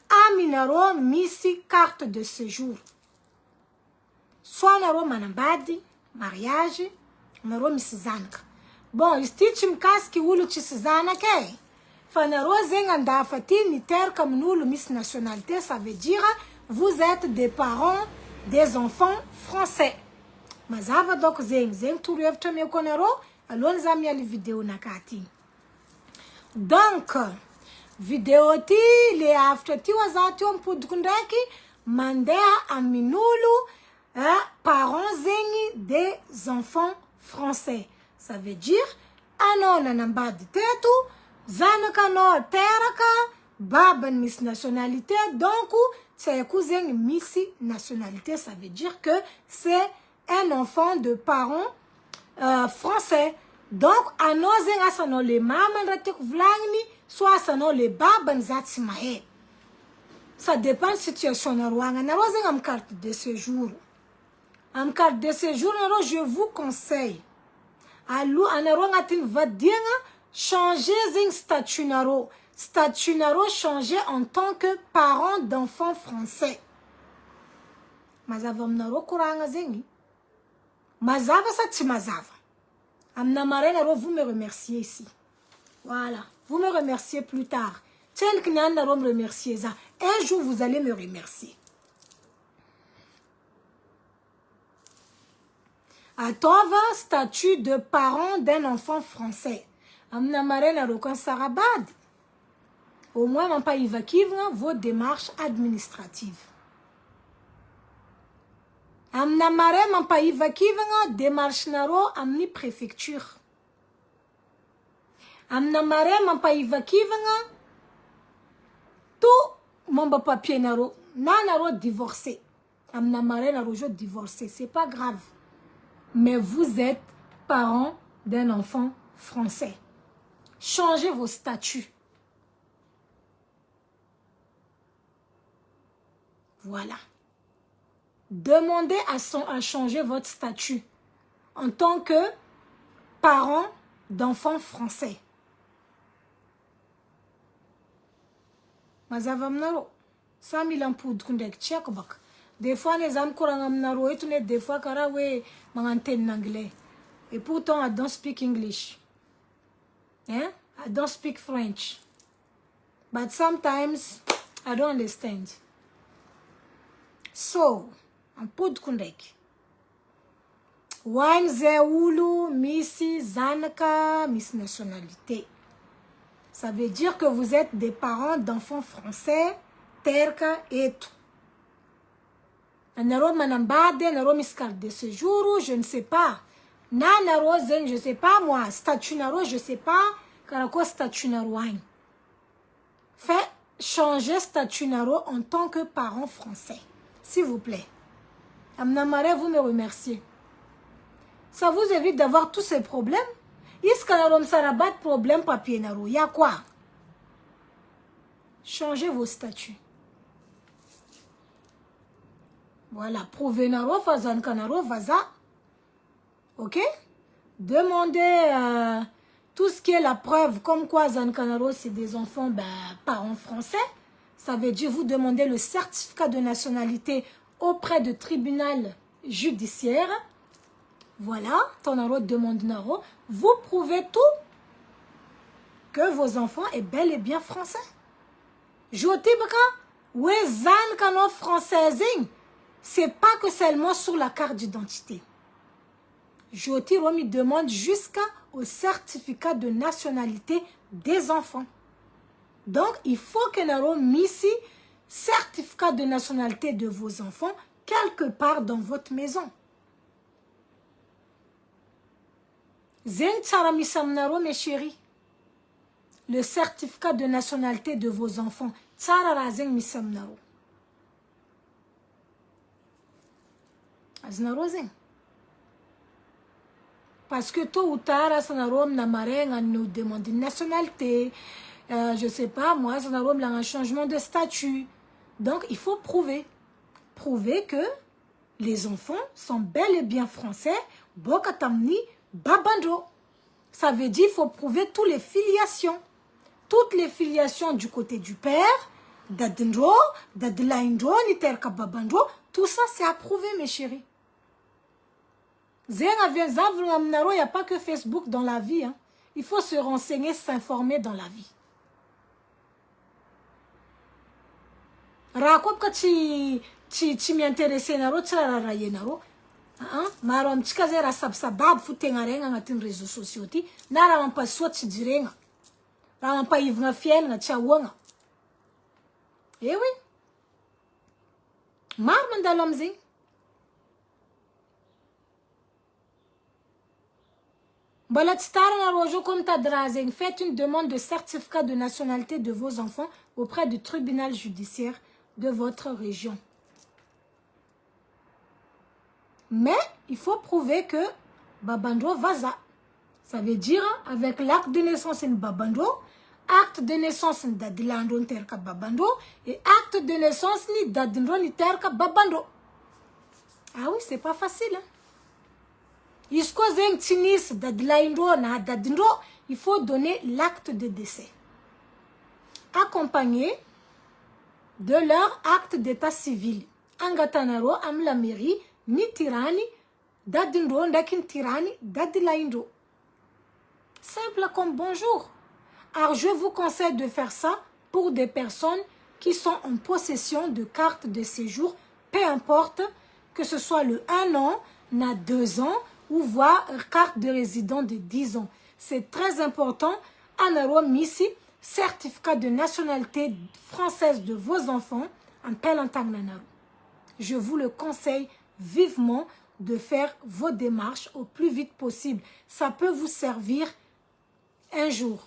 aminareo misy carte de séjour. Soit nareo manambady, mariage, nareo misy zanaka. Bon, izy ty tsy mikasiky olo tsisy zanaka Fa nareo zegny andafa ty niteraka amin'olo misy nationalité, ça veut dire vous êtes des parents des enfants français. Mazava donc zegny torohevitra ameko anareo alohan'ny za mialy vidéo nakaty. Donc vidéo ty le after ty wa za ty mipodiko ndraiky mandeha amin'olo parents zegny des enfants français. Ça veut dire anao nanambady teto, zanakanao teraka, babany misy nationalité, donc tsayako zegny misy nationalité. Ça veut dire que c'est un enfant de parents français. Donc anao zegny asanao le mamany raha tiako volagniny, soit asanao le babany za tsy mahay. Ça dépend situation nareo agny. Nareo zegny am carte de séjour. Am carte de séjour nareo, je vous conseille anareo agnatin'ny vadiagna changer zegny statut nareo. Statut nareo changer en tant que parent d'enfants français. Mazava aminareo koragna zegny. Mazava sa tsy mazava? Amina maray nareo, vous me remerciez ici. Voilà. Vous me remerciez plus tard. Tiens que nyan nareo me remercier ça. Un jour vous allez me remercier. Atova statut de parent d'un enfant français. Amina maray nareo kan sarabad. Au moins man pa ivakivna vos démarches administratives. Amina maray man pa ivakivna démarche nareo amni préfecture. Amina maray man pa ivakivna tout momba papier nareo. Na nareo divorcé. Amina maray nareo jo divorcé. C'est pas grave. Mais vous êtes parent d'un enfant français. Changez vos statuts. Voilà. Demandez à changer votre statut en tant que parent d'enfants français. Mazava mnaro. Ça milampud kundek tchèque bak. Des fois les âmes courant mnaro et tout des fois karawe manganten anglais. Et pourtant I don't speak English. I don't speak French. But sometimes I don't understand. So, un pod kundek. Wine zeulu, misi, zanaka, miss nationalité. Ça veut dire que vous êtes des parents d'enfants français, terka et tout. Naro manambade, naro mis carte de séjour, je ne sais pas. Na naro zen, je sais pas moi. Statut naro, je sais pas. Karako statut naro. Fait, changer statut naro en tant que parent français. S'il vous plaît. Amnamare, vous me remerciez. Ça vous évite d'avoir tous ces problèmes. Est-ce que ça n'a pas de problème papier naro? Il y a quoi? Changez vos statuts. Voilà. Prouvez naro, fazan kanaro, vaza. Ok? Demandez tout ce qui est la preuve, comme quoi Zankanaro, c'est des enfants, parents français. Ça veut dire vous demandez le certificat de nationalité auprès du tribunal judiciaire. Voilà, Tonaro demande Naro. Vous prouvez tout que vos enfants est bel et bien français. Jotibaka, ouais, Zankano françaising. C'est pas que seulement sur la carte d'identité. Joti Romi demande jusqu'au certificat de nationalité des enfants. Donc, il faut que Naro missi certificat de nationalité de vos enfants quelque part dans votre maison. Zeng Tsaramisam Naro, mes chéris. Le certificat de nationalité de vos enfants. Tsararazeng Misam Naro. Aznaro Zeng. Parce que tôt ou tard, Sanarom Namareng nous demande une nationalité. Je ne sais pas, moi, Sanarom a un changement de statut. Donc, il faut prouver. Prouver que les enfants sont bel et bien français. Bokatamni, Babando. Ça veut dire qu'il faut prouver toutes les filiations. Toutes les filiations du côté du père, d'Adendro, d'Adelaindro, Niterka Babando. Tout ça, c'est à prouver, mes chéris. Il n'y a pas que Facebook dans la vie. Hein. Il faut se renseigner, s'informer dans la vie. Rakop ka tu m'intéressais naro tsara raye naro. Hein? Marom tsikazera sabsabab futengarenga ngatin réseaux sociaux ti. Nara mampa soit tsidirenga. Ramampa ivna fiel nga tchawanga. Eh oui. Mar mandalomzi. Faites une demande de certificat de nationalité de vos enfants auprès du tribunal judiciaire de votre région. Mais il faut prouver que Babando Vaza. Ça veut dire avec l'acte de naissance en Babando, acte de naissance d'Adilandon Terka Babando et acte de naissance ni d'Adindron Terka Babando. Ah oui, c'est pas facile. Hein? Il faut donner l'acte de décès. Accompagné de leur acte d'état civil. Angatanaro, am la mairie, ni tirani, dadindro, ndakin tirani, dadilaindo. Simple comme bonjour. Alors je vous conseille de faire ça pour des personnes qui sont en possession de cartes de séjour, peu importe que ce soit le 1 an, na 2 ans, ou voire carte de résident de 10 ans. C'est très important. Anaro Missi, certificat de nationalité française de vos enfants, en tel en tant que nanaro. Je vous le conseille vivement de faire vos démarches au plus vite possible. Ça peut vous servir un jour.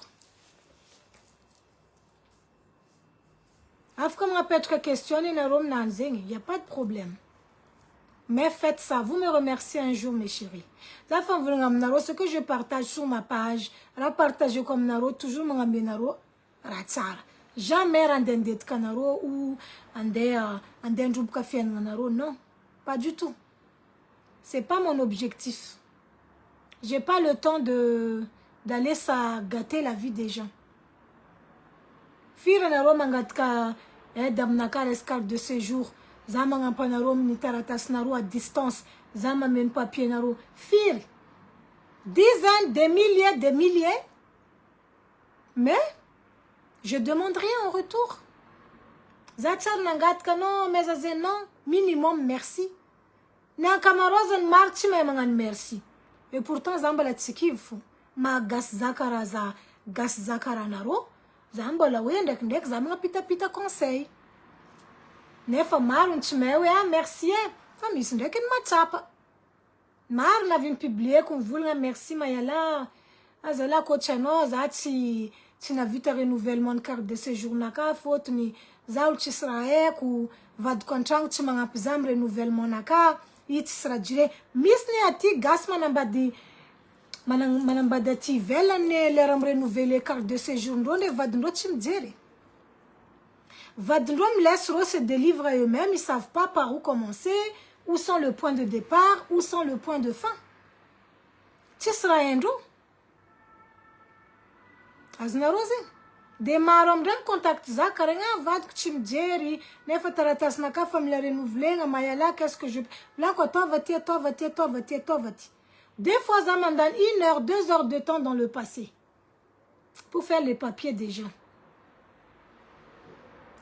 Afkam rappetre question, il n'y a pas de problème. Mais faites ça. Vous me remerciez un jour, mes chéris. Ce que je partage sur ma page, la partager comme Naro, toujours mon ami Naro, Ratsar. Jamais rendendet Kanaro ou Andendroub Kafien Naro. Non, pas du tout. C'est pas mon objectif. J'ai pas le temps d'aller ça gâter la vie des gens. Fire Naro Mangatka, Damnaka, l'escale de séjour. Zama ngampanarom ni taratas naro à distance. Zama men papier naro. Fil. Dizaines, des milliers. Mais, je demande rien en retour. Zatsar nangat kano, mais non, minimum merci. Nan kamarozen marchi me mangan merci. Et pourtant, zamba la tsikiv. Ma gas zakaraza, gas zakara naro. Zamba la wendek ndek zama pita conseil. Nefa marun tchimewe a merci. Ça me semble que matapa. Mar na vim publier com vulga merci mayala. Azala kochano zati tu n'as vu ta renouvellement de carte de séjour naka faute ni zaul tu seras ou va de contrat tu m'as appris renouvellement naka it sera duré misni ati gas manambadi manambadati vela ne leur renouveler carte de séjour ndonde va de tu me dire va de me laisseront se délivrer eux-mêmes, ils savent pas par où commencer, où sont le point de départ, où sont le point de fin. Tu seras un jour. Azna rose. Des marom ren contact za karenga vad chim jeri ne fataratas na ka famille renouveler na mayala qu'est-ce que je là quoi toi va tirer toi va tirer toi va tirer toi va tirer. Des fois ça m'en donne 1 heure 2 heures de temps dans le passé pour faire les papiers des gens.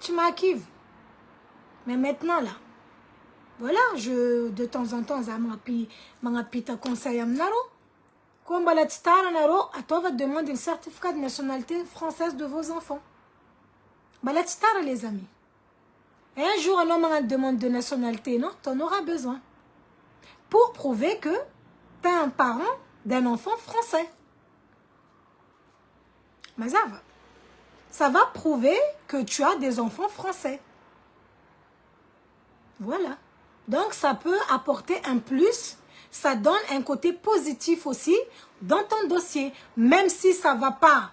Tu m'acquives. Mais maintenant là, voilà, de temps en temps, ça m'a pita conseil à m'naro. Comme la titara naro, à toi va demander un certificat de nationalité française de vos enfants. La titara les amis. Et un jour, un homme a une demande de nationalité, non, tu en auras besoin. Pour prouver que tu es un parent d'un enfant français. Mais ça va prouver que tu as des enfants français. Voilà. Donc, ça peut apporter un plus. Ça donne un côté positif aussi dans ton dossier. Même si ça ne va pas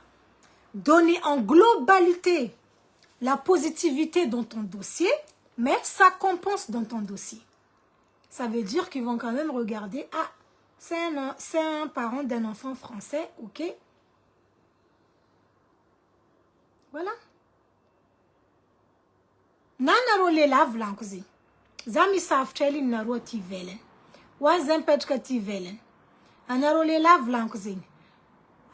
donner en globalité la positivité dans ton dossier, mais ça compense dans ton dossier. Ça veut dire qu'ils vont quand même regarder, ah, c'est un parent d'un enfant français, ok? Voilà. Nanaro le lave lankuzi. Zami safteli naro ti velen. Wazem petka ti velen. Anaro le lave lankuzi.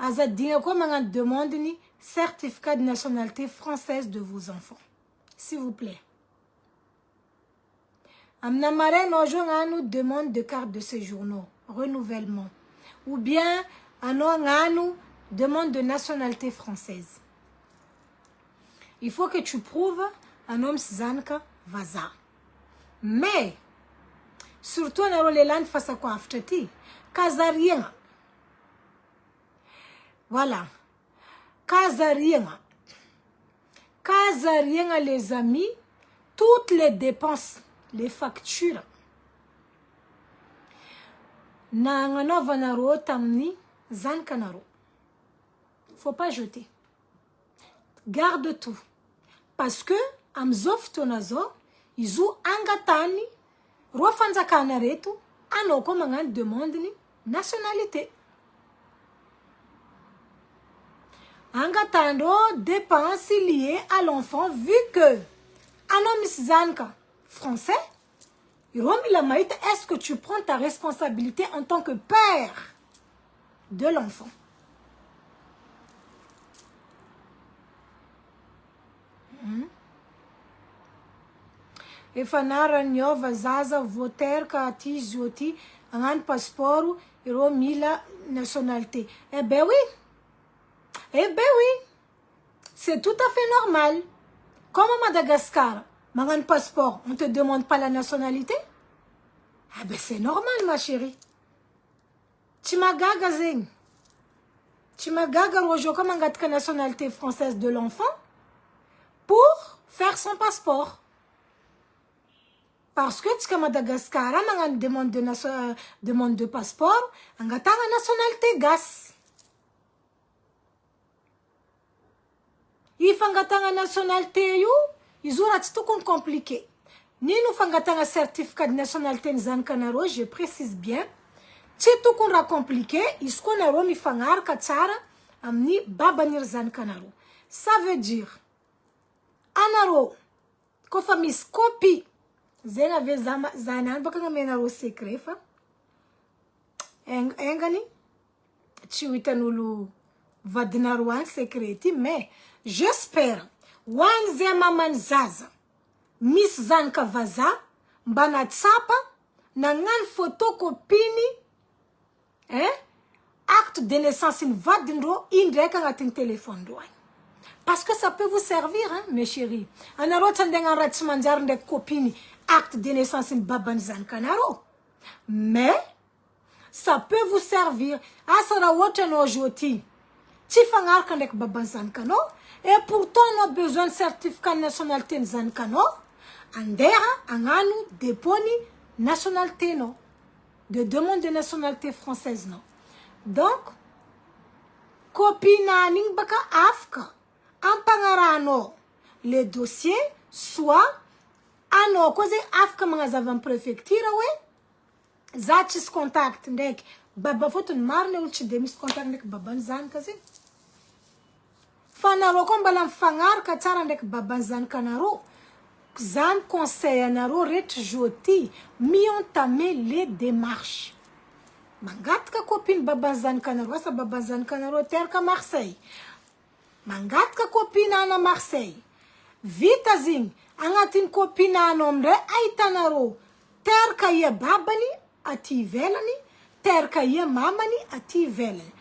Azadinga ko manga demande ni certificat de nationalité française de vos enfants. S'il vous plaît. Amnamare nojo nganu demande de carte de séjour, renouvellement. Ou bien ano nganu demande de nationalité française. Il faut que tu prouves un homme Zanka Vaza. Mais, surtout dans les landes face à quoi aftati, Kazarien. Voilà. Kazarien. Kazarien, les amis, toutes les dépenses, les factures. Nangano vanaro tamni Zankanaro. Faut pas jeter. Garde tout. Parce que, amzof tonazo, izu angatani, rofanza kanaretu, anoko mangan demande ni nationalité. Angatando dépenses liées à l'enfant, vu que, anom zanka, français, est-ce que tu prends ta responsabilité en tant que père de l'enfant? E fanara nyova zaza voter ka ati joti un passeport iro mila nationalité. Eh ben oui, c'est tout à fait normal. Comme à Madagascar, un passeport, on ne te demande pas la nationalité? Ah ben c'est normal ma chérie. Tu m'as gagazé. Tu m'as gagazé comme un nationalité française de l'enfant pour faire son passeport. Parce que tu as Madagascar, on demande de passeport, on a une nationalité gas. Il faut une nationalité, ils ont tout compliqué. Ni nous faisons un certificat de nationalité Zankanaro, je précise bien. Si tout est compliqué, il faut que nous fassions un babanir Zankanaro. Ça veut dire, Anaro, qu'on fasse copie. Zena ve zanan baka nga menaro secret fa engani chiwitanulu vadinaruan secreti mais j'espère wan zema man zaza Miss Zanka Vaza mbana tsapa na ngan photocopini acte de naissance in vadinro indreka ngatin téléphone doy. Parce que ça peut vous servir, hein, mes chéris. On a de copine, acte de naissance in Babanzan Kanaro. Mais, ça peut vous servir. Asara wote no joti. Tifangar kanek babanzan kano. Et pourtant, on a besoin de certificat de nationalité nzan kano. Andera, anganu, deponi, nationalité no. De demande de nationalité française no. Donc, copina ning baka afka. Ampangarano. Le dossier, soit, ano, cause afka mangazavan préfecture, ouais. Zachis contact, ndek. Baba foto marne ulchi demis contact ndek baban zan kazi. Fanaro kombalam fangar katara ndek baban zan kanaro. Zan conseil naro ret joti. Mi entamé les démarches. Mangat ka copine baban zan kanaro. Sa baban zan kanaro terka Marseille. Mangat ka copine ana Marseille. Vita zing. Angatin copine anomre aitanaro. Terka ye babani ati velani. Terka ye mamani ati velani.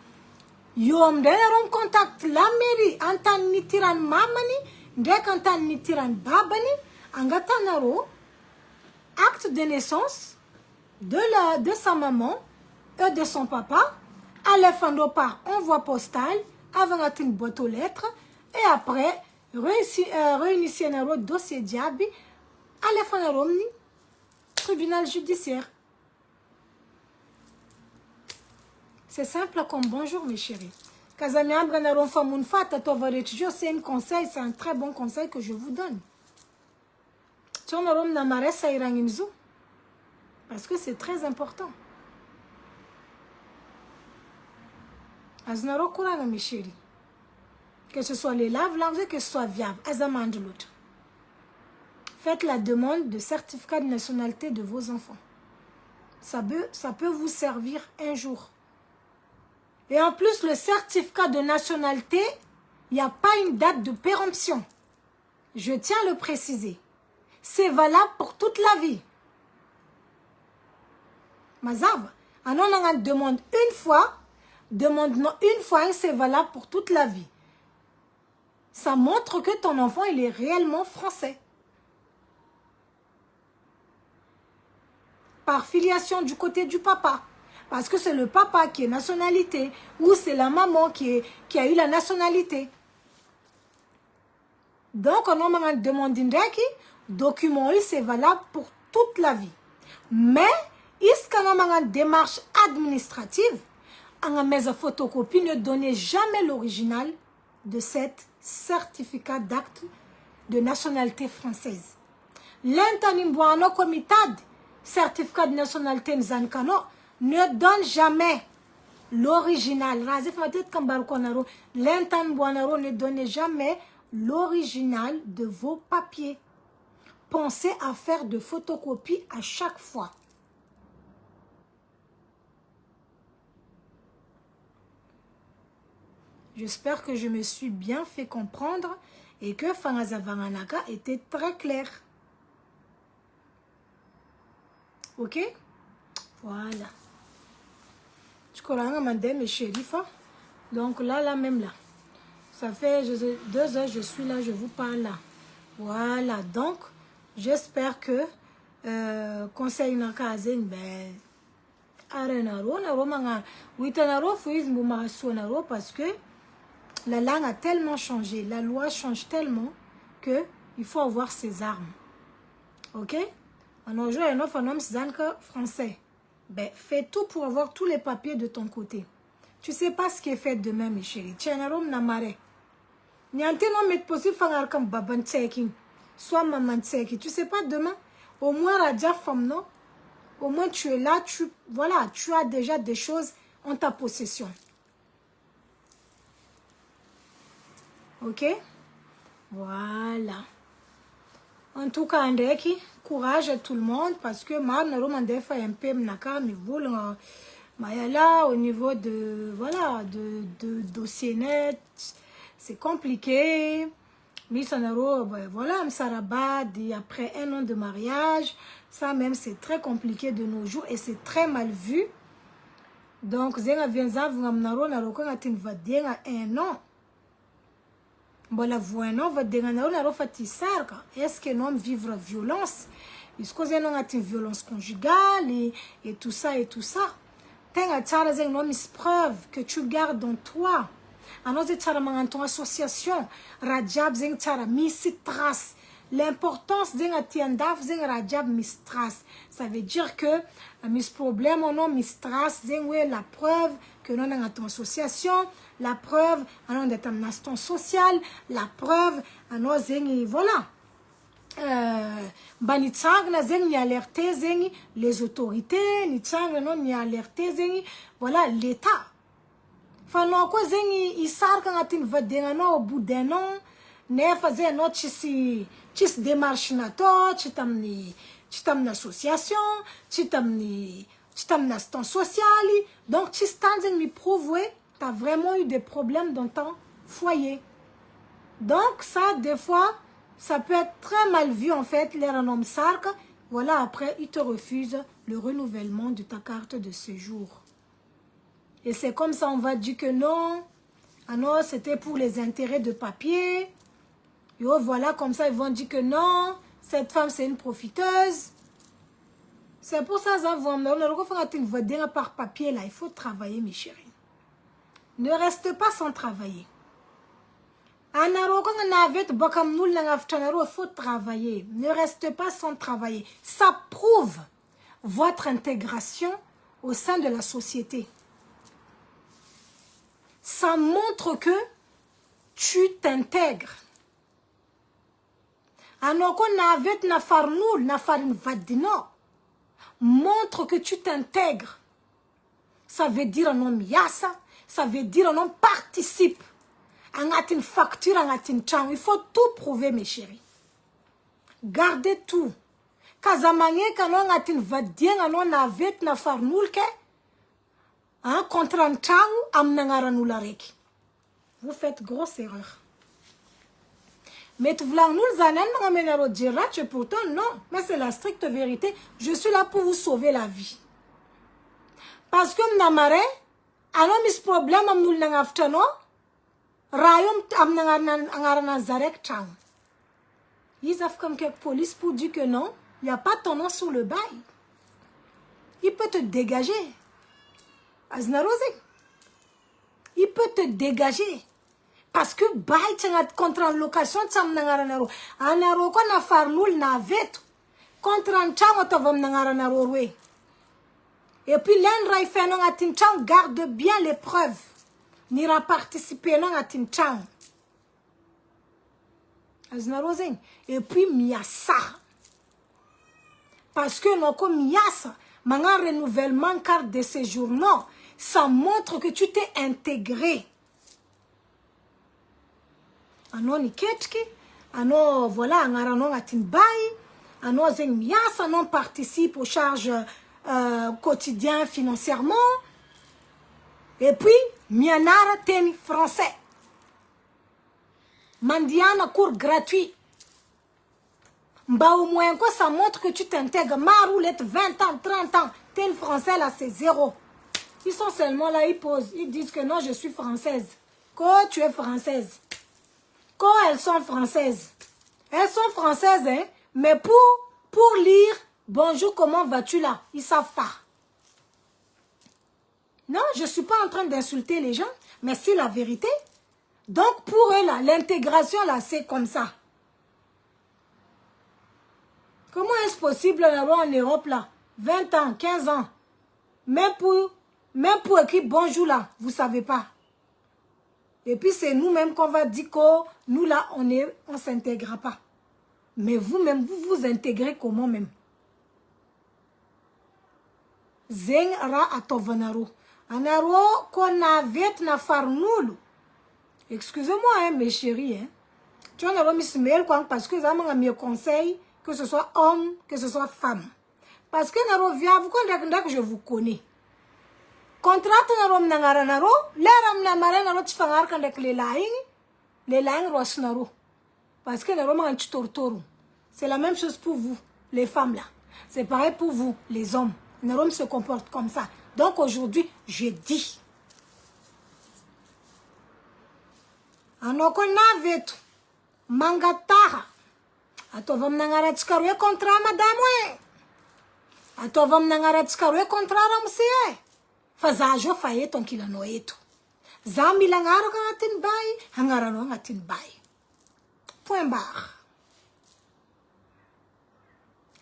Yom denerom contact la mairie. Antan nitiran mamani. Dek antan nitiran babani. Angatanaro. Acte de naissance de sa maman et de son papa. Alefando par envoi postal. Avant une boîte aux lettres. Et après, réunissez un dossier diabi. Alefando ni tribunal judiciaire. C'est simple comme bonjour mes chéris. C'est un conseil, c'est un très bon conseil que je vous donne. Parce que c'est très important. Mes chéris. Que ce soit les laves, que ce soit viable. Faites la demande de certificat de nationalité de vos enfants. Ça peut vous servir un jour. Et en plus, le certificat de nationalité, il n'y a pas une date de péremption. Je tiens à le préciser. C'est valable pour toute la vie. Mazav, on demande une fois, c'est valable pour toute la vie. Ça montre que ton enfant, il est réellement français. Par filiation du côté du papa. Parce que c'est le papa qui est nationalité ou c'est la maman qui a eu la nationalité. Donc, on a demandé un document, c'est valable pour toute la vie. Mais, est-ce qu'on a une démarche administrative, on a mis une photocopie, ne donnez jamais l'original de cet certificat d'acte de nationalité française. L'internimboano comitad, certificat de nationalité nzankano, ne donne jamais l'original. L'internimboano ne donne jamais l'original de vos papiers. Pensez à faire de photocopies à chaque fois. J'espère que je me suis bien fait comprendre et que Fangazavanganaka était très clair. Ok? Voilà. Je connais madame et shérifa. Donc là, même là. Ça fait 2 heures, je suis là, je vous parle là. Voilà. Donc, j'espère que conseil n'a qu'à dire, ben, parce que la langue a tellement changé, la loi change tellement que il faut avoir ses armes. Ok? On a joué un autre homme français. Ben, fais tout pour avoir tous les papiers de ton côté. Tu sais pas ce qui est fait demain, mes chéris. Tiens, un homme n'a marre. Nyanteno met possible faire comme baban tseking, soit maman tseki. Tu sais pas demain, au moins Radia femme non, au moins tu es là, voilà, tu as déjà des choses en ta possession. Ok? Voilà. En tout cas, Andeki, courage à tout le monde parce que au niveau de, voilà, de dossier net, c'est compliqué. Misanaro, voilà, Msarabad, après 1 an de mariage, ça même c'est très compliqué de nos jours et c'est très mal vu. Donc, Zenga Vienza, Vungamnaro, Naroko, Natin va dire 1 an. Voilà, vous un an, va dire est-ce que l'homme vivre violence? Est-ce que c'est une violence conjugale et tout ça et tout ça? T'as une preuve que tu gardes en toi. anao zay tsara magnantona association raha jiaby zegny tsara misy trace. L'importance zegny aty andafy zegny raha jiaby misy trace. Ça veut dire que misy problème anao misy trace zegny hoe la preuve que anao nagnantona association, la preuve anao andeha tamina assistance sociale, la preuve anao zegny voilà mba nitsangana zegny ni alerter zegny les autorités, nitsangana anao ni alerter zegny voilà l'état. Fa anao koa zegny isaraka agnatin'ny vadiagna anao au bout d'un an nefa zegny anao tsisy démarche natao, tsy tamina association, tsy tamina assistance sociale. Donc tsisy tany zegny miprouve hoe t'as vraiment eu des problèmes dans ton foyer. Donc ça des fois ça peut être très mal vu en fait, les homme sark. Voilà, après ils te refusent le renouvellement de ta carte de séjour. Et c'est comme ça on va dire que non, ah non, c'était pour les intérêts de papier. Yo, voilà, comme ça ils vont dire que non, cette femme c'est une profiteuse. C'est pour ça que par papier là, il faut travailler mes chéris. Ne reste pas sans travailler. Il faut travailler. Ne reste pas sans travailler. Ça prouve votre intégration au sein de la société. Ça montre que tu t'intègres. Montre que tu t'intègres. Ça veut dire un homme yassa. Ça veut dire un homme participe. Une facture, il faut tout prouver, mes chéris. Gardez tout. Kazamanye kanon atin vadien anon navet na farnoulke. Contre un chang amnangaranoularek. Vous faites grosse erreur. Mais tu voulais nous amener à dire pourtant non. Mais c'est la stricte vérité. Je suis là pour vous sauver la vie. Parce que m'namare, anon mis problème am nous n'angaftano. Rayom amnangarana zarek chang. Ils ont comme quelques police pour dire que non, il n'y a pas ton nom sur le bail. Il peut te dégager. Il peut te dégager. Parce que bail contre en location tsamnangaranaro. Anaro ko na farnoul na veto. Contre en chang otavamnangaranaro we. Et puis l'un ray fait non atin chang garde bien les preuves. N'ira participer non atin chang. Et puis miasa. Parce que non comme miasa, maintenant renouvellement carte de séjour non, ça montre que tu t'es intégré. Ano ni ketki, ano voilà, angarano atin bay, ano zeng miasa non participe aux charges quotidiennes financièrement. Et puis mianara ten français. Mandiana cours gratuit. Mba au moins quoi, ça montre que tu t'intègres. Ma roulette 20 ans, 30 ans. Tel français là, c'est zéro. Ils sont seulement là, ils posent. Ils disent que non, je suis française. Quand tu es française. Quand elles sont françaises. Elles sont françaises, hein. Mais pour lire, bonjour, comment vas-tu là? Ils savent pas. Non, je suis pas en train d'insulter les gens. Mais c'est la vérité. Donc, pour eux, là, l'intégration, là, c'est comme ça. Comment est-ce possible d'avoir en Europe, là, 20 ans, 15 ans, même pour écrire bonjour, là, vous savez pas. Et puis, c'est nous-mêmes qu'on va dire que nous, là, on s'intègre pas. Mais vous-même, vous vous intégrez comment même? Zeng ra atovanaro. Anaro, qu'on avait na farnoulu. Excusez-moi, hein, mes chéris. Hein. Tu en as remis ce mail parce que ça m'a mis conseil, que ce soit homme, que ce soit femme. Parce que vous connaissez que je vous connais. Contrat narom nangaranaro, l'aram namare naro tfangar kandak les laing rosnaro. Parce que narom un tortoro. C'est la même chose pour vous, les femmes là. C'est pareil pour vous, les hommes. Narom se comporte comme ça. Donc aujourd'hui, je dis. Anoko navetu mangatara atovam nangaratskarwe kontra madame we atovam nangaratskarwe kontra ramsie fazajo faeto ankilano eto Zami langaro kangatin bay, hangarano ngatin bay. Point barre.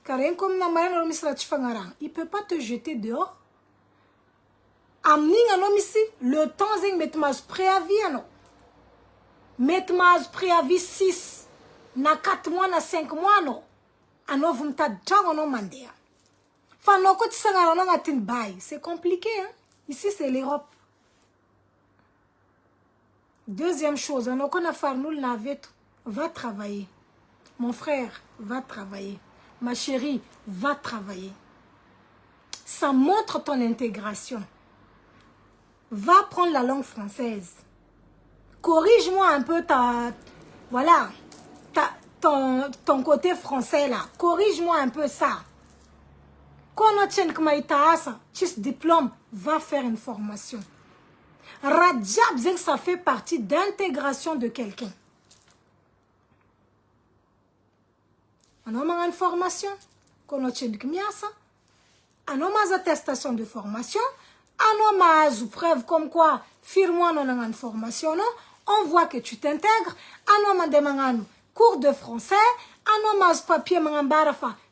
Karen comme na maya no misra tchifangarang, il peut pas te jeter dehors. Amning anom ici, le temps zing metmas préavis ano. Metmas préavis 6, na 4 mois, na 5 mois no. Ano vumta django no mandea. Fanoko tsangarano ngatin bay, c'est compliqué hein. Ici c'est l'Europe. Deuxième chose, on a farnoul navet, va travailler. Mon frère, va travailler. Ma chérie, va travailler. Ça montre ton intégration. Va prendre la langue française. Corrige-moi un peu ton côté français là. Corrige-moi un peu ça. Quand on tient que diplôme, va faire une formation. Radjab, ça fait partie d'intégration de quelqu'un. On a une formation, on a une attestation de formation, on a une preuve comme quoi, firme-moi une formation, on voit que tu t'intègres, on a demandé cours de français, on a un papier,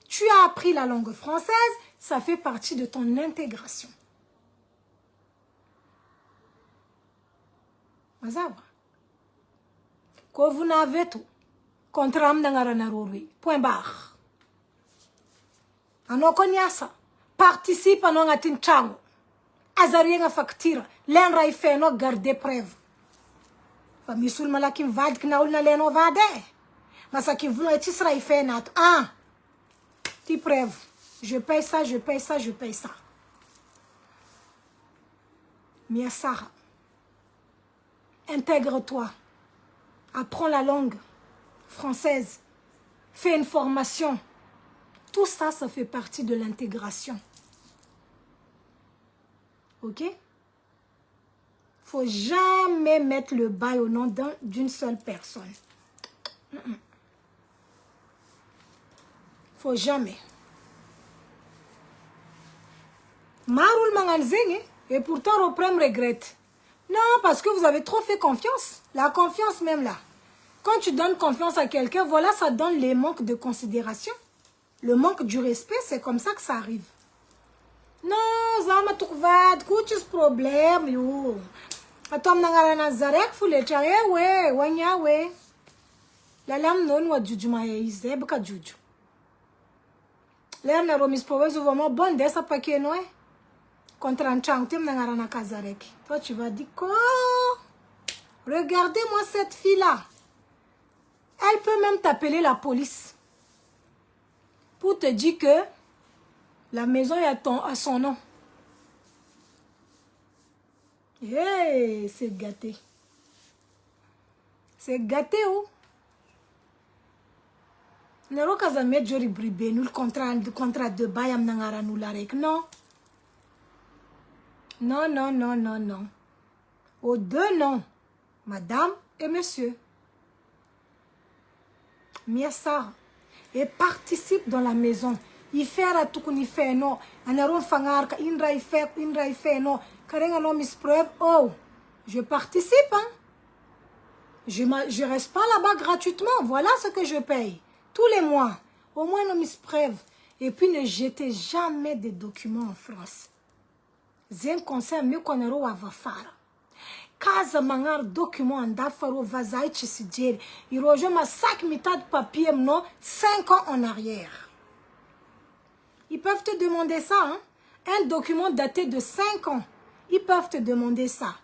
tu as appris la langue française, ça fait partie de ton intégration. Quand vous n'avez tout, contrat point barre. Ano konyasa, participe à non atin chango. Azarienga facture, l'en fait no garder preuve. Fa misul malakim vad knaul na leno vade. Masaki vula etisra fait nat. Ah, ti preuve. Je paye ça, je paye ça, je paye ça. Mia Sarah. Intègre-toi, apprends la langue française, fais une formation. Tout ça, ça fait partie de l'intégration. Ok? Faut jamais mettre le bail au nom d'une seule personne. Faut jamais. Maroul manganzeng, et pourtant Roprem regrette. Non, parce que vous avez trop fait confiance. La confiance même là. Quand tu donnes confiance à quelqu'un, voilà, ça donne les manques de considération. Le manque du respect, c'est comme ça que ça arrive. Non, Zama Toukvad, coutus problème, yo. Atom Nangarana Zarek, Foulechaye, ouais, Wanya, ouais. La lame non, wa Jujuma, Izeb, ka Juju. L'air n'a remis pour vous, vraiment bon, dès paquet, non? Contre un chantim Nangarana Kazarek. Toi, tu vas dire quoi? Regardez-moi cette fille-là. Elle peut même t'appeler la police. Pour te dire que la maison est à son nom. Hey, c'est gâté. C'est gâté, oh. Nero Kazamet Jori Bribe, nous le contrat de Bayam Nangara nous l'arrête. Non. Non, non, non, non, non. Aux deux noms, madame et monsieur. Miasa. Et participe dans la maison. Il fait la tout qu'on y fait, non. Anaron fangar, indra y fait, non. Karenga non mispreuve. Oh, je participe, hein. Je reste pas là-bas gratuitement. Voilà ce que je paye. Tous les mois. Au moins, non mispreuve. Et puis, ne jetez jamais des documents en France. Zin conseil mieux qu'on a va faire. Casa mangar document d'affaires vazaï chisidjeri. Il rejoint ma sac mitad de papier, non, 5 ans en arrière. Ils peuvent te demander ça, hein? Un document daté de 5 ans. Ils peuvent te demander ça.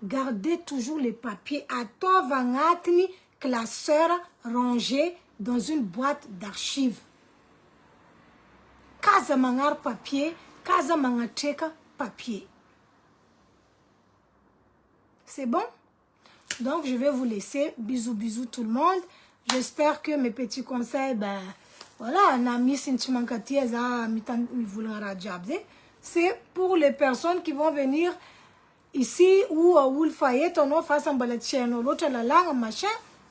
Gardez toujours les papiers à Tovangatni, classeur rangé dans une boîte d'archives. Casa mangar papier, casa mangateka papier. C'est bon? Donc, je vais vous laisser. Bisous, bisous tout le monde. J'espère que mes petits conseils, ben, voilà, c'est pour les personnes qui vont venir ici ou le foyer, ton nom face en balatienne, l'autre la langue, machin.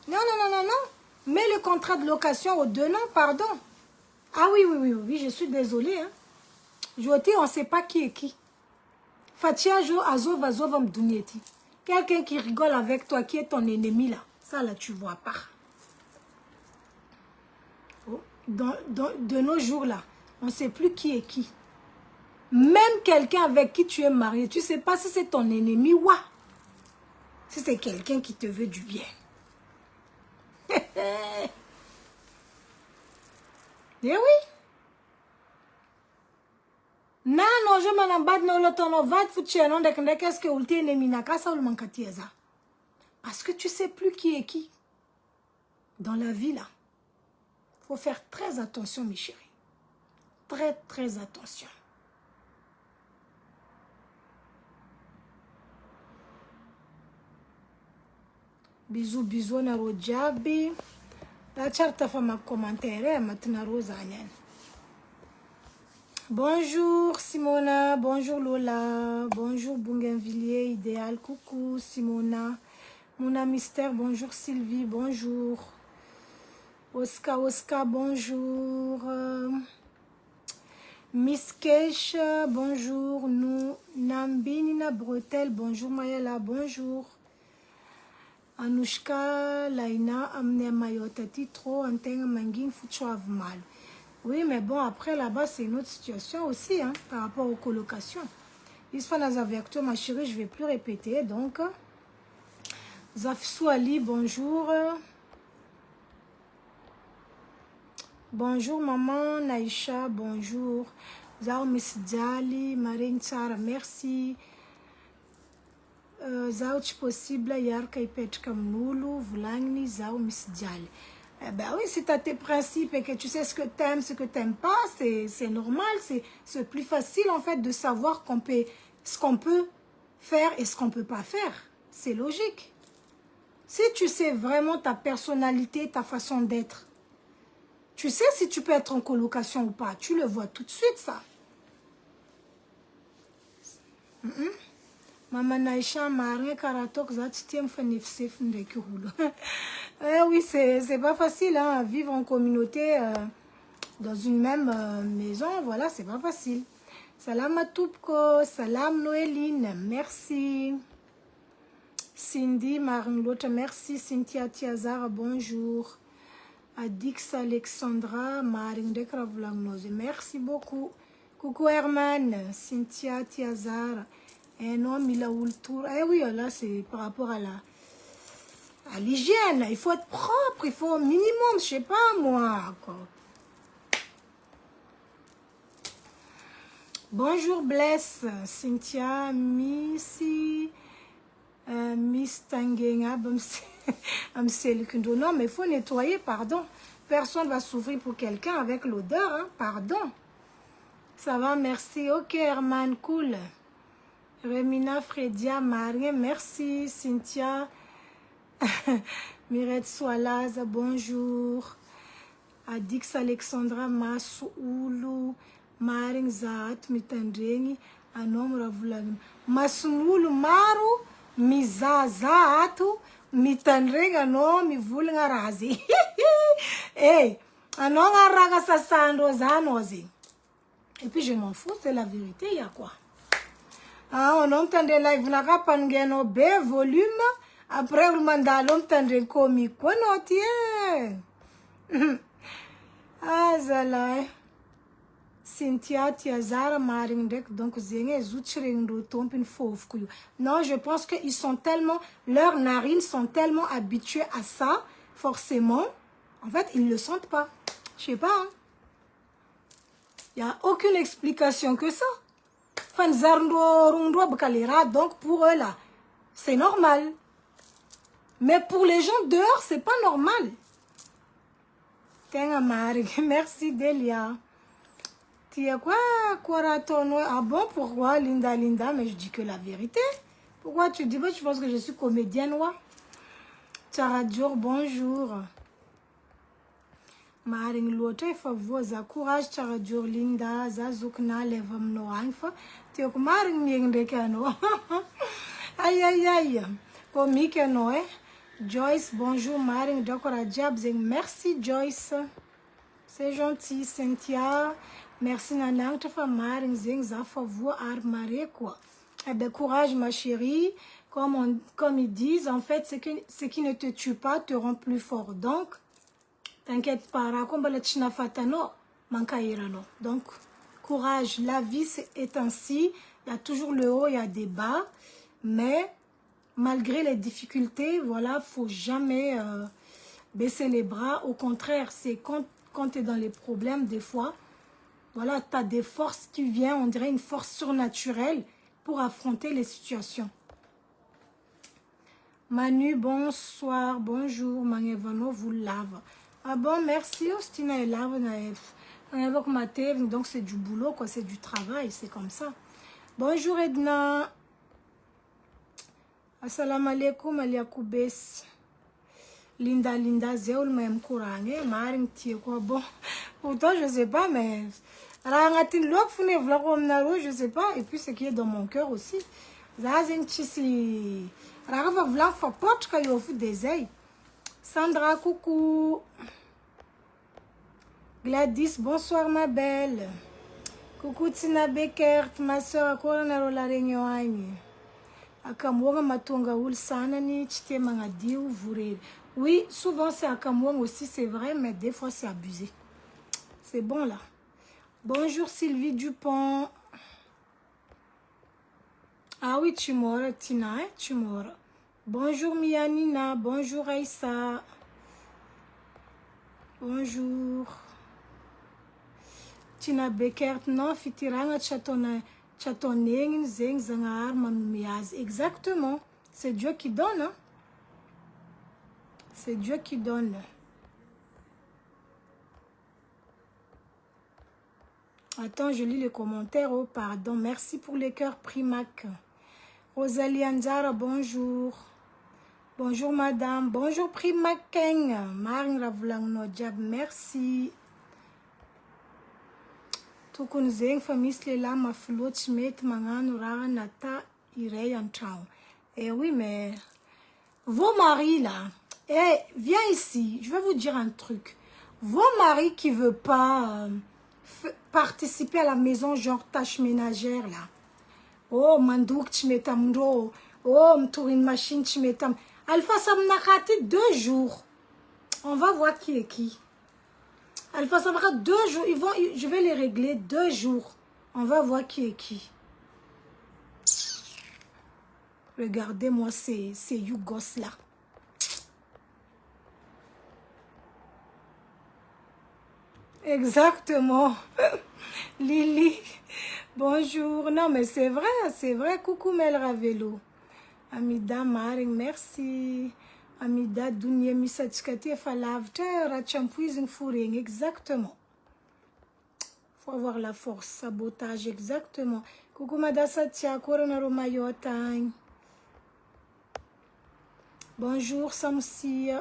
Non, non, non, non, non. Mets le contrat de location aux deux noms, pardon. Ah oui, oui, oui, oui, je suis désolée. Hein. Je dis, on ne sait pas qui est qui. Fatia Jo Azov Azov Mdunieti. Quelqu'un qui rigole avec toi, qui est ton ennemi là. Ça là, tu vois pas. Oh, de nos jours là, on ne sait plus qui est qui. Même quelqu'un avec qui tu es marié, tu ne sais pas si c'est ton ennemi ou si c'est quelqu'un qui te veut du bien. Eh oui. Non, je m'en bats non le temps, va te foutre non de qu'est-ce que ulti ennemi na kasa ou mankatieza. Parce que tu ne sais plus qui est qui. Dans la vie là, il faut faire très attention mes chéris. Très très attention. Bisous, bisous, na rojabi. La charte femme commentaire, maintenant Rosanien. Bonjour Simona, bonjour Lola, bonjour Bougainvilliers, idéal, coucou Simona. Mona Mystère, bonjour Sylvie, bonjour. Oscar, bonjour. Miss Kesh, bonjour. Nous, Nambinina Bretel, bonjour Mayela, bonjour. Anushka, Laina, Amne Mayotati, trop, Antenga Mangin, Fuchoav mal. Oui, mais bon, après là-bas, c'est une autre situation aussi, hein, par rapport aux colocations. Il se fait avec toi, ma chérie, je ne vais plus répéter. Donc, Zafsou Ali, bonjour. Bonjour, maman Naïcha, bonjour. Zao Miss Djali, Marine Tsara, merci. Zao possible, Yarka Ipechka Mnulu, Vlangni, Zao Miss Djali. Eh ben oui, si tu as tes principes et que tu sais ce que tu aimes, ce que tu n'aimes pas, c'est normal. C'est plus facile en fait de savoir ce qu'on peut faire et ce qu'on ne peut pas faire. C'est logique. Si tu sais vraiment ta personnalité, ta façon d'être, tu sais si tu peux être en colocation ou pas. Tu le vois tout de suite, ça. Maman Naïcha, Marin, Karatok, Zatitiem, Fanifsef, Ndekirulu. Oui, c'est pas facile, hein, vivre en communauté dans une même maison, voilà, c'est pas facile. Salam à Toupko, salam Noéline, merci. Cindy, Marine Lotte, merci. Cynthia Tiazara, bonjour. Adix Alexandra, Marine Dekravlangnose, merci beaucoup. Coucou Herman, Cynthia Tiazara. Un homme, il a eu le tour. Eh oui, là, c'est par rapport à l'hygiène. Il faut être propre, il faut au minimum, je sais pas moi. Quoi. Bonjour Bless, Cynthia, Missy, Miss Tangenga, non, mais il faut nettoyer, pardon. Personne ne va souffrir pour quelqu'un avec l'odeur, hein, pardon. Ça va, merci. Ok, Herman, cool. Remina, Fredia, Marie, merci. Cynthia, Mirette Soalaz, bonjour. Adix Alexandra, Masuulu, Maring Zaat, Mitandrengi, Anom Ravulagin. Masumulu Maru, Mizazaatu, Mitandrengi, Anom, Mivulanga Razi. Eh, Anom Araga Sassando Zanozi. Et puis je m'en fous, c'est la vérité, il y a quoi? Ah, on entend des lives, n'a pas pangeno B, volume. Après, on manda l'entendre comique. Quoi, non, tiens? Ah, Zala. Cynthia, Tiazara, Marindek, donc, Zenge, Zouchering, Tompin, Fauve, Kuyu. Non, je pense qu'ils sont tellement, leurs narines sont tellement habituées à ça, forcément. En fait, ils ne le sentent pas. Je sais pas, hein. Il n'y a aucune explication que ça. Donc pour eux là, c'est normal. Mais pour les gens dehors, c'est pas normal. Merci Delia. Tu as quoi, ah bon, pourquoi Linda, mais je dis que la vérité. Pourquoi tu dis, bah, tu penses que je suis comédienne, ouais? Tcharadjour, bonjour. Maring l'autre, il faut voir za courage, Tcharadjour, Linda, za zoukna, levam no anfa. Tu es comme Maring Miengdekano. Aïe, aïe, aïe. Comique, no, eh? Joyce, bonjour, Maring, Dokora Jabzing. Merci, Joyce. C'est gentil, Cynthia. Merci, Nanang, tu fais Maring, Zing, za favor, armare, quoi. Eh bien, courage, ma chérie. comme ils disent, en fait, ce qui ne te tue pas te rend plus fort. Donc, t'inquiète pas. Donc, courage. La vie est ainsi. Il y a toujours le haut, il y a des bas. Mais, malgré les difficultés, voilà, faut jamais baisser les bras. Au contraire, c'est quand tu es dans les problèmes, des fois, voilà, tu as des forces qui viennent, on dirait une force surnaturelle pour affronter les situations. Manu, bonsoir, bonjour, Mangevano vous lave. Ah bon, merci, Ostina et lave, donc c'est du boulot, quoi, c'est du travail, c'est comme ça. Bonjour Edna. Assalamu alaikum, aliakoubes. Linda, Zéoul, même courant, Maring, quoi, bon. Pourtant, je sais pas, mais. Je sais pas, et puis ce qui est dans mon cœur aussi. Sandra, coucou. Gladys, bonsoir ma belle. Coucou Tina Beckert, ma soeur, quoi on a la réunion. Akamwanga matonga ul sanani, chite mangadi ou vourir. Oui, souvent c'est Akamwanga aussi, c'est vrai, mais des fois c'est abusé. C'est bon là. Bonjour Sylvie Dupont. Ah oui, tu m'auras, Tina, hein? Tu m'auras. Bonjour Mianina, bonjour Aïssa. Bonjour. Tina Beckert, non, fitiranga chatoneng, zeng, zangar, manumiaz. Exactement. C'est Dieu qui donne, hein? C'est Dieu qui donne. Attends, je lis les commentaires. Oh, pardon. Merci pour les cœurs Primac. Rosalie Anzara, bonjour. Bonjour, madame. Bonjour, Primac Keng. Marine Ravlang Nojab, merci. Tukun Zeng, famille Slela, ma flotte, Schmidt, Mangan, Rara, Nata, Irey, Antran. Eh oui, mais vos maris, là, eh, viens ici. Je vais vous dire un truc. Vos maris qui ne veulent pas participer à la maison, genre tâche ménagère, là. Oh, mandouk, tchimetamdo. Oh, m'tourine machine, tchimetam. Alpha Samnakati, 2 jours. On va voir qui est qui. Alpha Samnakati, 2 jours. Je vais les régler 2 jours. On va voir qui est qui. Regardez-moi ces yougos là. Exactement. Lily, bonjour. Non, mais c'est vrai. Coucou Mel Ravelo. Amida Maring, merci. Amida Dounie Misatskati Falavte, Rachampuizing Fouring, exactement. Faut avoir la force, sabotage, exactement. Coucou Madasatia, Coronaro Mayotang. Bonjour Samsi.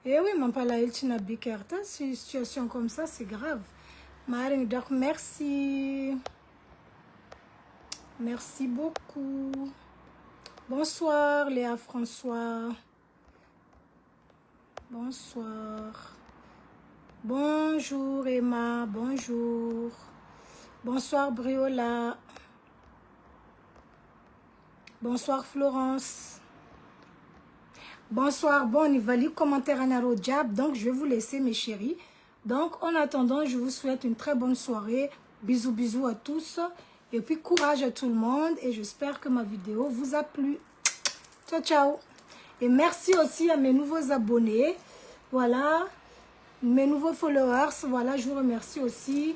Eh oui, mon pala Elchina Bikerta, c'est une situation comme ça, c'est grave. Maring, donc merci. Merci beaucoup. Bonsoir Léa François. Bonsoir. Bonjour Emma, bonjour. Bonsoir Briola. Bonsoir Florence. Bonsoir, bon, il va lire commentaire à Narodjab, donc je vais vous laisser mes chéris. Donc en attendant, je vous souhaite une très bonne soirée. Bisous, bisous à tous. Et puis courage à tout le monde et j'espère que ma vidéo vous a plu. Ciao, ciao. Et merci aussi à mes nouveaux abonnés. Voilà, mes nouveaux followers. Voilà, je vous remercie aussi.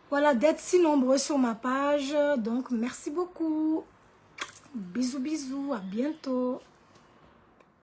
Voilà, d'être si nombreux sur ma page. Donc, merci beaucoup. Bisous, bisous. À bientôt.